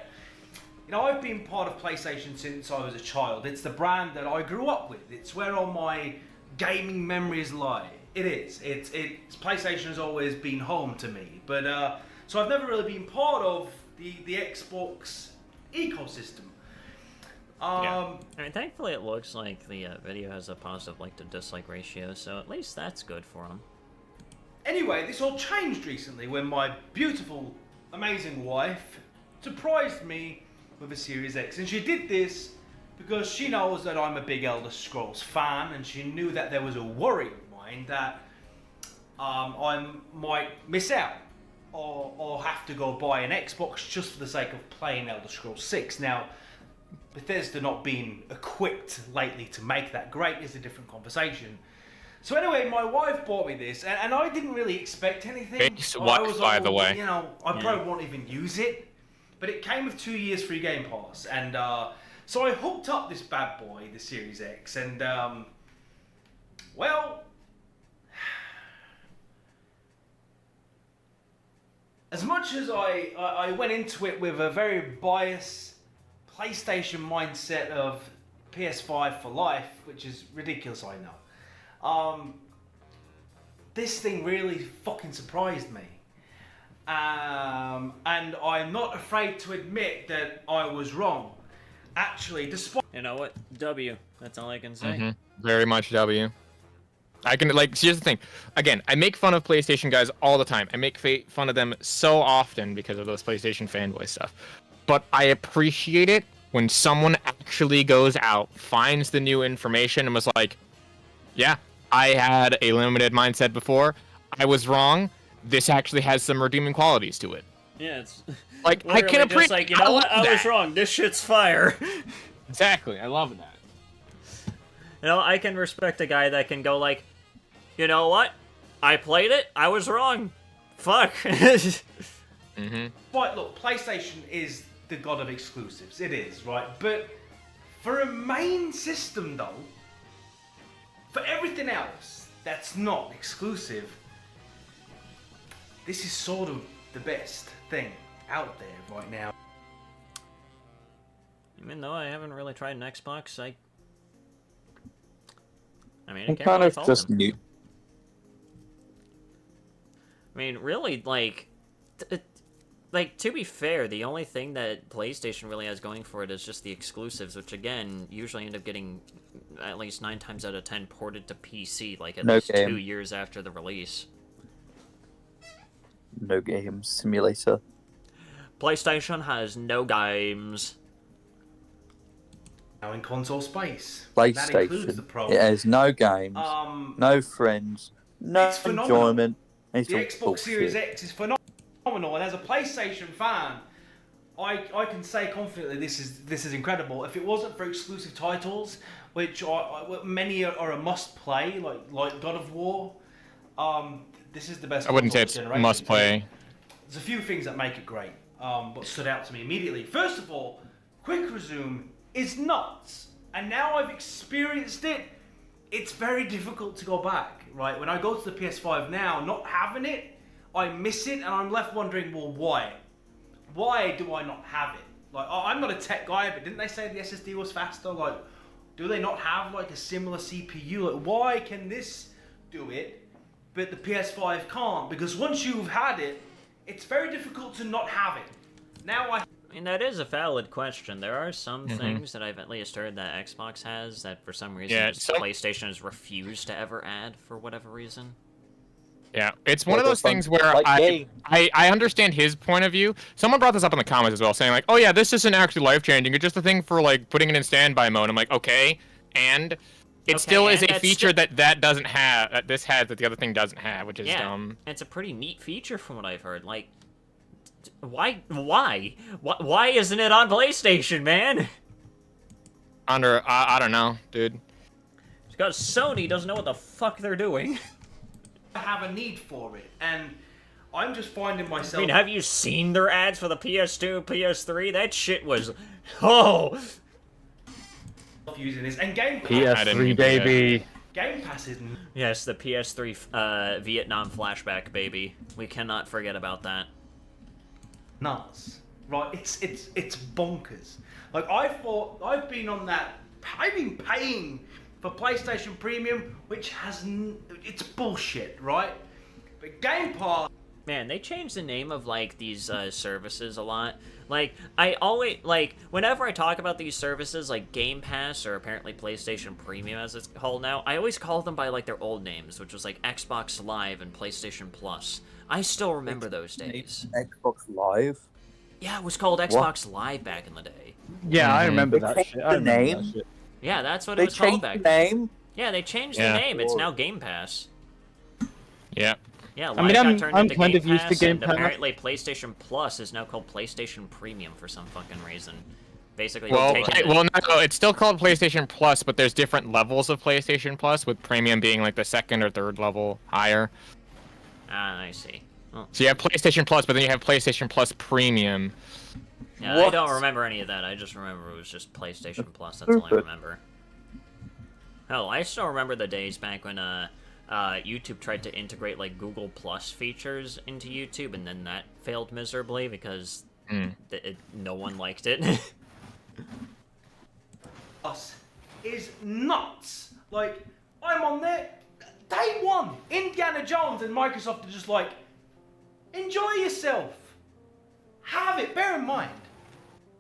You know, I've been part of PlayStation since I was a child. It's the brand that I grew up with. It's where all my gaming memories lie. It is. It's PlayStation has always been home to me. But so I've never really been part of the Xbox ecosystem. I mean, thankfully it looks like the video has a positive like to dislike ratio, so at least that's good for him. Anyway, this all changed recently when my beautiful, amazing wife surprised me with a Series X. And she did this because she knows that I'm a big Elder Scrolls fan, and she knew that there was a worry of mine that I might miss out or have to go buy an Xbox just for the sake of playing Elder Scrolls 6. Now, Bethesda not being equipped lately to make that great is a different conversation. So anyway, my wife bought me this, and I didn't really expect anything. It's I what, was by like, the well, way? you know, I probably won't even use it. But it came with 2 years free Game Pass, and so I hooked up this bad boy, the Series X, and well, as much as I went into it with a very biased PlayStation mindset of PS5 for life, which is ridiculous, I know. This thing really fucking surprised me. And I'm not afraid to admit that I was wrong. Actually, despite... You know what? W. That's all I can say. Very much W. I can, like, here's the thing. Again, I make fun of PlayStation guys all the time. I make fun of them so often because of those PlayStation fanboy stuff. But I appreciate it when someone actually goes out, finds the new information, and was like, yeah, I had a limited mindset before. I was wrong. This actually has some redeeming qualities to it. Yeah, it's like I can appreciate. Just like, you know what? I was wrong. This shit's fire. Exactly. I love that. You know, I can respect a guy that can go like, you know what? I played it. I was wrong. Fuck. But look, PlayStation is the god of exclusives. It is, right? But for a main system, though, for everything else that's not exclusive, this is sort of the best thing out there right now. Even though I haven't really tried an Xbox, I mean, I I'm can't kind really of fault just them. new. I mean, really, like, to be fair, the only thing that PlayStation really has going for it is just the exclusives, which again usually end up getting at least 9 times out of 10 ported to PC, like at least 2 years after the release. No game simulator. PlayStation has no games. Now in console space. That includes the PlayStation. Pro. It has no games, no friends, no It's phenomenal. enjoyment. It's The all Xbox bullshit. Series X is phenomenal, and as a PlayStation fan, I can say confidently this is incredible. If it wasn't for exclusive titles, which many are a must play, like God of War, this is the best. I wouldn't say console it's generation. must play. There's a few things that make it great, but stood out to me immediately. First of all, quick resume is nuts, and now I've experienced it. It's very difficult to go back, right? When I go to the PS5 now, not having it, I miss it, and I'm left wondering, well, why? Why do I not have it? Like, I'm not a tech guy, but didn't they say the SSD was faster? Like, do they not have, like, a similar CPU? Like, why can this do it, but the PS5 can't? Because once you've had it, it's very difficult to not have it. Now I mean, that is a valid question. There are some things that I've at least heard that Xbox has that for some reason PlayStation has refused to ever add for whatever reason. Yeah, it's one of those things where I understand his point of view. Someone brought this up in the comments as well, saying like, oh yeah, this isn't actually life-changing. It's just a thing for like putting it in standby mode. I'm like, okay, and it still is a feature that doesn't have, that this has that the other thing doesn't have, which is dumb. It's a pretty neat feature from what I've heard. Like, why isn't it on PlayStation, man? I don't know, dude. It's because Sony doesn't know what the fuck they're doing. have a need for it, and I'm just finding myself... I mean, have you seen their ads for the PS2, PS3? That shit was... using this, and Game Pass... PS3, baby! Game Pass is... Yes, the PS3 Vietnam flashback, baby. We cannot forget about that. Nuts. Right, it's bonkers. Like, I've been on that... I've been paying for PlayStation Premium, which has... It's bullshit, right? But Game Pass Man, they changed the name of, like, these services a lot. Like, I always, like, whenever I talk about these services, like Game Pass, or apparently PlayStation Premium as it's called now, I always call them by, like, their old names, which was, like, Xbox Live and PlayStation Plus. I still remember those days. Xbox Live? Yeah, it was called Xbox Live back in the day. Yeah, I remember They that changed shit. I the remember name? that shit. Yeah, that's what They it was called changed back the then. name? Yeah, they changed Yeah. the name. It's now Game Pass. Yeah. Yeah, Live I mean, got turned I'm into kind Game of used to Pass, Game and Pass. apparently PlayStation Plus is now called PlayStation Premium for some fucking reason. Basically, Well, they've taken no, it's still called PlayStation Plus, but there's different levels of PlayStation Plus, with Premium being like the second or third level higher. Ah, I see. Oh. So you have PlayStation Plus, but then you have PlayStation Plus Premium. Yeah, I don't remember any of that. I just remember it was just PlayStation Plus. That's all I remember. Hell, I still remember the days back when YouTube tried to integrate like Google Plus features into YouTube, and then that failed miserably because no one liked it. Us is nuts. Like, I'm on there. Day one, Indiana Jones and Microsoft are just like, enjoy yourself. Have it. Bear in mind,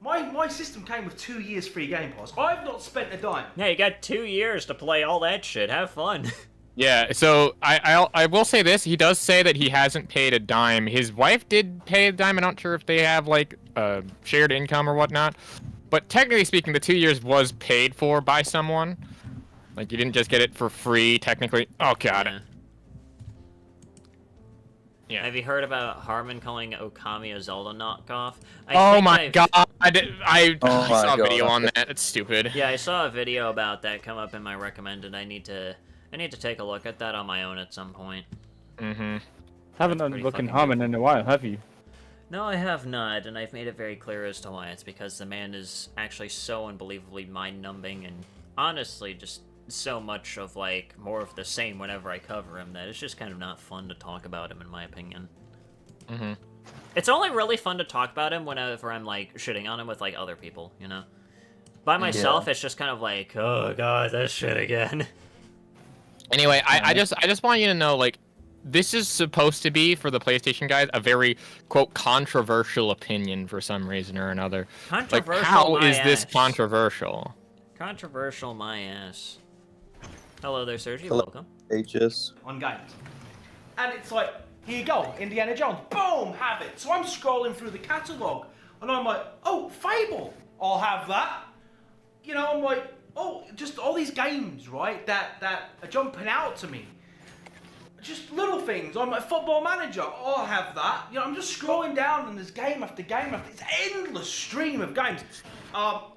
my system came with 2 years free Game Pass. I've not spent a dime. Yeah, you got 2 years to play all that shit. Have fun. Yeah, so I will say this. He does say that he hasn't paid a dime. His wife did pay a dime. I'm not sure if they have, like, shared income or whatnot. But technically speaking, the 2 years was paid for by someone. Like, you didn't just get it for free, technically. Oh, God. Yeah. Have you heard about Harmon calling Okami a Zelda knockoff? Oh my God! I saw a video on that. It's stupid. Yeah, I saw a video about that come up in my recommended. I need to take a look at that on my own at some point. Mm-hmm. Haven't done looking Harmon in a while, have you? No, I have not, and I've made it very clear as to why. It's because the man is actually so unbelievably mind-numbing, and honestly, just so much of, like, more of the same whenever I cover him that it's just kind of not fun to talk about him, in my opinion. Mm-hmm. It's only really fun to talk about him whenever I'm, like, shitting on him with, like, other people, you know? By myself, it's just kind of like, oh god, that shit again. Anyway, I just want you to know, like, this is supposed to be, for the PlayStation guys, a very, quote, controversial opinion for some reason or another. Controversial, like, how my is this ass. controversial? Controversial, my ass. Hello there, Sergi. Welcome. Aegis. On games. And it's like, here you go, Indiana Jones. Boom, have it. So I'm scrolling through the catalogue, and I'm like, oh, Fable. I'll have that. You know, I'm like, oh, just all these games, right, that are jumping out to me. Just little things. I'm a Football Manager. I'll have that. You know, I'm just scrolling down, and there's game after game after. It's an endless stream of games.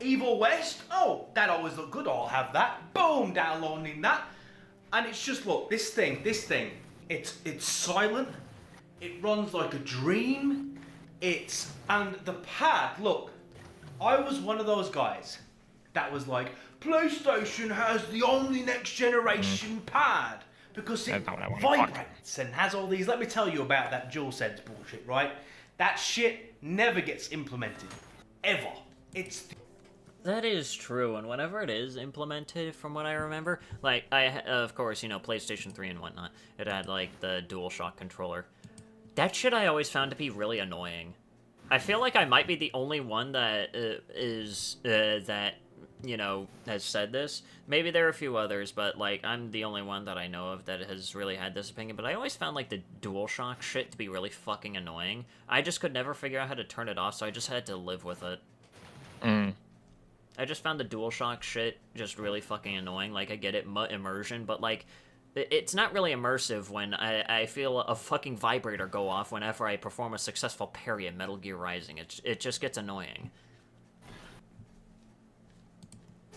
Evil West. Oh, that always looked good. I'll have that. Boom, downloading that. And it's just, look, this thing. It's silent. It runs like a dream. And the pad. Look, I was one of those guys that was like, PlayStation has the only next generation pad. Because it vibrates and has all these. Let me tell you about that DualSense bullshit, right? That shit never gets implemented. Ever. That is true, and whenever it is implemented, from what I remember, like, of course, you know, PlayStation 3 and whatnot, it had, like, the DualShock controller. That shit I always found to be really annoying. I feel like I might be the only one that that, you know, has said this. Maybe there are a few others, but, like, I'm the only one that I know of that has really had this opinion, but I always found, like, the DualShock shit to be really fucking annoying. I just could never figure out how to turn it off, so I just had to live with it. I just found the DualShock shit just really fucking annoying. Like, I get it, immersion, but, like, it's not really immersive when I feel a fucking vibrator go off whenever I perform a successful parry in Metal Gear Rising. It just gets annoying.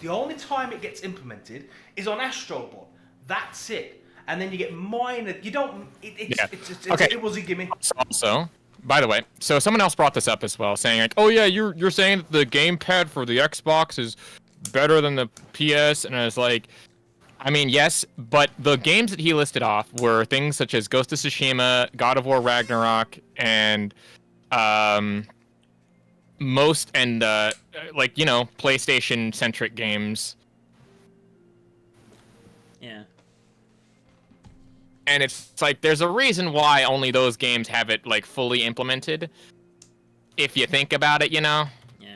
The only time it gets implemented is on Astrobot. That's it. And then you get minor. You don't. It was a gimmick. Also, by the way, so someone else brought this up as well, saying like, "Oh yeah, you're saying that the gamepad for the Xbox is better than the PS," and I was like, I mean, yes, but the games that he listed off were things such as Ghost of Tsushima, God of War Ragnarok, and like, you know, PlayStation centric games. Yeah. And it's like there's a reason why only those games have it like fully implemented. If you think about it, you know. Yeah.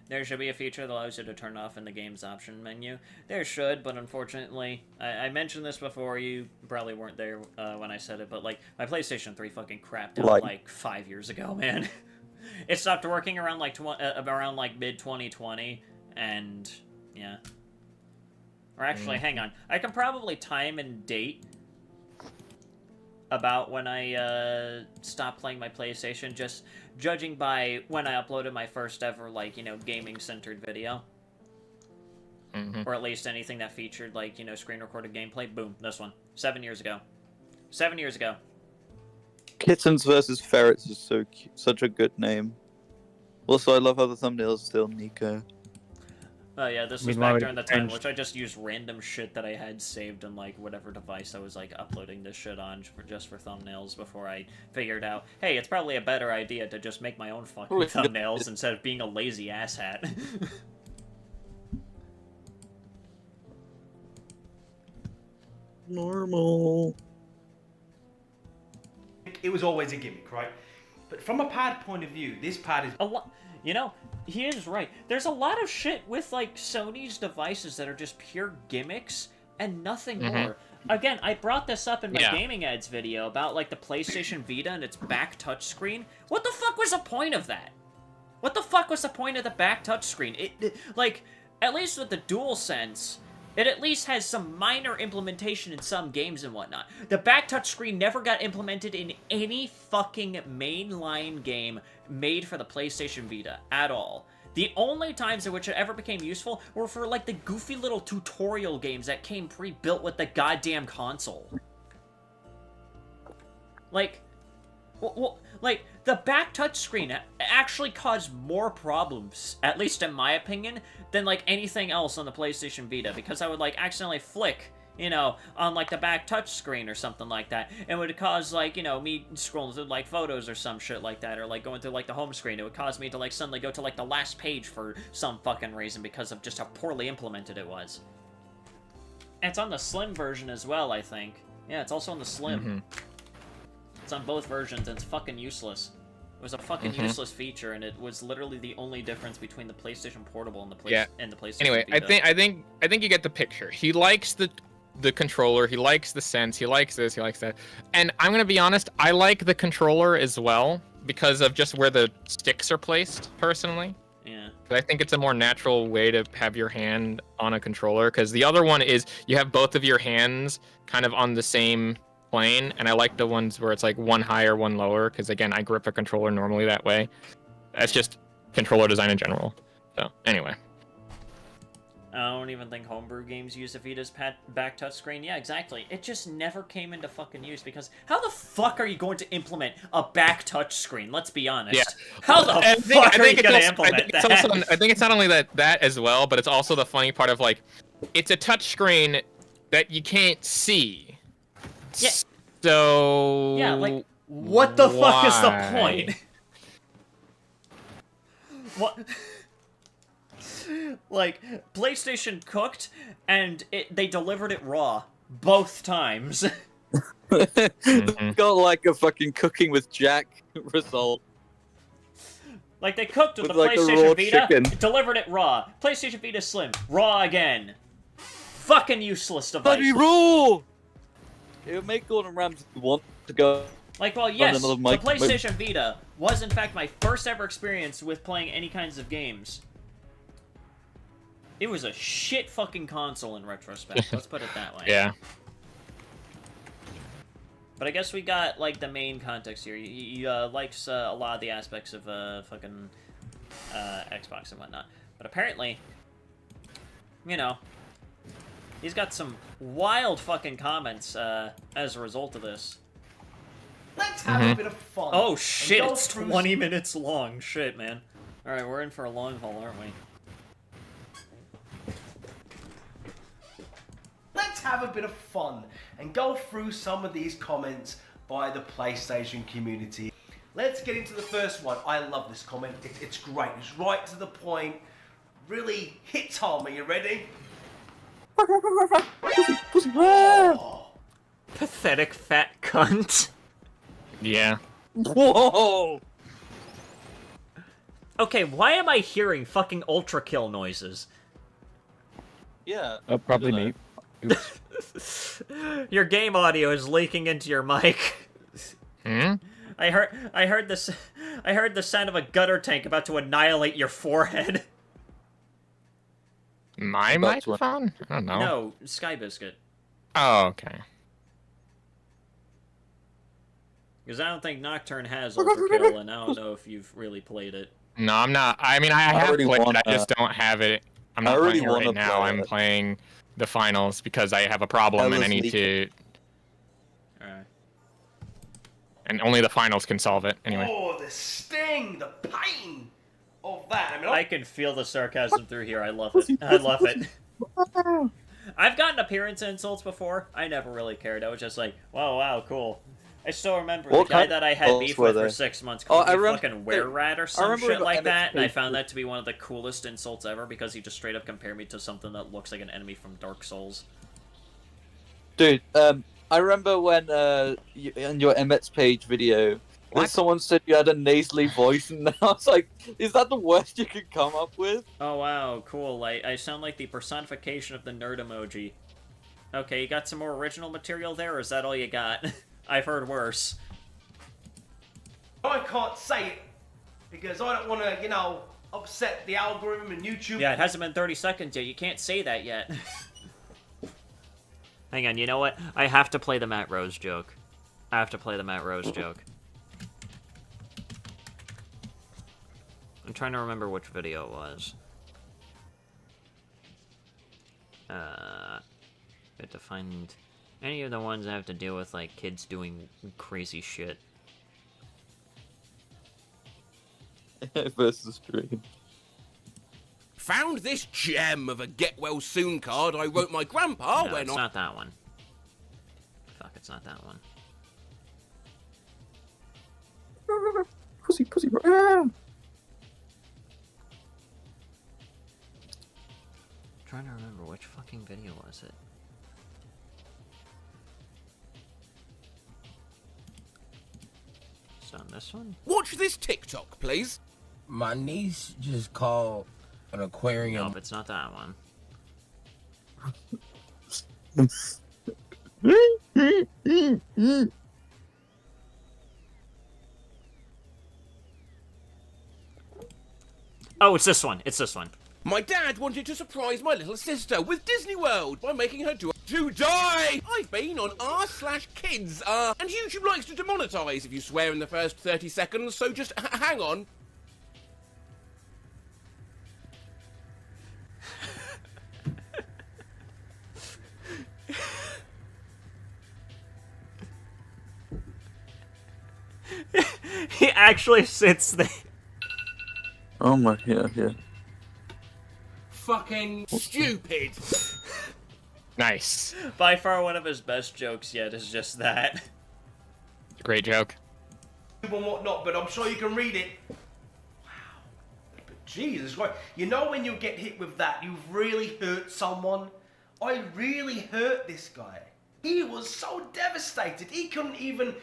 There should be a feature that allows you to turn off in the game's option menu. There should, but unfortunately, I mentioned this before. You probably weren't there when I said it, but like my PlayStation 3 fucking crapped out like 5 years ago, man. It stopped working around like mid 2020, and yeah. Or actually, hang on. I can probably time and date about when I stopped playing my PlayStation, just judging by when I uploaded my first ever, like, you know, gaming-centered video. Or at least anything that featured, like, you know, screen-recorded gameplay. Boom, this one. 7 years ago. 7 years ago. Kittens versus Ferrets is such a good name. Also, I love how the thumbnail is still Nico. Oh yeah, this was back during the time which I just used random shit that I had saved on like whatever device I was like uploading this shit on just for thumbnails before I figured out, hey, it's probably a better idea to just make my own fucking thumbnails instead of being a lazy asshat. Normal. It was always a gimmick, right? But from a pad point of view, this pad is a lot. You know, he is right. There's a lot of shit with, like, Sony's devices that are just pure gimmicks and nothing more. Again, I brought this up in my gaming ads video about, like, the PlayStation Vita and its back touchscreen. What the fuck was the point of that? What the fuck was the point of the back touchscreen? Like, at least with the DualSense, it at least has some minor implementation in some games and whatnot. The back touchscreen never got implemented in any fucking mainline game made for the PlayStation Vita at all. The only times in which it ever became useful were for, like, the goofy little tutorial games that came pre-built with the goddamn console. Like, like, the back touchscreen actually caused more problems, at least in my opinion, than, like, anything else on the PlayStation Vita, because I would, like, accidentally flick, you know, on, like, the back touchscreen or something like that, and it would cause, like, you know, me scrolling through, like, photos or some shit like that, or, like, going through, like, the home screen. It would cause me to, like, suddenly go to, like, the last page for some fucking reason because of just how poorly implemented it was. And it's on the Slim version as well, I think. Yeah, it's also on the Slim. It's on both versions, and it's fucking useless. It was a fucking useless feature, and it was literally the only difference between the PlayStation Portable and the PlayStation Anyway, Vita. I think you get the picture. He likes the controller, he likes the sense, he likes this, he likes that. And I'm gonna be honest, I like the controller as well because of just where the sticks are placed, personally. Yeah. I think it's a more natural way to have your hand on a controller, because the other one is you have both of your hands kind of on the same plane, and I like the ones where it's like one higher, one lower, because again, I grip a controller normally that way. That's just controller design in general. So anyway, I don't even think homebrew games use the Vita's back touchscreen. Yeah, exactly. It just never came into fucking use, because how the fuck are you going to implement a back touchscreen? Let's be honest. Yeah. How the fuck are you going to implement that? I think it's not only that as well, but it's also the funny part of, like, it's a touchscreen that you can't see. Yeah. So yeah, like, what the fuck is the point? What? Like, PlayStation cooked, and they delivered it raw. Both times. Got like a fucking Cooking with Jack result. Like, they cooked with the like PlayStation Vita, chicken. delivered it raw. PlayStation Vita Slim, raw again. Fucking useless device. Bloody raw! It would make Gordon Ramsay want to go. Like, well, yes, the mic. PlayStation Vita was, in fact, my first ever experience with playing any kinds of games. It was a shit fucking console in retrospect, let's put it that way. Yeah. But I guess we got, like, the main context here. He likes a lot of the aspects of fucking Xbox and whatnot. But apparently, you know, he's got some wild fucking comments as a result of this. Let's have a bit of fun. Oh shit, it's 20 minutes long. Shit, man. Alright, we're in for a long haul, aren't we? Let's have a bit of fun and go through some of these comments by the PlayStation community. Let's get into the first one. I love this comment. It's great. It's right to the point. Really hits home. Are you ready? Oh. Pathetic fat cunt. Yeah. Whoa! Okay, why am I hearing fucking ultra kill noises? Yeah. Probably me. Oops. Your game audio is leaking into your mic. Hmm? I heard the sound of a gutter tank about to annihilate your forehead. My That's what- microphone? I don't know. No, Sky Biscuit. Oh, okay. Because I don't think Nocturne has ultra kill, and I don't know if you've really played it. No, I'm not. I mean, I have already played won, it. I just don't have it. I'm I not already playing it right wanna now. play I'm it. playing the finals because I have a problem and I need to. Alright. And only the finals can solve it. Anyway. Oh, the sting, the pain of that. I mean, I can feel the sarcasm through here. I love it. I love it. I've gotten appearance insults before. I never really cared. I was just like, wow, cool. I still remember What the guy kind that of I had insults beef were with for they? 6 months Oh, called I me remember- fucking were-rat or I some remember shit we like got that, and I MXP. found that to be one of the coolest insults ever because he just straight up compared me to something that looks like an enemy from Dark Souls. Dude, I remember when in your MX page video, someone said you had a nasally voice, and I was like, is that the worst you could come up with? Oh wow, cool. I sound like the personification of the nerd emoji. Okay, you got some more original material there, or is that all you got? I've heard worse. I can't say it because I don't want to, you know, upset the algorithm and YouTube. Yeah, it hasn't been 30 seconds yet. You can't say that yet. Hang on, you know what? I have to play the Matt Rose joke. I have to play the Matt Rose joke. I'm trying to remember which video it was. I have to find any of the ones that have to deal with, like, kids doing crazy shit. Versus stream. Found this gem of a get well soon card I wrote my grandpa No, when it's I... not that one. Fuck, it's not that one. Pussy. Ah! Trying to remember which fucking video was it. It's on this one? Watch this TikTok, please. My niece just called an aquarium. Nope, it's not that one. Oh, it's this one. It's this one. My dad wanted to surprise my little sister with Disney World by making her do to die. I've been on r/kids, and YouTube likes to demonetize if you swear in the first 30 seconds, so just hang on. He actually sits there. Oh my, yeah. Fucking stupid. Nice. By far one of his best jokes yet is just that. Great joke. and whatnot, but I'm sure you can read it. Wow. But Jesus Christ. You know when you get hit with that, you've really hurt someone? I really hurt this guy. He was so devastated. He couldn't even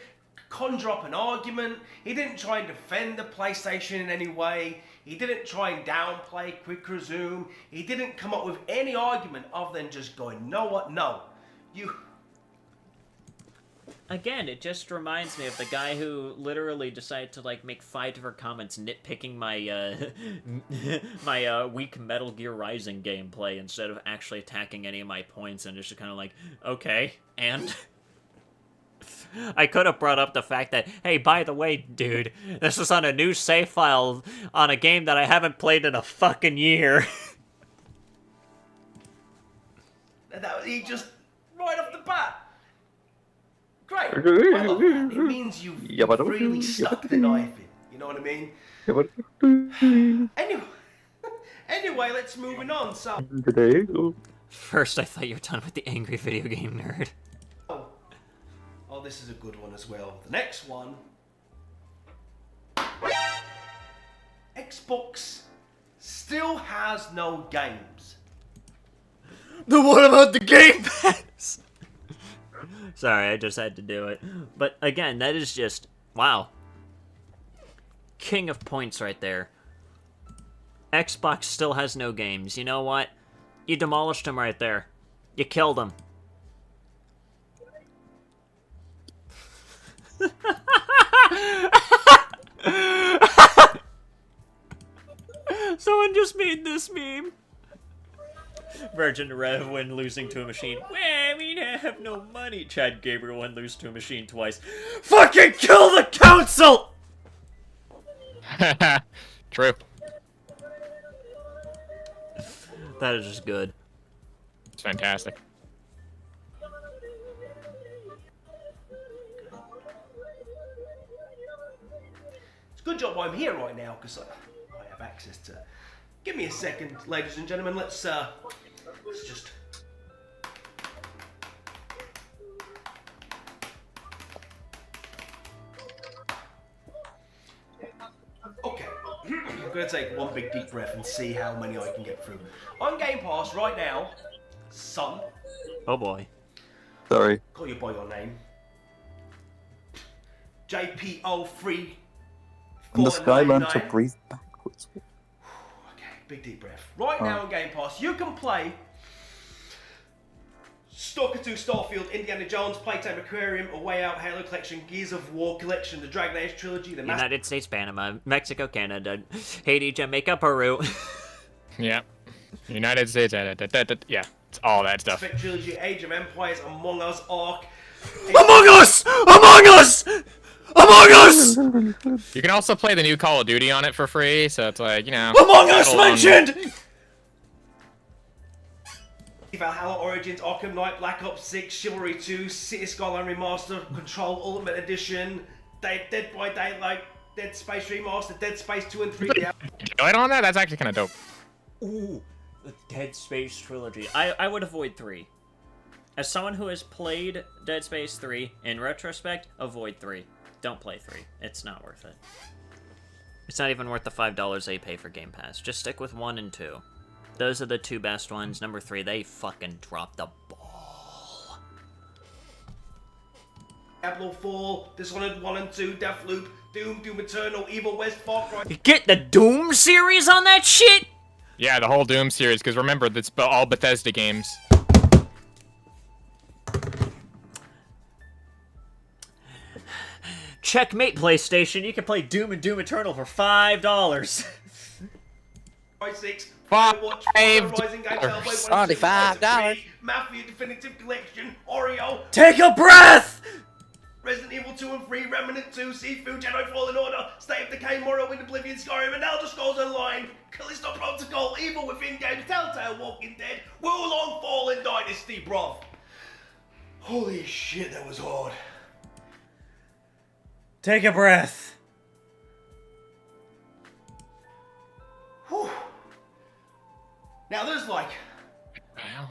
conjure up an argument. He didn't try and defend the PlayStation in any way. He didn't try and downplay Quick Resume. He didn't come up with any argument other than just going, you know what? No. You... Again, it just reminds me of the guy who literally decided to, like, make 5 different comments nitpicking my, my, weak Metal Gear Rising gameplay instead of actually attacking any of my points, and just kind of like, okay, and... I could have brought up the fact that, hey, by the way, dude, this is on a new save file on a game that I haven't played in a fucking year. He just, right off the bat. Great. I love that. It means you've really stuck the knife in. You know what I mean? Anyway, let's moving on. So. First, I thought you were done with the angry video game nerd. Oh, this is a good one as well. The next one. Xbox still has no games. Then what about the Game Pass? Sorry, I just had to do it. But again, that is just, wow. King of points right there. Xbox still has no games. You know what? You demolished him right there. You killed him. Someone just made this meme. Virgin Rev when losing to a machine. Well, we have no money. Chad Gabriel when lose to a machine twice. Fucking kill the council! True. That is just good. It's fantastic. It's a good job I'm here right now, because I have access to... Give me a second, ladies and gentlemen. Let's just... Okay. I'm going to take one big deep breath and see how many I can get through. On Game Pass right now, son. Oh boy. Sorry. Call you by your name. JPO3. And the sky learned to breathe backwards. Big deep breath. Right now on Game Pass, you can play Stalker 2, Starfield, Indiana Jones, Playtime Aquarium, A Way Out, Halo Collection, Gears of War Collection, the Dragon Age Trilogy, the United States, Panama, Mexico, Canada, Haiti, Jamaica, Peru. Yeah. United States, yeah, it's all that stuff. Effect Trilogy, Age of Empires, Among Us, Ark. Among Us! Among Us! Among Us! You can also play the new Call of Duty on it for free, so it's like, you know. Among Us mentioned! Valhalla Origins, Arkham Knight, Black Ops 6, Chivalry 2, City Skyline Remastered, Control Ultimate Edition, Dead by Daylight, Dead Space Remastered, Dead Space 2 and 3. Daylight on that? That's actually kind of dope. Ooh, the Dead Space Trilogy. I would avoid 3. As someone who has played Dead Space 3, in retrospect, avoid 3. Don't play 3. It's not worth it. It's not even worth the $5 they pay for Game Pass. Just stick with 1 and 2. Those are the two best ones. Number 3, they fucking dropped the ball. Diablo 4, Dishonored 1 and 2, Deathloop, Doom, Doom Eternal, Evil West, Far Cry. You get the Doom series on that shit? Yeah, the whole Doom series, because remember, that's all Bethesda games. Checkmate, PlayStation. You can play Doom and Doom Eternal for $5. 6, $5. $45. Mafia Definitive Collection, Oreo. Take a breath! Resident Evil 2 and 3, Remnant 2, Seafood, Jedi Fallen Order, State of Decay, Morrowind, Oblivion, Skyrim, and Elder Scrolls Online, Callisto Protocol, Evil Within Games, Telltale, Walking Dead, Wulong Fallen Dynasty, bruv. Holy shit, that was hard. Take a breath. Whew. Now there's like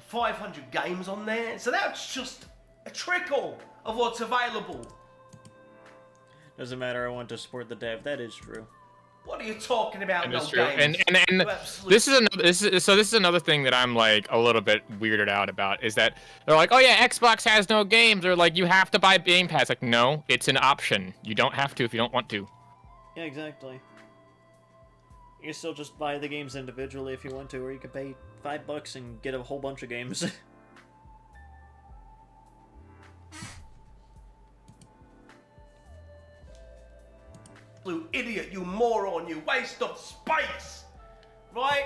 500 games on there, so that's just a trickle of what's available. Doesn't matter, I want to support the dev. That is true. What are you talking about? It is no true. games. And this is another thing that I'm like a little bit weirded out about is that they're like, oh yeah, Xbox has no games, or like you have to buy Game Pass. Like, no, it's an option. You don't have to if you don't want to. Yeah, exactly. You can still just buy the games individually if you want to, or you could pay $5 and get a whole bunch of games. You idiot, you moron, you waste of space! Right?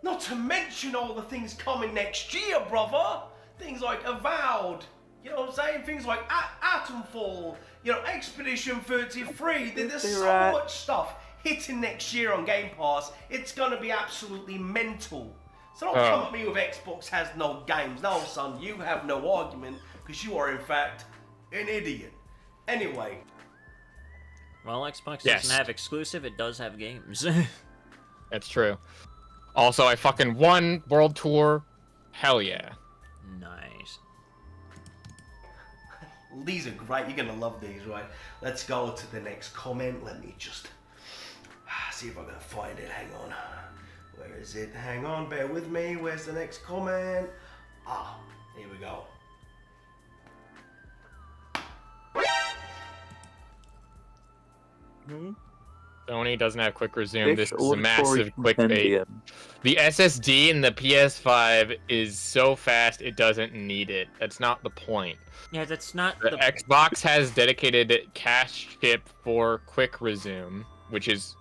Not to mention all the things coming next year, brother! Things like Avowed, you know what I'm saying? Things like Atomfall, you know, Expedition 33. There's so much stuff hitting next year on Game Pass. It's gonna be absolutely mental. So don't come at me with Xbox has no games. No, son, you have no argument, because you are, in fact, an idiot. Anyway. Well, Xbox doesn't have exclusive, it does have games. That's true. Also, I fucking won World Tour. Hell yeah. Nice. These are great. You're gonna love these, right? Let's go to the next comment. Let me just see if I can find it. Hang on. Where is it? Hang on, bear with me. Where's the next comment? Ah, here we go. Sony doesn't have quick resume. This is a auditory massive clickbait. compendium. The SSD in the PS5 is so fast it doesn't need it. That's not the point. Yeah, that's not The Xbox has dedicated cache chip for quick resume, which is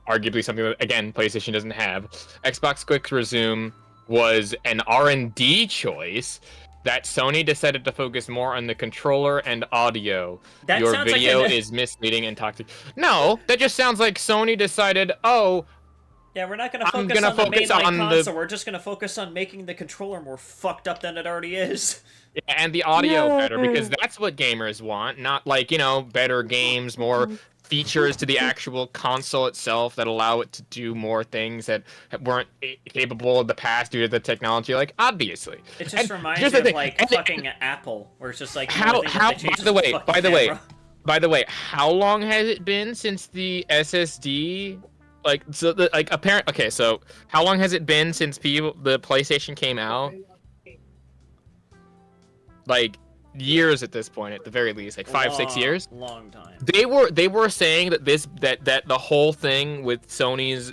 arguably something that, again, PlayStation doesn't have. Xbox Quick Resume was an R&D choice that Sony decided to focus more on the controller and audio. That Your sounds like video an- is misleading and toxic. No, that just sounds like Sony decided, oh, Yeah, we're not gonna I'm focus gonna on the focus mainline on the- console. We're just gonna focus on making the controller more fucked up than it already is. yeah, and the audio better, because that's what gamers want, not like, you know, better games, more features to the actual console itself that allow it to do more things that weren't capable of the past due to the technology, like, obviously. It just reminds here's me the of thing, like and- fucking Apple, where it's just like How the only thing that they changed is fucking camera. by the way, how long has it been since the SSD, like, so the, like, apparent, okay, so how long has it been since the PlayStation came out? Like, years at this point, at the very least, like 5-6 years. Long time. They were saying that that the whole thing with Sony's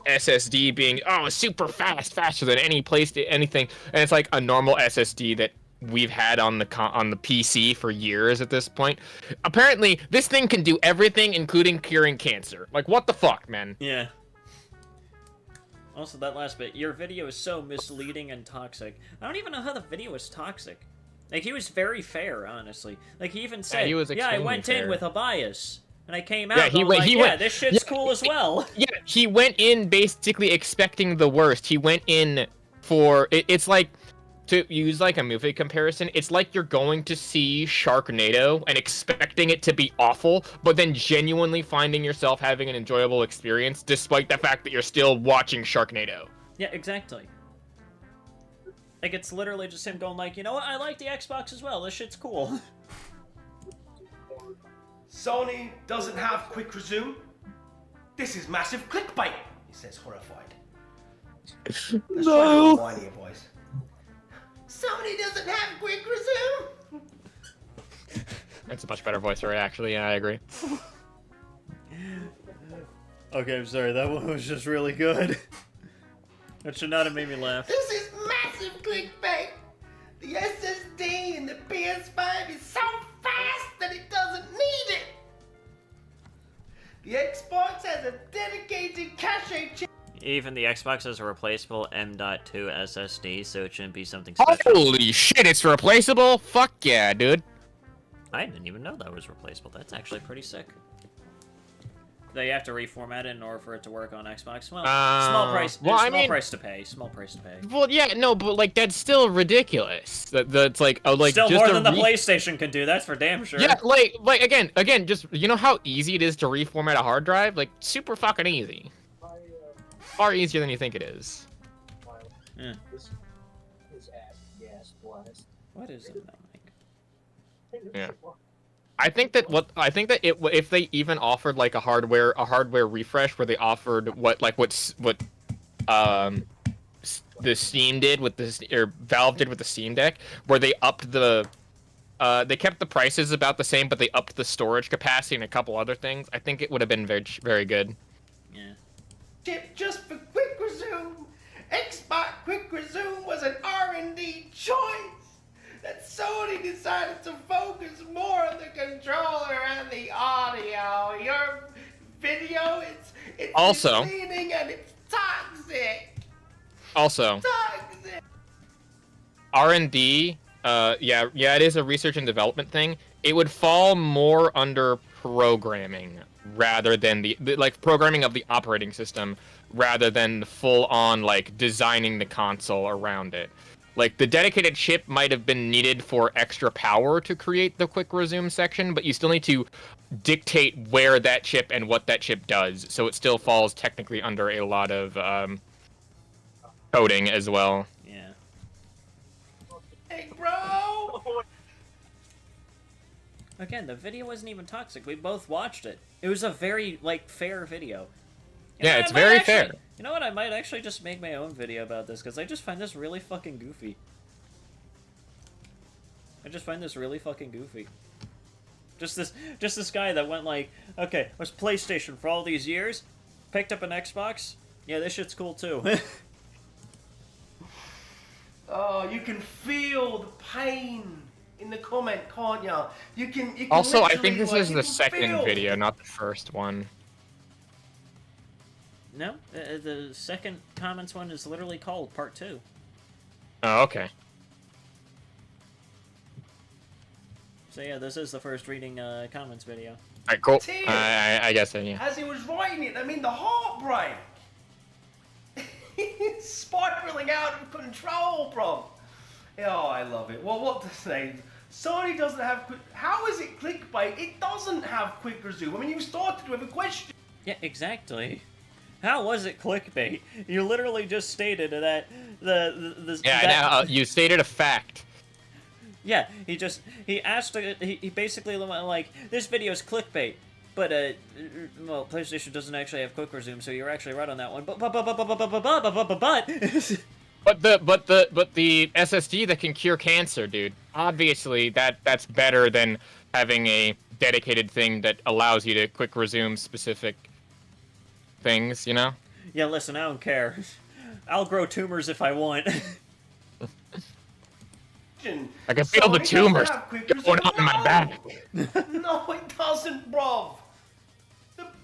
SSD being super fast, faster than any anything, and it's like a normal SSD that we've had on the PC for years at this point. Apparently, this thing can do everything, including curing cancer. Like, what the fuck, man? Yeah. Also, that last bit, your video is so misleading and toxic. I don't even know how the video was toxic. Like, he was very fair, honestly. Like, he even said, he was I extremely went fair. in with a bias. And I came out, Yeah, and he I was went- like, he yeah, went- this shit's yeah, cool as well. Yeah, he went in basically expecting the worst. He went in for it's like, to use like a movie comparison, it's like you're going to see Sharknado and expecting it to be awful, but then genuinely finding yourself having an enjoyable experience despite the fact that you're still watching Sharknado. Yeah, exactly. Like, it's literally just him going like, you know what, I like the Xbox as well, this shit's cool. Sony doesn't have quick resume. This is massive clickbait, he says, horrified. Let's try a little whinier voice. Sony doesn't have quick resume. That's a much better voice for it, actually. Yeah, I agree. Okay, I'm sorry, that one was just really good. That should not have made me laugh. This is massive clickbait. The SSD in the PS5 is so fast that it doesn't need it. The Xbox has a dedicated cache chip. Even the Xbox has a replaceable M.2 SSD, so it shouldn't be something special. Holy shit, it's replaceable? Fuck yeah, dude. I didn't even know that was replaceable. That's actually pretty sick. Though you have to reformat it in order for it to work on Xbox. Well, small price. well, I small mean- price to pay. Small price to pay. Well, yeah, no, but like that's still ridiculous. That's like, oh, like Still just more a than the PlayStation can do. That's for damn sure. Yeah, like again, just you know how easy it is to reformat a hard drive? Like super fucking easy. Far easier than you think it is. Yeah. Blast. What is it, Mike? Yeah. I think that if they even offered like a hardware refresh where they offered what the Steam did with this, or Valve did with the Steam Deck, where they upped the they kept the prices about the same, but they upped the storage capacity and a couple other things. I think it would have been very, very good. Yeah. Chip just for quick resume. Xbox quick resume was an R&D choice that Sony decided to focus more on the controller and the audio. Your video, it's Also- misleading and it's toxic. Also, Toxic. R&D, yeah, it is a research and development thing. It would fall more under programming rather than the like programming of the operating system rather than full on like designing the console around it. Like the dedicated chip might have been needed for extra power to create the quick resume section, but you still need to dictate where that chip and what that chip does. So it still falls technically under a lot of coding as well. Yeah. Hey, bro. Again, the video wasn't even toxic. We both watched it. It was a very, like, fair video. Yeah, it's very fair. You know what? I might actually just make my own video about this, because I just find this really fucking goofy. Just this guy that went like, okay, was PlayStation for all these years, picked up an Xbox. Yeah, this shit's cool too. Oh, you can feel the pain in the comment, can't ya? You can Also, I literally, think this like, is you the can second feel- video, not the first one. No, the second comments one is literally called Part 2. Oh, okay. So yeah, this is the first reading comments video. Alright, cool. Tears. I guess then, yeah. As he was writing it, I mean, the heartbreak. It's spiraling out of control, bro. Oh, I love it. Well, what to say? Sony doesn't have quick... How is it clickbait? It doesn't have quick resume. I mean, you started with a question. Yeah, exactly. How was it clickbait? You literally just stated that the Yeah, now you stated a fact. Yeah, he asked, he basically went like, this video is clickbait, but, well, PlayStation doesn't actually have quick resume, so you're actually right on that one, but the SSD that can cure cancer, dude. Obviously, that's better than having a dedicated thing that allows you to quick resume specific things, you know? Yeah, listen, I don't care. I'll grow tumors if I want. I can feel the tumors going on in my back. No, it doesn't, bruv.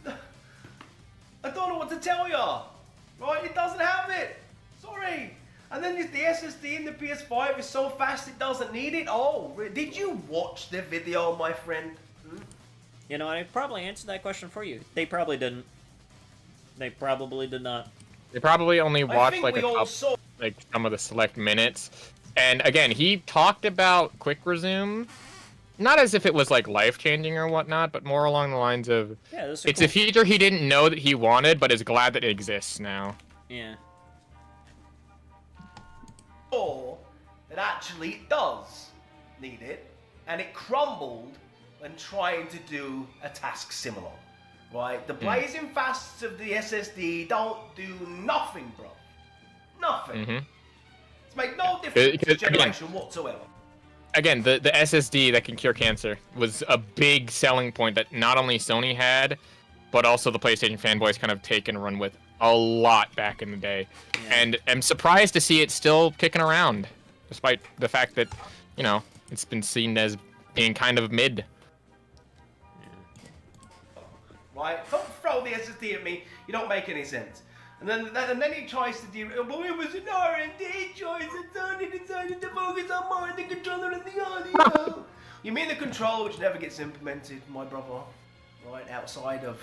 I don't know what to tell ya. Right, it doesn't have it. Sorry. And then the SSD in the PS5 is so fast it doesn't need it. Oh, did you watch the video, my friend? You know, I probably answered that question for you. They probably didn't. They probably did not. They probably only watched like think some of the select minutes. And again, he talked about quick resume, not as if it was like life-changing or whatnot, but more along the lines of Yeah, this is it's cool. a feature he didn't know that he wanted, but is glad that it exists now. Yeah. Or that actually it does need it, and it crumbled when trying to do a task similar. Right? The blazing fasts of the SSD don't do nothing, bro. Nothing. Mm-hmm. It's made no difference to Again- generation whatsoever. Again, the SSD that can cure cancer was a big selling point that not only Sony had, but also the PlayStation fanboys kind of take and run with a lot back in the day. And I'm surprised to see it still kicking around, despite the fact that, you know, it's been seen as being kind of mid. Right? Don't throw the SSD at me. You don't make any sense. And then he tries to well, it was an R&D choice, and Sony decided to focus on more of the controller and the audio. You mean the controller which never gets implemented, my brother? Right? Outside of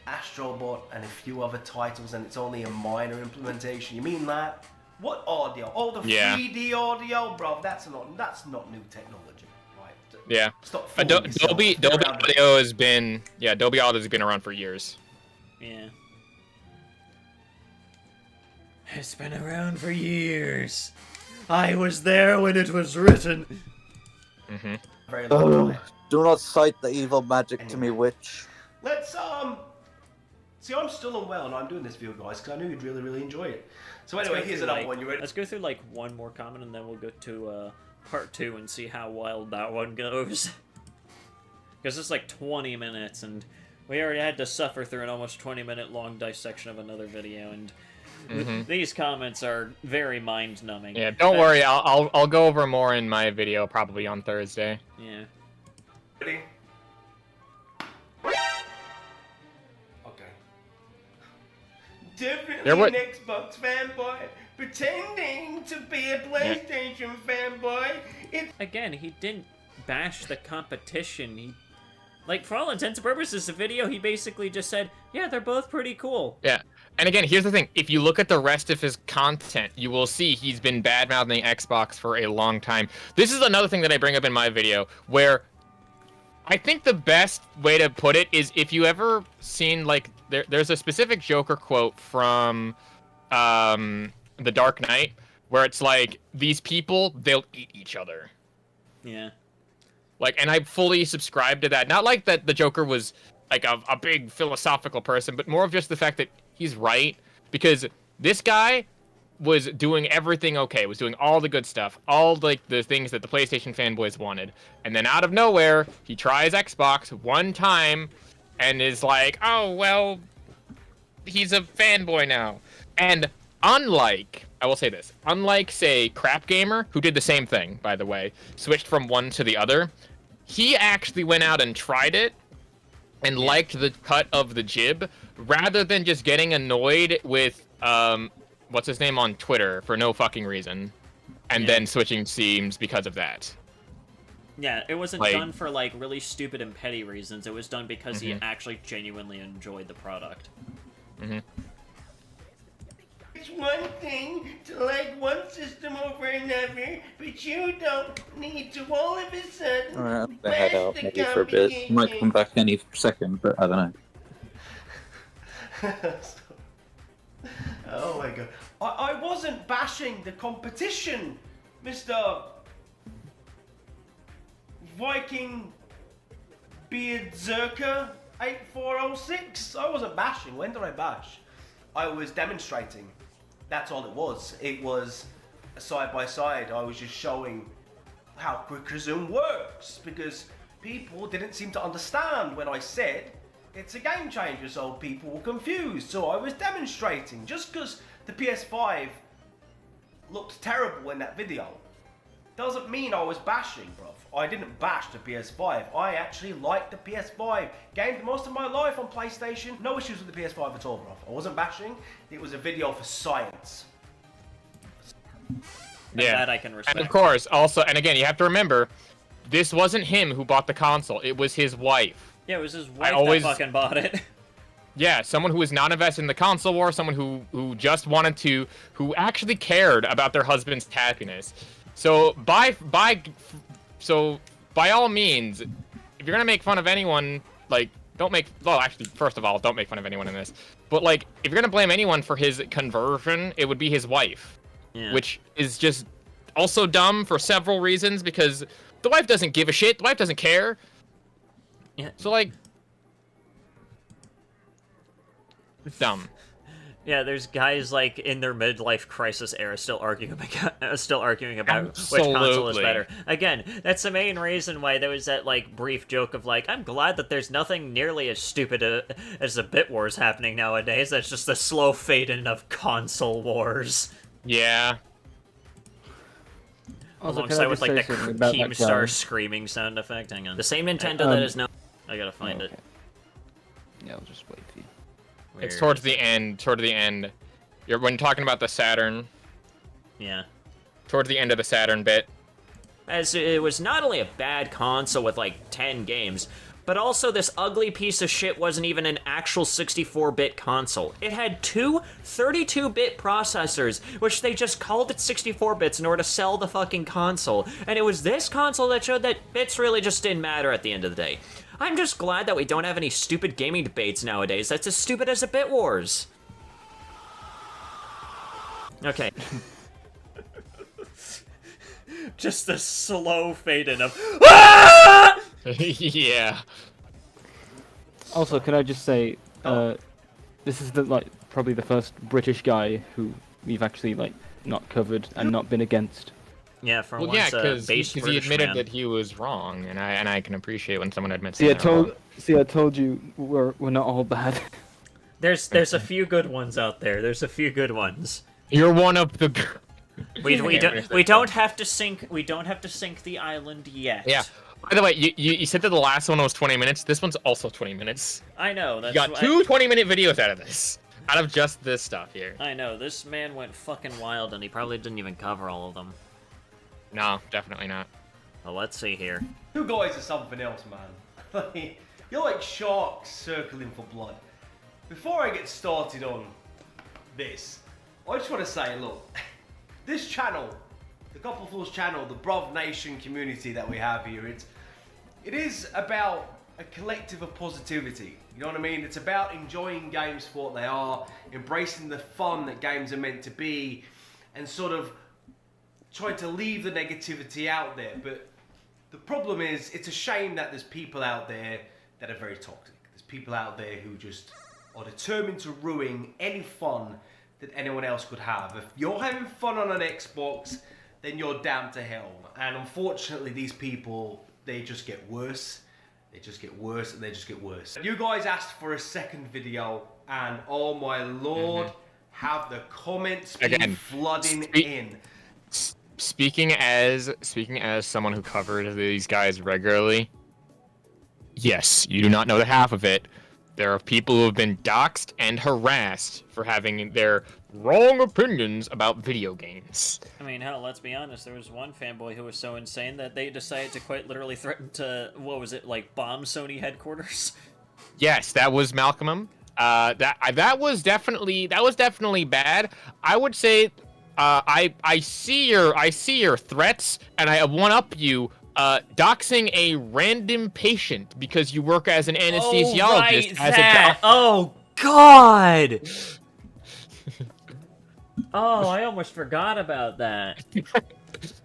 Astrobot and a few other titles, and it's only a minor implementation. You mean that? What audio? Oh, the Yeah. 3D audio, bro. That's not new technology, right? Yeah. Stop fooling yourself. Dolby Audio has been Dolby Audio has been around for years. Yeah. It's been around for years. I was there when it was written. Mm-hmm. Very long. Do not cite the evil magic to me, witch. Let's see, I'm still unwell and I'm doing this video, guys, because I knew you'd really, really enjoy it. So Let's anyway, go here's through, another like- one. You ready? Let's go through like one more comment and then we'll go to part 2 and see how wild that one goes. Because it's like 20 minutes and we already had to suffer through an almost 20-minute long dissection of another video, and these comments are very mind-numbing. Yeah, don't worry, I'll go over more in my video probably on Thursday. Yeah. Ready? Okay. Definitely There were- an Xbox fanboy, pretending to be a PlayStation fanboy. Again, he didn't bash the competition. He, like, for all intents and purposes, the video, he basically just said, yeah, they're both pretty cool. Yeah. And again, here's the thing. If you look at the rest of his content, you will see he's been bad-mouthing Xbox for a long time. This is another thing that I bring up in my video, where I think the best way to put it is if you ever seen, like, there's a specific Joker quote from The Dark Knight, where it's like, these people, they'll eat each other. Yeah. Like, and I fully subscribe to that. Not like that the Joker was like a big philosophical person, but more of just the fact that he's right. Because this guy was doing everything okay, was doing all the good stuff, all like the things that the PlayStation fanboys wanted, and then out of nowhere, he tries Xbox one time, and is like, oh well, he's a fanboy now. And unlike, I will say this, unlike say Crap Gamer, who did the same thing, by the way, switched from one to the other, he actually went out and tried it and liked the cut of the jib, rather than just getting annoyed with what's his name on Twitter for no fucking reason, and then switching teams because of that. Yeah, it wasn't Like- done for like really stupid and petty reasons. It was done because he actually genuinely enjoyed the product. It's one thing to like one system over another, but you don't need to all of a sudden. Alright, I'm gonna head out maybe for a bit. Might come back any second, but I don't know. Oh my god. I wasn't bashing the competition, Mr. Viking Beardzerker 8406. I wasn't bashing. When did I bash? I was demonstrating. That's all it was. It was a side by side. I was just showing how Quick Resume works, because people didn't seem to understand when I said it's a game changer, so people were confused. So I was demonstrating. Just because the PS5 looked terrible in that video doesn't mean I was bashing, bruv. I didn't bash the PS5. I actually liked the PS5. Gamed most of my life on PlayStation. No issues with the PS5 at all, bruv. I wasn't bashing. It was a video for science. Yeah, that I can respect. and of course, also, and again, you have to remember, this wasn't him who bought the console. It was his wife. Yeah, it was his wife that fucking bought it. Yeah, someone who was not invested in the console war, someone who just wanted to, who actually cared about their husband's happiness. So by all means, if you're gonna make fun of anyone, like, don't make, well, actually, first of all, don't make fun of anyone in this. But like, if you're gonna blame anyone for his conversion, it would be his wife, which is just also dumb for several reasons, because the wife doesn't give a shit, the wife doesn't care. Yeah. So like, it's dumb. Yeah, there's guys like in their midlife crisis era still arguing about which console is Absolutely. better. Again, that's the main reason why there was that like brief joke of like, I'm glad that there's nothing nearly as stupid as the bit wars happening nowadays. That's just the slow fade in of console wars. Yeah. Also, can Alongside I with just like say the something about that Keemstar guy? screaming sound effect. Hang on. The same Nintendo that is now. I gotta find it. Yeah, I'll just wait for you. It's towards the end. When talking about the Saturn. Yeah. Towards the end of the Saturn bit. As it was not only a bad console with like 10 games, but also this ugly piece of shit wasn't even an actual 64-bit console. It had two 32-bit processors, which they just called it 64 bits in order to sell the fucking console. And it was this console that showed that bits really just didn't matter at the end of the day. I'm just glad that we don't have any stupid gaming debates nowadays. That's as stupid as a Bit Wars. Okay. Just a slow fade in of Yeah. Also, can I just say, this is probably the first British guy who we've actually not covered and not been against. Yeah, for Well, once, yeah, because base he British admitted man. that he was wrong, and I can appreciate when someone admits. See, I that they're wrong. told you we're not all bad. There's a few good ones out there. There's a few good ones. You're one of the. We don't have to sink the island yet. Yeah. By the way, you said that the last one was 20 minutes. This one's also 20 minutes. I know. That's You got two 20-minute videos out of this. Out of just this stuff here. I know. This man went fucking wild, and he probably didn't even cover all of them. No, definitely not. Well, let's see here. You guys are something else, man. You're like sharks circling for blood. Before I get started on this, I just want to say, look, this channel, the Couple Fools channel, the Bruv Nation community that we have here, it is about a collective of positivity. You know what I mean? It's about enjoying games for what they are, embracing the fun that games are meant to be, and sort of trying to leave the negativity out there. But the problem is, it's a shame that there's people out there that are very toxic. There's people out there who just are determined to ruin any fun that anyone else could have. If you're having fun on an Xbox, then you're damned to hell. And unfortunately, these people, they just get worse. They just get worse, and they just get worse. You guys asked for a second video, and oh my lord, have the comments been flooding in. Speaking as someone who covered these guys regularly, yes, you do not know the half of it. There are people who have been doxxed and harassed for having their wrong opinions about video games. I mean, hell, let's be honest. There was one fanboy who was so insane that they decided to quite literally threaten to, what was it, like bomb Sony headquarters? Yes, that was Malcolm. That was definitely bad. I would say, I see your threats, and I one up you. Doxing a random patient because you work as an anesthesiologist. Oh God! Oh, I almost forgot about that.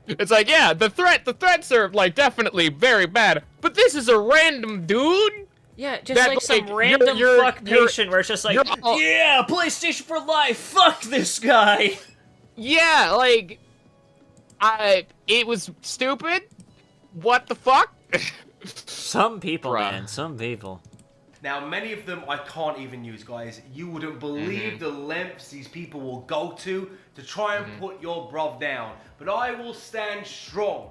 It's like, yeah, the threats are like definitely very bad, but this is a random dude. Yeah, just like some random fuck patient where it's just like, yeah, PlayStation for life. Fuck this guy. Yeah, like, it was stupid. What the fuck? Some people, man, some people. Now, many of them I can't even use, guys. You wouldn't believe the lengths these people will go to try and put your bruv down. But I will stand strong.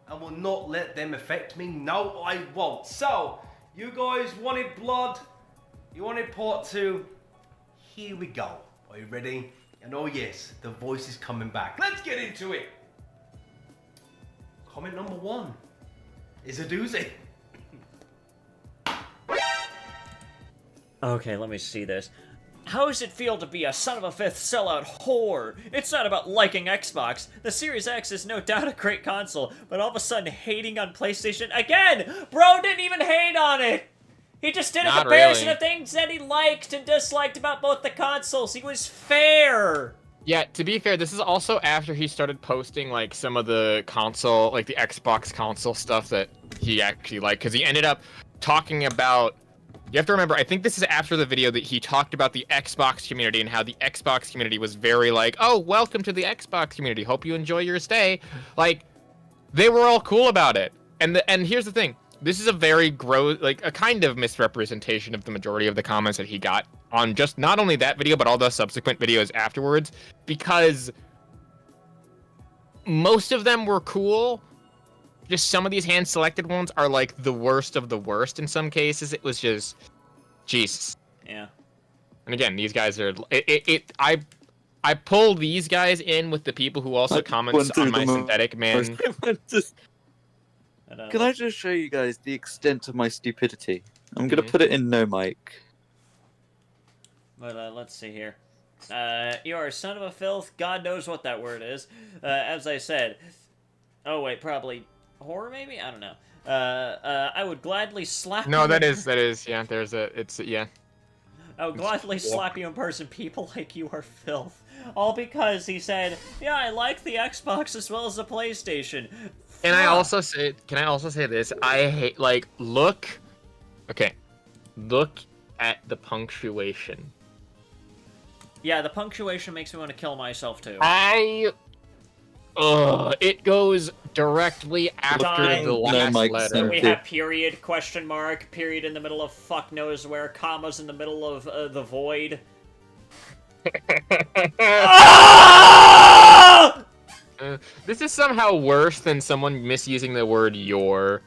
I will not let them affect me. No, I won't. So, you guys wanted blood. You wanted part 2. Here we go. Are you ready? And oh yes, the voice is coming back. Let's get into it. Comment number 1 is a doozy. Okay, let me see this. How does it feel to be a son of a fifth sellout whore? It's not about liking Xbox. The Series X is no doubt a great console, but all of a sudden hating on PlayStation again! Bro didn't even hate on it! He just did a comparison of things that he liked and disliked about both the consoles. He was fair! Yeah, to be fair, this is also after he started posting, like, some of the console, like, the Xbox console stuff that he actually liked, because he ended up talking about... You have to remember, I think this is after the video that he talked about the Xbox community and how the Xbox community was very like, oh, welcome to the Xbox community, hope you enjoy your stay. Like, they were all cool about it. And here's the thing, this is a very a kind of misrepresentation of the majority of the comments that he got on just not only that video, but all the subsequent videos afterwards, because most of them were cool. Just some of these hand-selected ones are like the worst of the worst in some cases. It was just, Jesus. Yeah. And again, these guys are, I pull these guys in with the people who also comment on my synthetic man. Can I just show you guys the extent of my stupidity? I'm gonna put it in no mic. But let's see here. You are a son of a filth. God knows what that word is. As I said. Oh wait, probably horror maybe? I don't know. I would gladly slap No, you. that is, yeah, yeah. I would gladly slap you in person. People like you are filth. All because he said, yeah, I like the Xbox as well as the PlayStation. Can I also say this? I hate, like, look at the punctuation. Yeah, the punctuation makes me want to kill myself too. It goes directly after the last letter. We have period, question mark, period in the middle of fuck knows where, commas in the middle of the void. This is somehow worse than someone misusing the word your.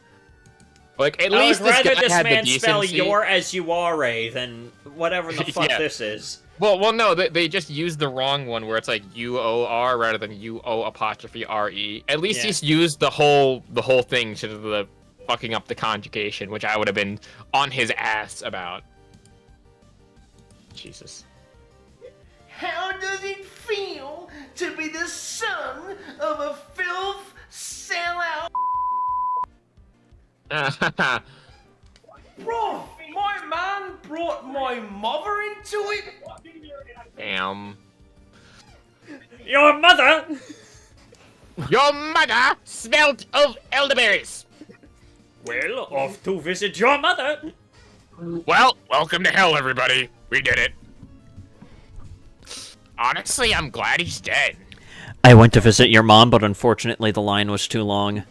Like, at least this guy had the decency. Spell your as you are than whatever the fuck this is. Well, no, they just used the wrong one where it's like UOR rather than UO''RE. At least he's used the whole thing to the fucking up the conjugation, which I would have been on his ass about. Jesus. How does it feel to be the son of a filth sellout? Bro, my man brought my mother into it? Damn. Your mother? Your mother smelt of elderberries. Well, off to visit your mother. Well, welcome to hell, everybody. We did it. Honestly, I'm glad he's dead. I went to visit your mom, but unfortunately the line was too long.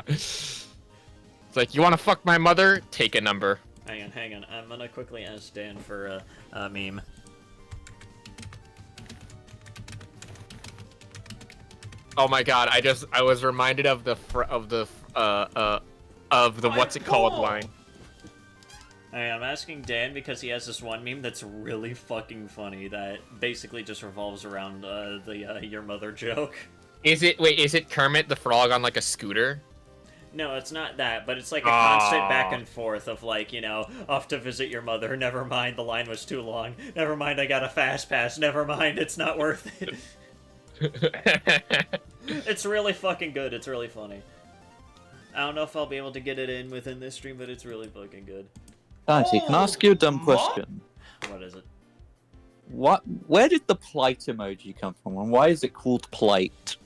It's like, you want to fuck my mother? Take a number. Hang on. I'm gonna quickly ask Dan for a meme. Oh my god, I was reminded of the what's it called line. I'm asking Dan because he has this one meme that's really fucking funny that basically just revolves around the your mother joke. Is it Kermit the Frog on like a scooter? No, it's not that, but it's like a constant back and forth of like, you know, off to visit your mother, never mind, the line was too long, never mind, I got a fast pass, never mind, it's not worth it. It's really fucking good, it's really funny. I don't know if I'll be able to get it in within this stream, but it's really fucking good. Dante, can I ask you a dumb question? What is it? Where did the plight emoji come from, and why is it called plight?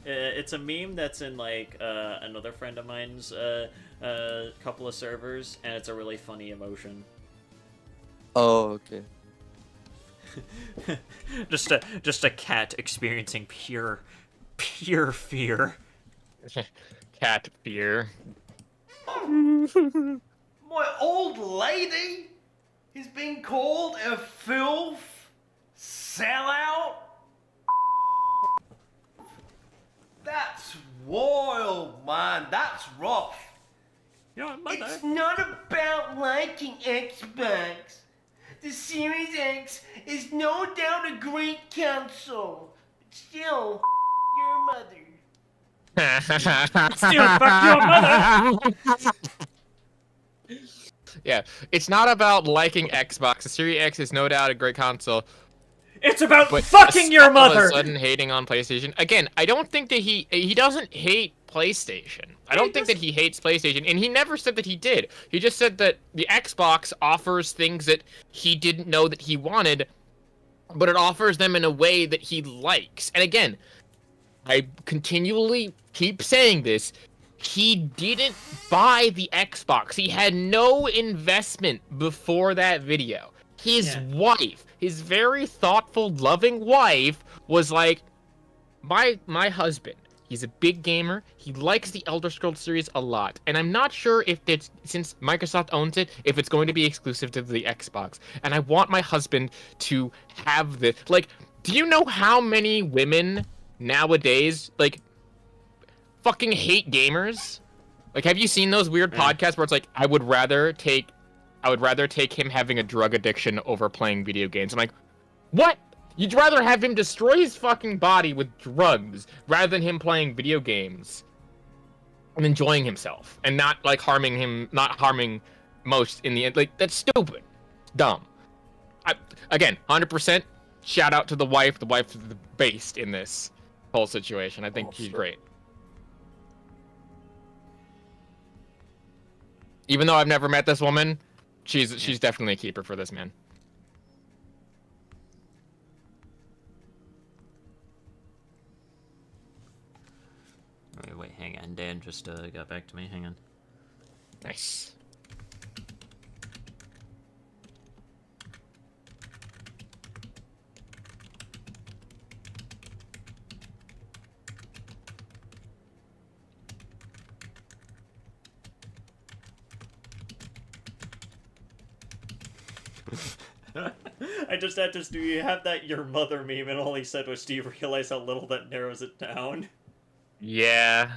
It's a meme that's in like another friend of mine's couple of servers, and it's a really funny emotion. Oh, okay. just a cat experiencing pure fear. Cat fear. My old lady is being called a filth sellout. That's wild, man. That's rough. It's not about liking Xbox. The Series X is no doubt a great console. But still, your mother. Still fuck your mother! Yeah, it's not about liking Xbox. The Series X is no doubt a great console. It's about fucking your mother! All of a sudden hating on PlayStation. Again, I don't think that he doesn't hate PlayStation. I don't think that he hates PlayStation, and he never said that he did. He just said that the Xbox offers things that he didn't know that he wanted, but it offers them in a way that he likes. And again, I continually keep saying this, he didn't buy the Xbox. He had no investment before that video. His wife, his very thoughtful, loving wife, was like, my husband, he's a big gamer. He likes the Elder Scrolls series a lot. And I'm not sure if it's, since Microsoft owns it, if it's going to be exclusive to the Xbox. And I want my husband to have this. Like, do you know how many women nowadays, like, fucking hate gamers? Like, have you seen those weird podcasts where it's like, I would rather take him having a drug addiction over playing video games? I'm like, what? You'd rather have him destroy his fucking body with drugs rather than him playing video games and enjoying himself and not like not harming most in the end. Like, that's stupid. It's dumb. Again, 100% shout out to the wife. The wife is the best in this whole situation. I think she's great. Even though I've never met this woman, she's definitely a keeper for this man. Wait, hang on. Dan just got back to me. Hang on. Nice. I just had to. Do you have that your mother meme? And all he said was, "Do you realize how little that narrows it down?" Yeah.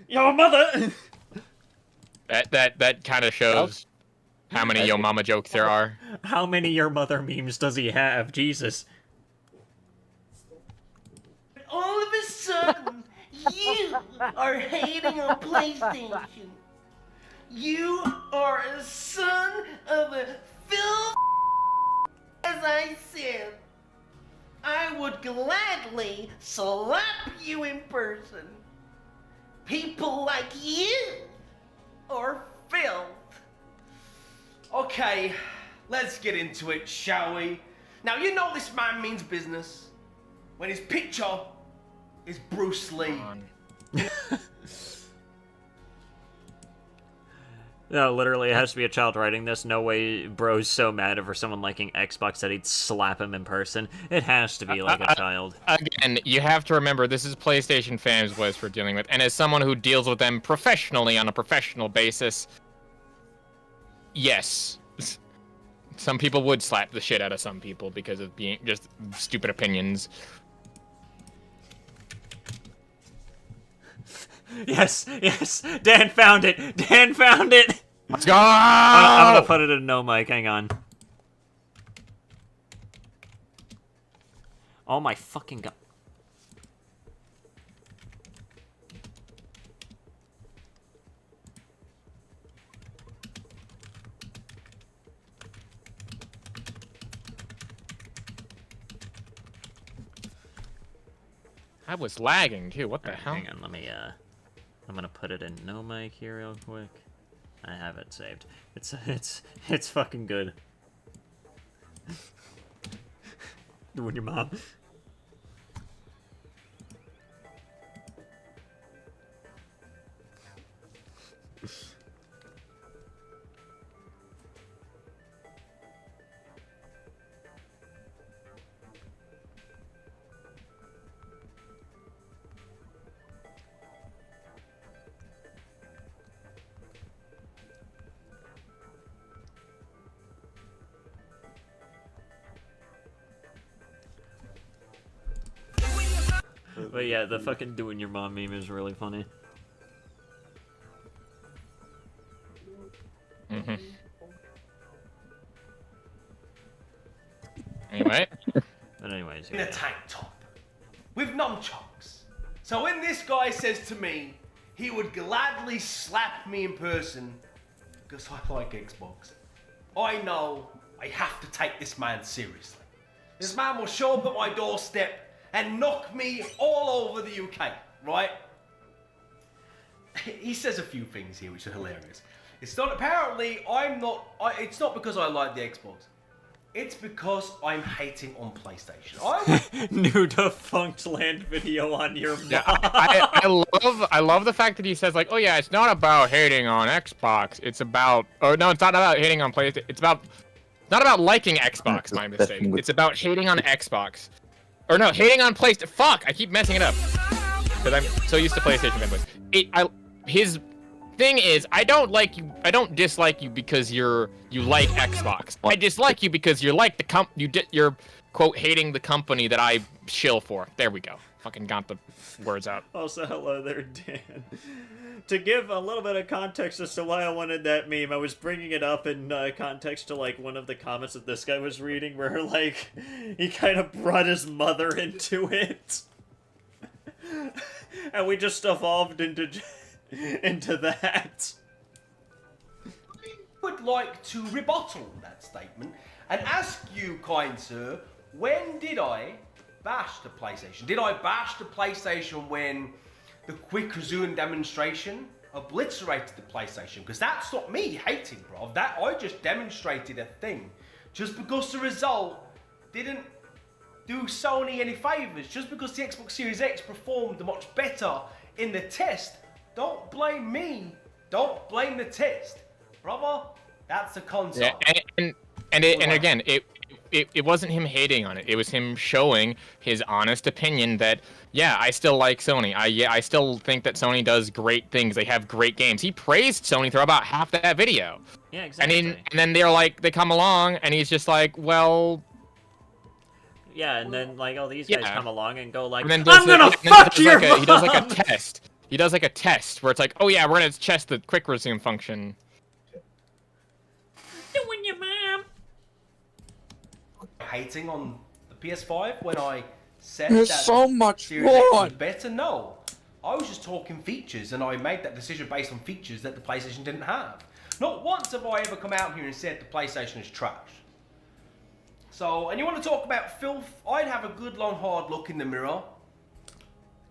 Your mother. That kind of shows how many yo mama jokes there are. How many your mother memes does he have? Jesus. All of a sudden, you are hating on PlayStation. You are a son of a filth. As I said, I would gladly slap you in person. People like you are filth. Okay, let's get into it, shall we? Now, you know this man means business when his picture is Bruce Lee. No, literally, it has to be a child writing this. No way bro's so mad over someone liking Xbox that he'd slap him in person. It has to be like a child. Again, you have to remember this is PlayStation fans' voice we're dealing with, and as someone who deals with them professionally on a professional basis, yes. Some people would slap the shit out of some people because of being just stupid opinions. Yes, yes, Dan found it! Dan found it! Let's go! I'm gonna put it in no mic, hang on. Oh my fucking god. I was lagging too, what the hell? Hang on, let me, I'm gonna put it in no mic here real quick. I have it saved. It's fucking good. Doing your mom. But yeah, the fucking doing your mom meme is really funny. Anyway. But anyways, in a tank top with nunchucks. So when this guy says to me he would gladly slap me in person because I like Xbox, I know I have to take this man seriously. This man will show up at my doorstep and knock me all over the UK, right? He says a few things here which are hilarious. It's not apparently it's not because I like the Xbox. It's because I'm hating on PlayStation. New defunct land video on your mom. Yeah, I love the fact that he says like, oh yeah, it's not about hating on Xbox. It's about, oh no, it's not about hating on PlayStation. It's not about liking Xbox. My mistake. It's about hating on Xbox. Or no, hating on PlayStation. Fuck, I keep messing it up because I'm so used to PlayStation fanboys. His thing is, I don't like you. I don't dislike you because you like Xbox. I dislike you because you're like you're quote hating the company that I shill for. There we go. Fucking got the words out. Also, hello there, Dan. To give a little bit of context as to why I wanted that meme, I was bringing it up in context to like one of the comments that this guy was reading, where like he kind of brought his mother into it, and we just evolved into that. I would like to rebuttal that statement and ask you, kind sir, when did I bash the PlayStation? Did I bash the PlayStation when the quick resume demonstration obliterated the PlayStation? Because that's not me hating, bro. That I just demonstrated a thing. Just because the result didn't do Sony any favors, just because the Xbox Series X performed much better in the test, don't blame me. Don't blame the test, brother. That's the console. Yeah, and again, it wasn't him hating on it. It was him showing his honest opinion that, yeah, I still like Sony. I still think that Sony does great things. They have great games. He praised Sony through about half that video. Yeah, exactly. And then they're like, they come along, and he's just like, well. Yeah, and then like all these guys come along and go like, I'm gonna fuck your mom! He does like a test. He does like a test where it's like, oh yeah, we're gonna test the quick resume function. Doing your mom. Hating on the PS5 when I said There's that so much Series X was wrong. better? No. I was just talking features, and I made that decision based on features that the PlayStation didn't have. Not once have I ever come out here and said the PlayStation is trash. So, and you want to talk about filth? I'd have a good long hard look in the mirror.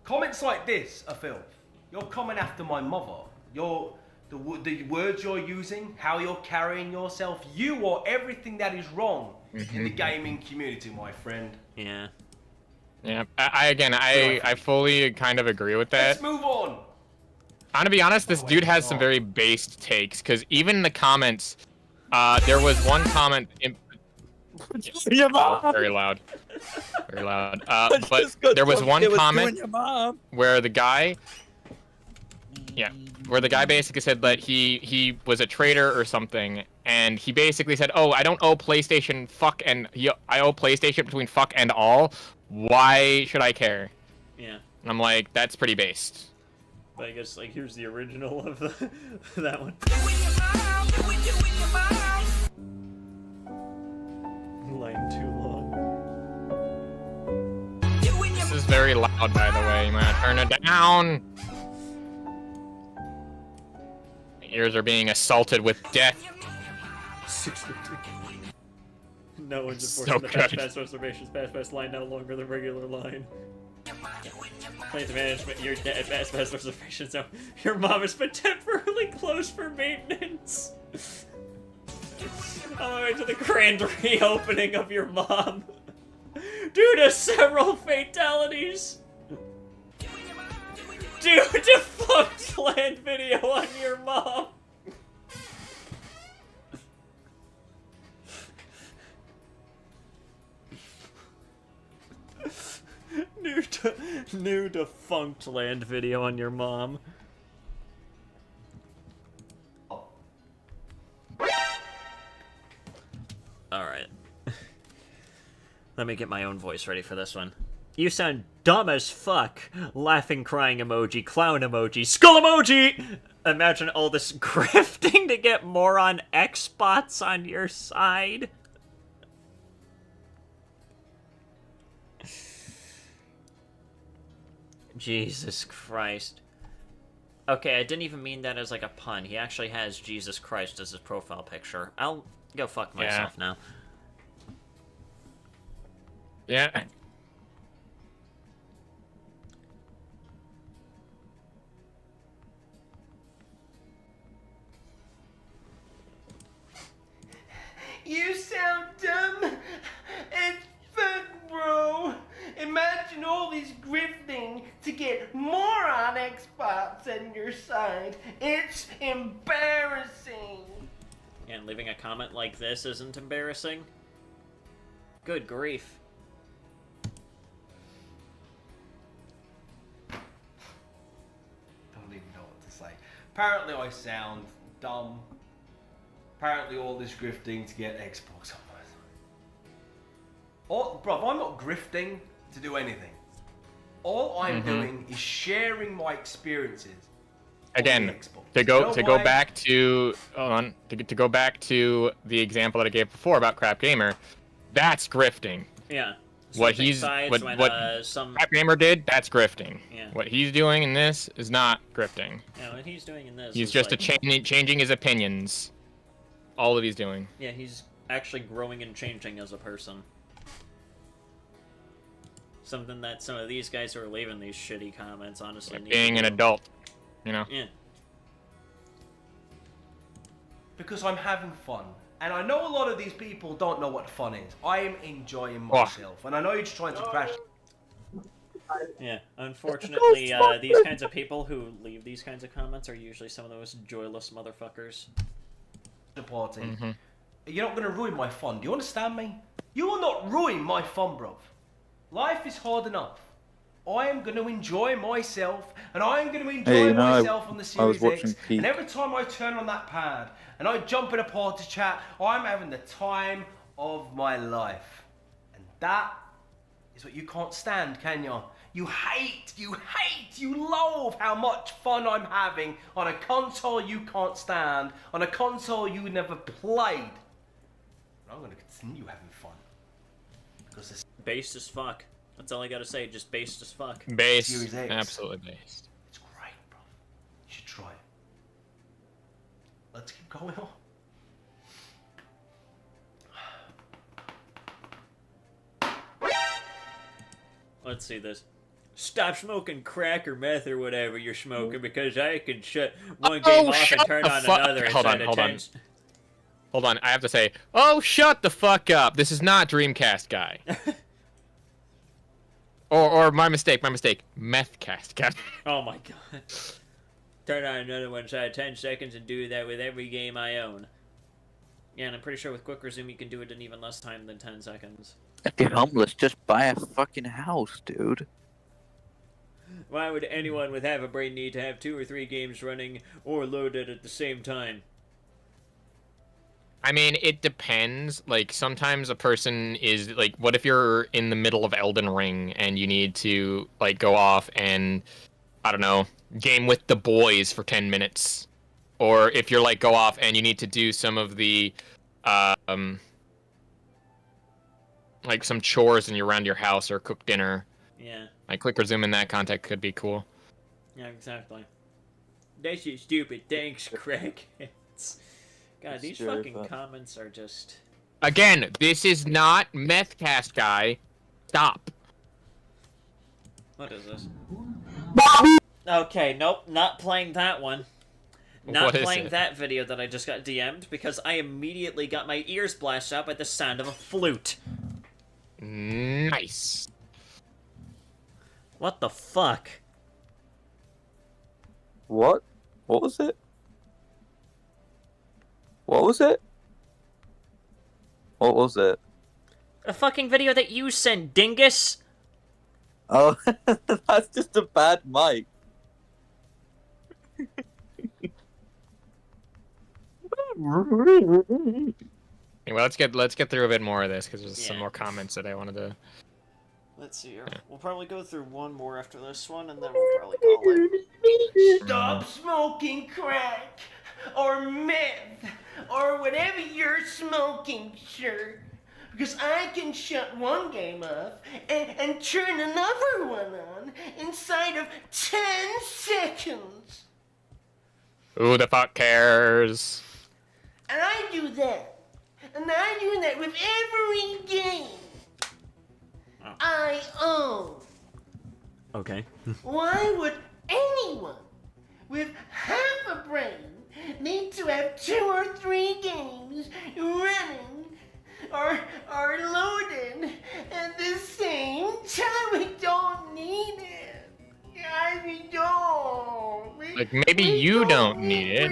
Comments like this are filth. You're coming after my mother. The words you're using, how you're carrying yourself, you are everything that is wrong in the gaming community, my friend. Yeah. Yeah, I fully kind of agree with that. Let's move on. I'm gonna be honest, this dude has some very based takes, because even in the comments, there was one comment in... Very loud. Very loud. But there was one comment where the guy... Yeah, where the guy basically said that he was a traitor or something, and he basically said, oh, I don't owe PlayStation fuck and... I owe PlayStation between fuck and all. Why should I care? Yeah. And I'm like, that's pretty based. But I guess, like, here's the original of the, that one. Line too long. This is very loud, by the way. You might turn it down. My ears are being assaulted with death. No one's So enforcing the good. fast reservations. Fast line now longer than regular line. Plans management, you're dead. Fast reservations now. Your mom has been temporarily closed for maintenance. On my way to the grand reopening of your mom. Due to several fatalities. Due to fucked land video on your mom. New defunct land video on your mom. Alright. Let me get my own voice ready for this one. You sound dumb as fuck. Laughing, crying emoji, clown emoji, skull emoji! Imagine all this grifting to get moron X-bots on your side. Jesus Christ. Okay, I didn't even mean that as like a pun. He actually has Jesus Christ as his profile picture. I'll go fuck myself now. Yeah. You sound dumb as fuck, bro. Imagine all this grifting to get more on Xbox on your side. It's embarrassing. And leaving a comment like this isn't embarrassing? Good grief. Don't even know what to say. Apparently I sound dumb. Apparently all this grifting to get Xbox on my side. Oh, bro, I'm not grifting to do anything. All I'm doing is sharing my experiences. Again, to go back to to go back to the example that I gave before about Crap Gamer, that's grifting. Yeah. What some Crap Gamer did, that's grifting. Yeah. What he's doing in this is not grifting. Yeah, what he's doing in this He's is just like, changing his opinions. All that he's doing. Yeah, he's actually growing and changing as a person. Something that some of these guys who are leaving these shitty comments honestly need Being to an do. adult, you know? Yeah. Because I'm having fun. And I know a lot of these people don't know what fun is. I am enjoying myself. And I know you're just trying to crash. Yeah, unfortunately, these kinds of people who leave these kinds of comments are usually some of the most joyless motherfuckers. Supporting. You're not going to ruin my fun. Do you understand me? You will not ruin my fun, bruv. Life is hard enough. I am going to enjoy myself, and I am going to enjoy myself on the Series X. And every time I turn on that pad and I jump in a party chat, I'm having the time of my life. And that is what you can't stand, can you? You hate, you loathe how much fun I'm having on a console you can't stand, on a console you never played. But I'm going to continue having fun. Because it's based as fuck. That's all I gotta say, just based as fuck. Based. Absolutely based. It's great, bro. You should try it. Let's keep going on. Let's see this. Stop smoking crack or meth or whatever you're smoking because I can shut one game off and turn on another and Hold try on, to hold on. change. Hold on, I have to say, oh, shut the fuck up. This is not Dreamcast guy. or my mistake. Methcast guy. Oh my god. turn on another one inside 10 seconds and do that with every game I own. Yeah, and I'm pretty sure with quick resume you can do it in even less time than 10 seconds. If you're homeless, just buy a fucking house, dude. Why would anyone with half a brain need to have 2 or 3 games running or loaded at the same time? I mean, it depends. Like, sometimes a person is, like, what if you're in the middle of Elden Ring and you need to, like, go off and, I don't know, game with the boys for 10 minutes? Or if you're, like, go off and you need to do some of the, like, some chores and you're around your house or cook dinner. Yeah. Like, quick resume in that context could be cool. Yeah, exactly. That shit's stupid. Thanks, Craig. God, these fucking comments are just... Again, this is not Methcast, guy. Stop. What is this? Okay, nope, not playing that one. Not playing that video that I just got DM'd because I immediately got my ears blasted out by the sound of a flute. Nice. What the fuck? What? What was it? What was it? What was it? A fucking video that you sent, dingus! Oh, that's just a bad mic. Anyway, let's get through a bit more of this because there's some more comments that I wanted to. Let's see here. We'll probably go through one more after this one, and then we'll probably call it. Stop smoking crack, or meth, or whatever you're smoking, sir. Because I can shut one game off and turn another one on inside of 10 seconds. Who the fuck cares? And I do that. And I do that with every game I own. Okay. Why would anyone with half a brain need to have 2 or 3 games running or loaded at the same time? We don't need it. We don't. Like, maybe you don't need it.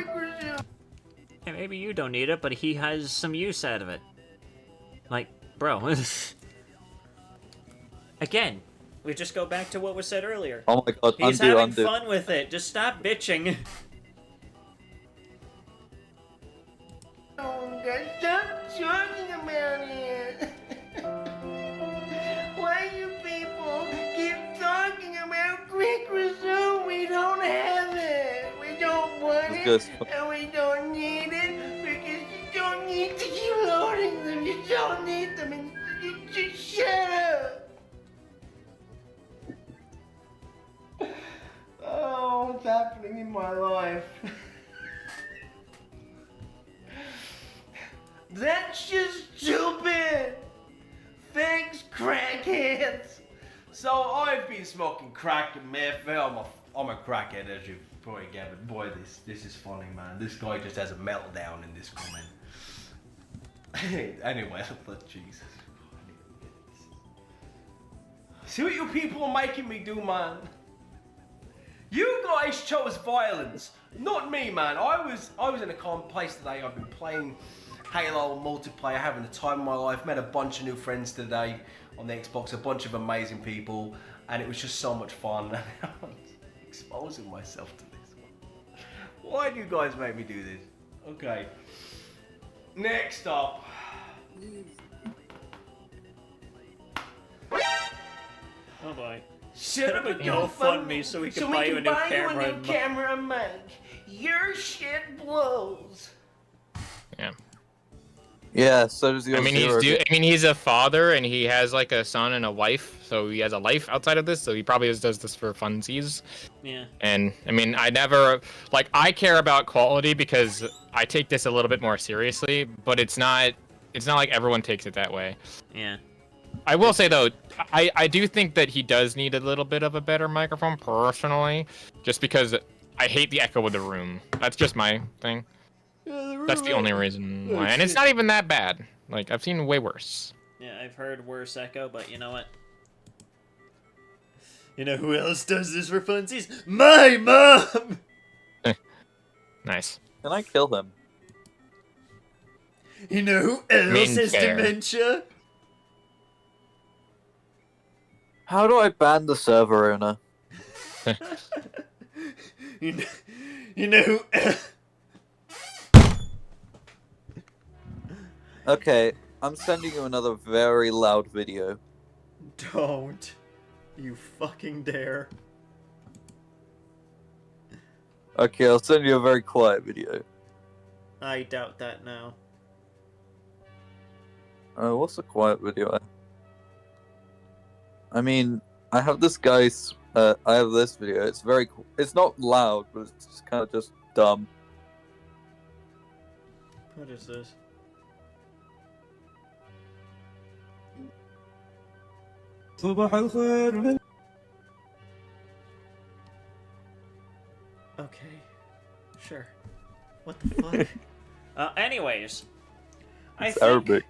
Yeah, maybe you don't need it, but he has some use out of it. Like, bro. Again, we just go back to what was said earlier. Oh my god, He's having fun with it. Just stop bitching. Oh, God, stop talking about it. Why you people keep talking about quick resume? We don't have it. We don't want it, and we don't need it because you don't need to keep loading them. You don't need them, and you just shut up. Oh, what's happening in my life? That's just stupid! Thanks, crackheads! So, I've been smoking crack and meth. Well, I'm a crackhead, as you probably gathered. Boy, this is funny, man. This guy just has a meltdown in this comment. Anyway, but Jesus. See what you people are making me do, man? You guys chose violence, not me, man. I was in a calm place today. I've been playing Halo multiplayer, having the time of my life. Met a bunch of new friends today on the Xbox, a bunch of amazing people, and it was just so much fun. I'm exposing myself to this one. Why do you guys make me do this? Okay. Next up. Oh boy. Shut up and go fund me so we can buy you a new camera. And mic. Your shit blows. Yeah. Yeah, so does your he's a father and he has like a son and a wife, so he has a life outside of this, so he probably does this for funsies. Yeah. And I mean, I care about quality because I take this a little bit more seriously, but it's not like everyone takes it that way. Yeah. I will say though, I do think that he does need a little bit of a better microphone personally, just because I hate the echo of the room. That's just my thing. That's the only reason why. And it's not even that bad. Like, I've seen way worse. Yeah, I've heard worse echo, but you know what? You know who else does this for funsies? My mom! Nice. Can I kill him? You know who else has Minter. dementia? How do I ban the server owner? You know who... Okay, I'm sending you another very loud video. Don't. You fucking dare. Okay, I'll send you a very quiet video. I doubt that now. What's a quiet video? I mean, I have this guy's. I have this video. It's very. It's not loud, but it's just kind of just dumb. What is this? Okay. Sure. What the fuck? Anyways. It's Arabic.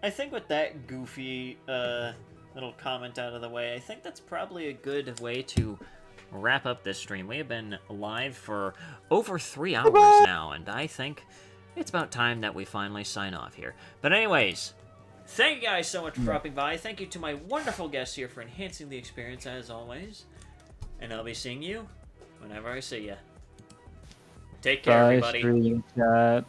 I think with that goofy little comment out of the way, I think that's probably a good way to wrap up this stream. We have been live for over 3 hours now, and I think it's about time that we finally sign off here. But anyways, thank you guys so much for dropping by. Thank you to my wonderful guests here for enhancing the experience as always. And I'll be seeing you whenever I see you. Take care, Bye, everybody. stream chat.